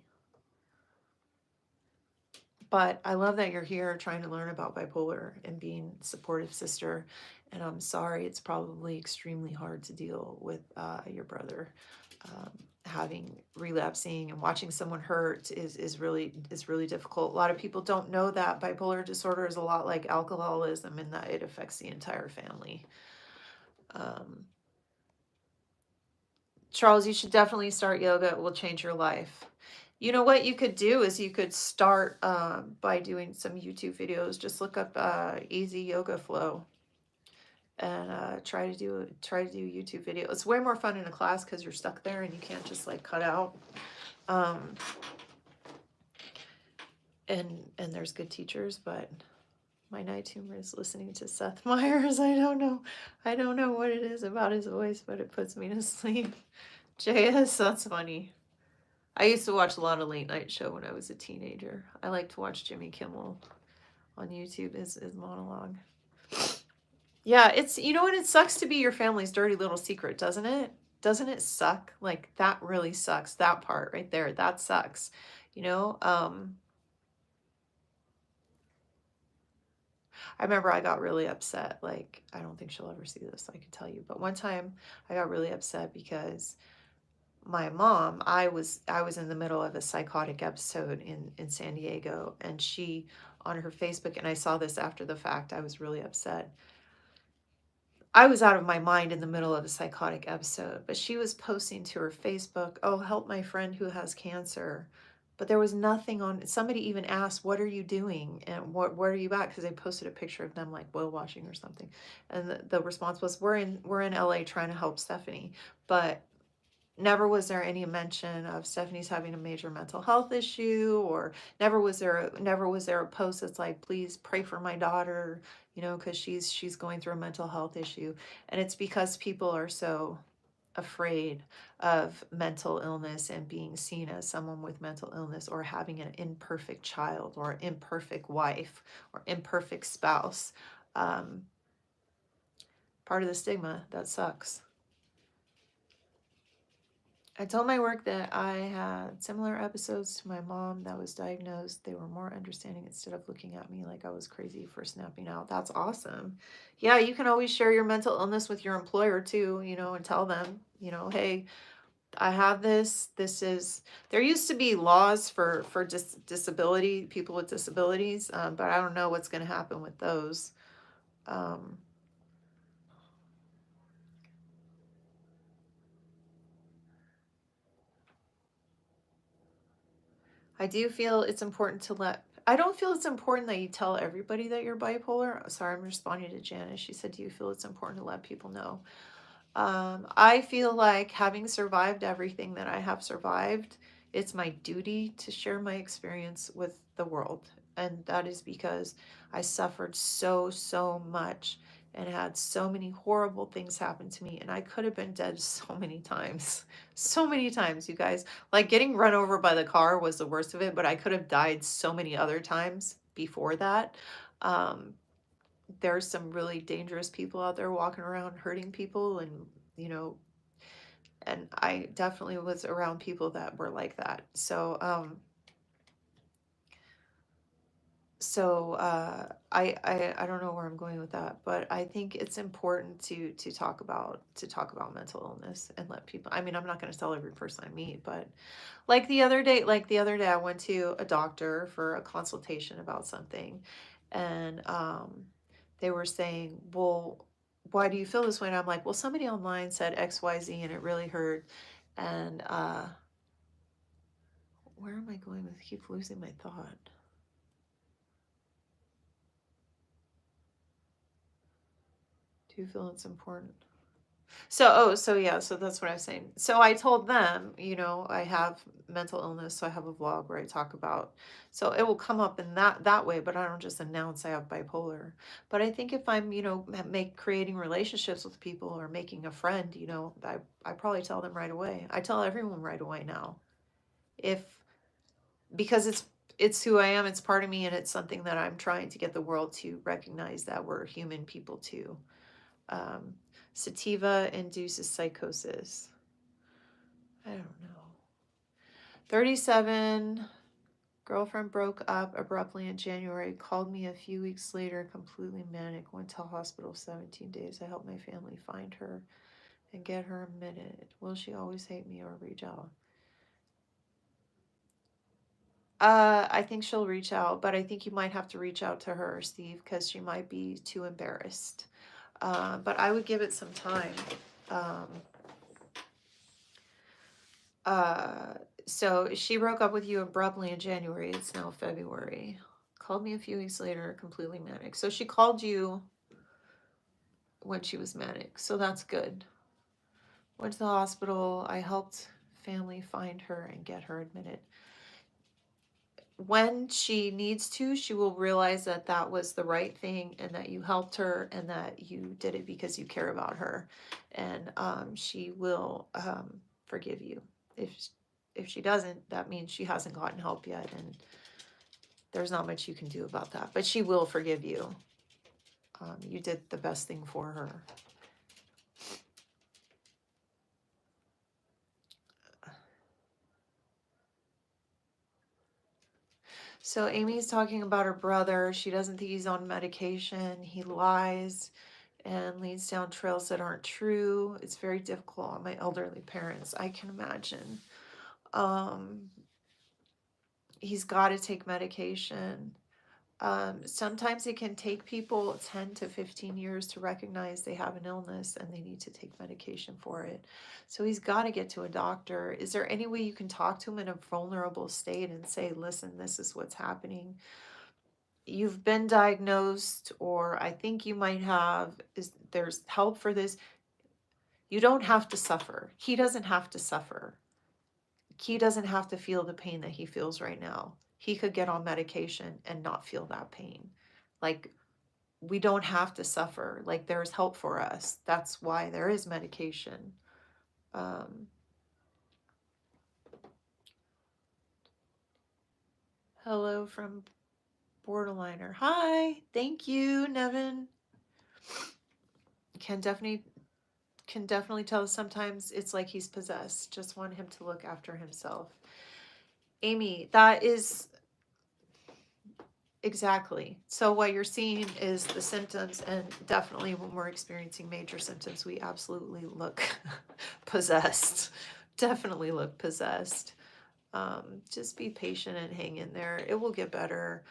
But I love that you're here trying to learn about bipolar and being a supportive sister. And I'm sorry, it's probably extremely hard to deal with your brother. having relapsing and watching someone hurt is really difficult. A lot of people don't know that bipolar disorder is a lot like alcoholism in that it affects the entire family. um, Charles, you should definitely start yoga. It will change your life. You know what you could do is you could start by doing some YouTube videos. Just look up easy yoga flow and try to do YouTube video. It's way more fun in a class because you're stuck there and you can't just like cut out. Um, and there's good teachers, but my night tumor is listening to Seth Meyers. I don't know what it is about his voice, but it puts me to sleep. JS, that's funny. I used to watch a lot of late night show when I was a teenager. I like to watch Jimmy Kimmel on YouTube, his monologue. Yeah, it's, you know what, it sucks to be your family's dirty little secret, doesn't it? Doesn't it suck? Like, that really sucks. That part right there, that sucks. You know, I remember I got really upset. Like, I don't think she'll ever see this, I could tell you. But one time I got really upset because my mom, I was in the middle of a psychotic episode in San Diego, and she, on her Facebook, and I saw this after the fact, I was really upset. I was out of my mind in the middle of a psychotic episode, but she was posting to her Facebook, "Oh, help my friend who has cancer." But there was nothing on. Somebody even asked, "What are you doing? And where are you at?" Because they posted a picture of them like whale watching or something. And the response was, "We're in LA trying to help Stephanie." But never was there any mention of Stephanie's having a major mental health issue, or never was there a post that's like, "Please pray for my daughter," because she's going through a mental health issue. And it's because people are so afraid of mental illness and being seen as someone with mental illness, or having an imperfect child or imperfect wife or imperfect spouse. um, Part of the stigma that sucks. I told my work that I had similar episodes to my mom that was diagnosed. They were more understanding instead of looking at me like I was crazy for snapping out. That's awesome. Yeah, you can always share your mental illness with your employer too, and tell them, "Hey, I have this. This is," there used to be laws for disability, people with disabilities, but I don't know what's going to happen with those. Um, I do feel it's important to let, I don't feel it's important that you tell everybody that you're bipolar. Sorry, I'm responding to Janice. She said, "Do you feel it's important to let people know?" I feel like, having survived everything that I have survived, it's my duty to share my experience with the world. And that is because I suffered so much and had so many horrible things happen to me. And I could have been dead so many times. So many times, you guys. Like, getting run over by the car was the worst of it, but I could have died so many other times before that. Um, there's some really dangerous people out there walking around hurting people, and you know and I definitely was around people that were like that. I don't know where I'm going with that, but I think it's important to talk about mental illness and let people. I mean, I'm not going to tell every person I meet, but like the other day I went to a doctor for a consultation about something, and they were saying, "Well, why do you feel this way?" And I'm like, "Well, somebody online said XYZ and it really hurt." And where am I going with, keep losing my thought? Do you feel it's important? So that's what I was saying. So I told them, I have mental illness, so I have a vlog where I talk about, so it will come up in that way, but I don't just announce I have bipolar. But I think if I'm, make creating relationships with people or making a friend, I probably tell them right away. I tell everyone right away now. If Because it's who I am, it's part of me, and it's something that I'm trying to get the world to recognize, that we're human people too. Um, Sativa induces psychosis. I don't know. 37, girlfriend broke up abruptly in January, called me a few weeks later, completely manic, went to hospital 17 days. I helped my family find her and get her admitted. Will she always hate me or reach out? I think she'll reach out, but I think you might have to reach out to her, Steve, because she might be too embarrassed. But I would give it some time. Um, so she broke up with you abruptly in January. It's now February. Called me a few weeks later, completely manic. So she called you when she was manic. So that's good. Went to the hospital. I helped family find her and get her admitted. When she needs to, she will realize that that was the right thing and that you helped her and that you did it because you care about her. And she will forgive you. If she doesn't, that means she hasn't gotten help yet, and there's not much you can do about that. But she will forgive you. You did the best thing for her. So Amy's talking about her brother. She doesn't think he's on medication. He lies and leads down trails that aren't true. It's very difficult on my elderly parents, I can imagine. He's got to take medication. Sometimes it can take people 10 to 15 years to recognize they have an illness and they need to take medication for it. So he's got to get to a doctor. Is there any way you can talk to him in a vulnerable state and say, listen, this is what's happening? You've been diagnosed, or I think you might have, there's help for this. You don't have to suffer. He doesn't have to suffer. He doesn't have to feel the pain that he feels right now. He could get on medication and not feel that pain. Like, we don't have to suffer. Like, there's help for us. That's why there is medication. Hello from Borderliner. Hi, thank you, Nevin. Can definitely tell sometimes it's like he's possessed. Just want him to look after himself. Amy, that is exactly. So what you're seeing is the symptoms, and definitely when we're experiencing major symptoms, we absolutely look possessed. Definitely look possessed. Just be patient and hang in there. It will get better.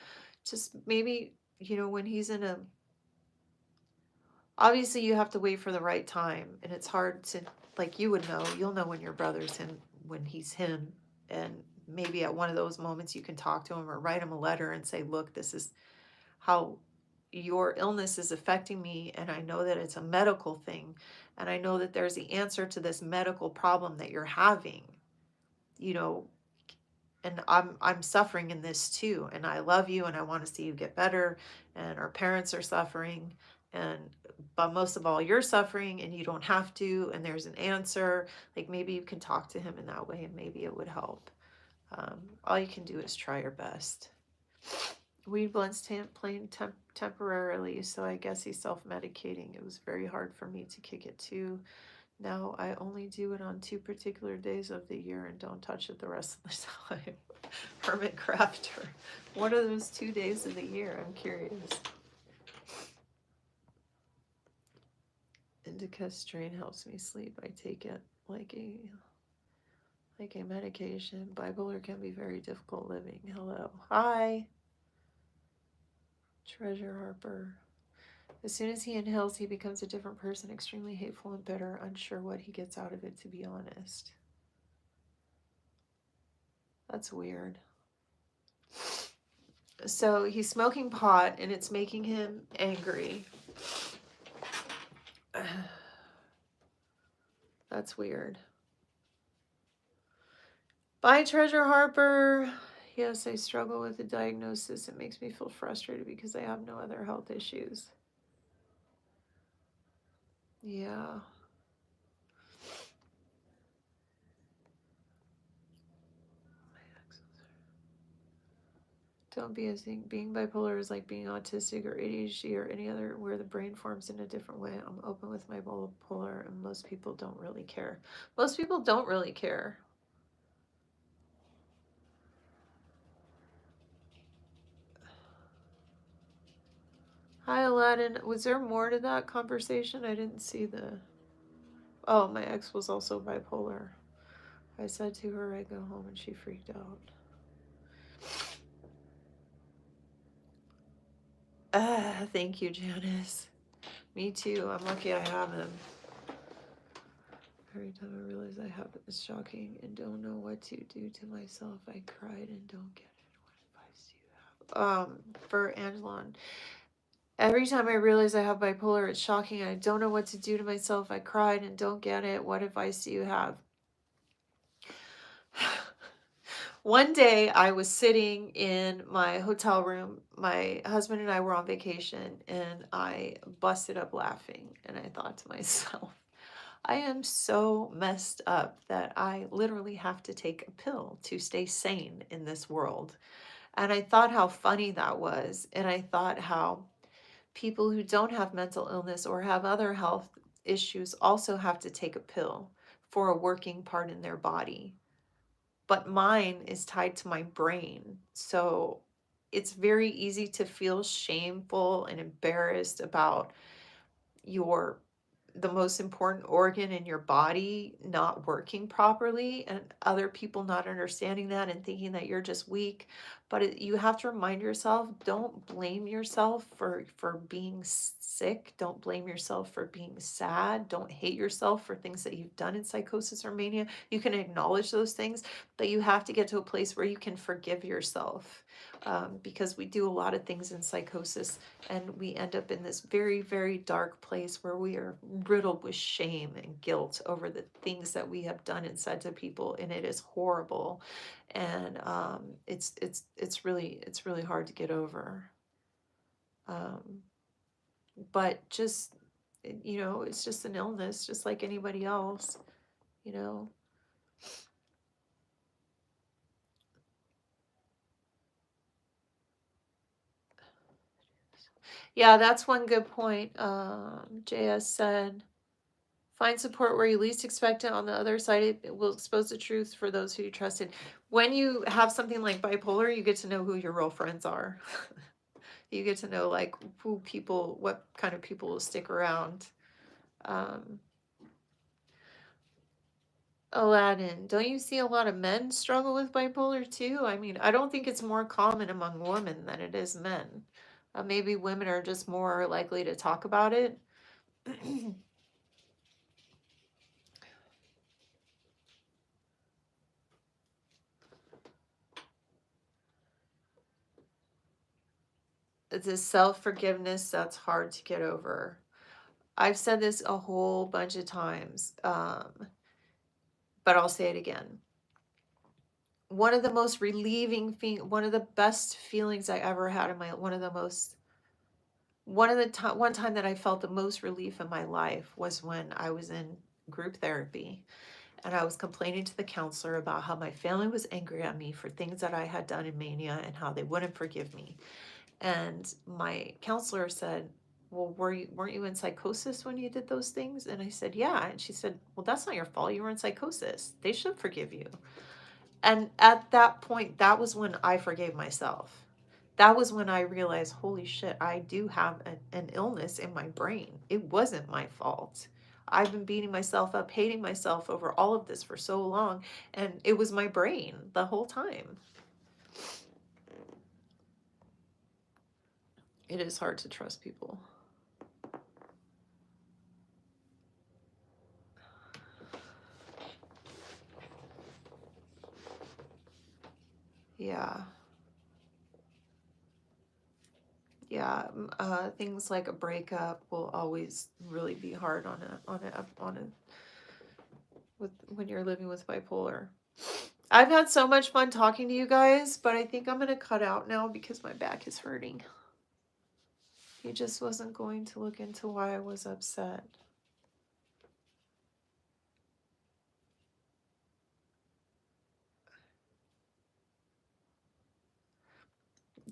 Just maybe, when he's in a, obviously you have to wait for the right time, and it's hard to, like, you'll know when your brother's him, when he's him, and maybe at one of those moments you can talk to him or write him a letter and say, look, this is how your illness is affecting me, and I know that it's a medical thing, and I know that there's the answer to this medical problem that you're having, and I'm suffering in this too, and I love you and I want to see you get better, and our parents are suffering, but most of all you're suffering and you don't have to, and there's an answer. Like, maybe you can talk to him in that way and maybe it would help. All you can do is try your best. Weed blunts plain temporarily, so I guess he's self-medicating. It was very hard for me to kick it too. Now I only do it on 2 particular days of the year and don't touch it the rest of the time. Hermit crafter. What are those 2 days of the year? I'm curious. Indica strain helps me sleep. I take it like a medication. Bipolar can be very difficult living. Hello. Hi. Treasure Harper. As soon as he inhales, he becomes a different person, extremely hateful and bitter, unsure what he gets out of it, to be honest. That's weird. So he's smoking pot and it's making him angry. That's weird. Bye, Treasure Harper. Yes, I struggle with the diagnosis. It makes me feel frustrated because I have no other health issues. Yeah. Don't be a thing. Being bipolar is like being autistic or ADHD or any other where the brain forms in a different way. I'm open with my bipolar, and most people don't really care. Most people don't really care. Hi, Aladdin. Was there more to that conversation? I didn't see the... Oh, my ex was also bipolar. I said to her I'd go home and she freaked out. Thank you, Janice. Me too. I'm lucky I have him. Every time I realize I have it, it's shocking and don't know what to do to myself. I cried and don't get it. What advice do you have? For Angelon. Every time I realize I have bipolar, it's shocking. I don't know what to do to myself. I cried and don't get it. What advice do you have? One day I was sitting in my hotel room. My husband and I were on vacation and I busted up laughing and I thought to myself, I am so messed up that I literally have to take a pill to stay sane in this world. And I thought how funny that was. And I thought how people who don't have mental illness or have other health issues also have to take a pill for a working part in their body. But mine is tied to my brain. So it's very easy to feel shameful and embarrassed about your the most important organ in your body not working properly and other people not understanding that and thinking that you're just weak. But you have to remind yourself, don't blame yourself for being sick. Don't blame yourself for being sad. Don't hate yourself for things that you've done in psychosis or mania. You can acknowledge those things, but you have to get to a place where you can forgive yourself, because we do a lot of things in psychosis and we end up in this very, very dark place where we are riddled with shame and guilt over the things that we have done and said to people, and it is horrible. And it's really hard to get over. But just, it's just an illness, just like anybody else, you know. Yeah, that's one good point. JS said, find support where you least expect it. On the other side, it will expose the truth for those who you trusted. When you have something like bipolar, you get to know who your real friends are. You get to know like what kind of people will stick around. Aladdin, don't you see a lot of men struggle with bipolar too? I mean, I don't think it's more common among women than it is men. Maybe women are just more likely to talk about it. It's a self-forgiveness that's hard to get over. I've said this a whole bunch of times, but I'll say it again. One of the most relieving one of the best feelings I ever had in my one time that I felt the most relief in my life was when I was in group therapy and I was complaining to the counselor about how my family was angry at me for things that I had done in mania and how they wouldn't forgive me. And my counselor said, well, weren't you in psychosis when you did those things? And I said, yeah. And she said, well, that's not your fault. You were in psychosis. They should forgive you. And at that point, that was when I forgave myself. That was when I realized, holy shit, I do have an illness in my brain. It wasn't my fault. I've been beating myself up, hating myself over all of this for so long. And it was my brain the whole time. It is hard to trust people. Yeah. Yeah, things like a breakup will always really be hard when you're living with bipolar. I've had so much fun talking to you guys, but I think I'm gonna cut out now because my back is hurting. He just wasn't going to look into why I was upset.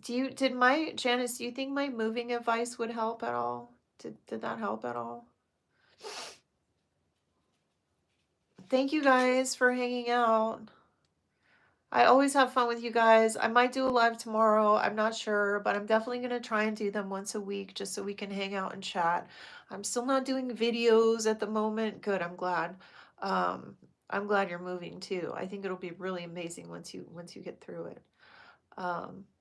Janice, do you think my moving advice would help at all? Did that help at all? Thank you guys for hanging out. I always have fun with you guys. I might do a live tomorrow. I'm not sure, but I'm definitely going to try and do them once a week just so we can hang out and chat. I'm still not doing videos at the moment. Good, I'm glad. Um, I'm glad you're moving too. I think it'll be really amazing once you get through it.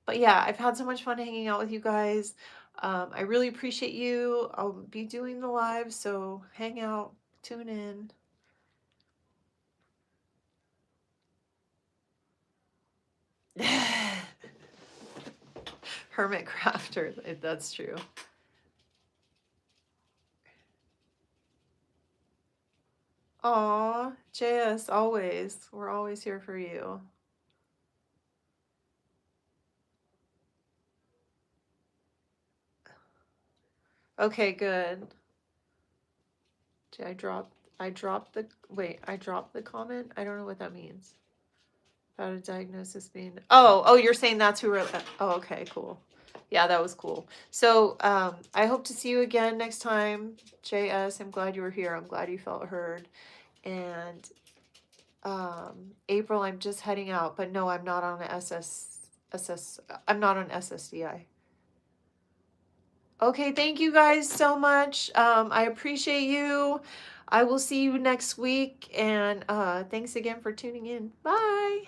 But yeah, I've had so much fun hanging out with you guys. I really appreciate you. I'll be doing the live, so hang out, tune in. Hermit crafter, that's true. Aw, JS, always. We're always here for you. Okay, good. I dropped I dropped the comment? I don't know what that means. About a diagnosis being, oh, you're saying that's who wrote that. Oh, okay, cool. Yeah, that was cool. So, I hope to see you again next time. JS, I'm glad you were here. I'm glad you felt heard. And, April, I'm just heading out, but no, I'm not on I'm not on SSDI. Okay, thank you guys so much. I appreciate you. I will see you next week, and thanks again for tuning in. Bye.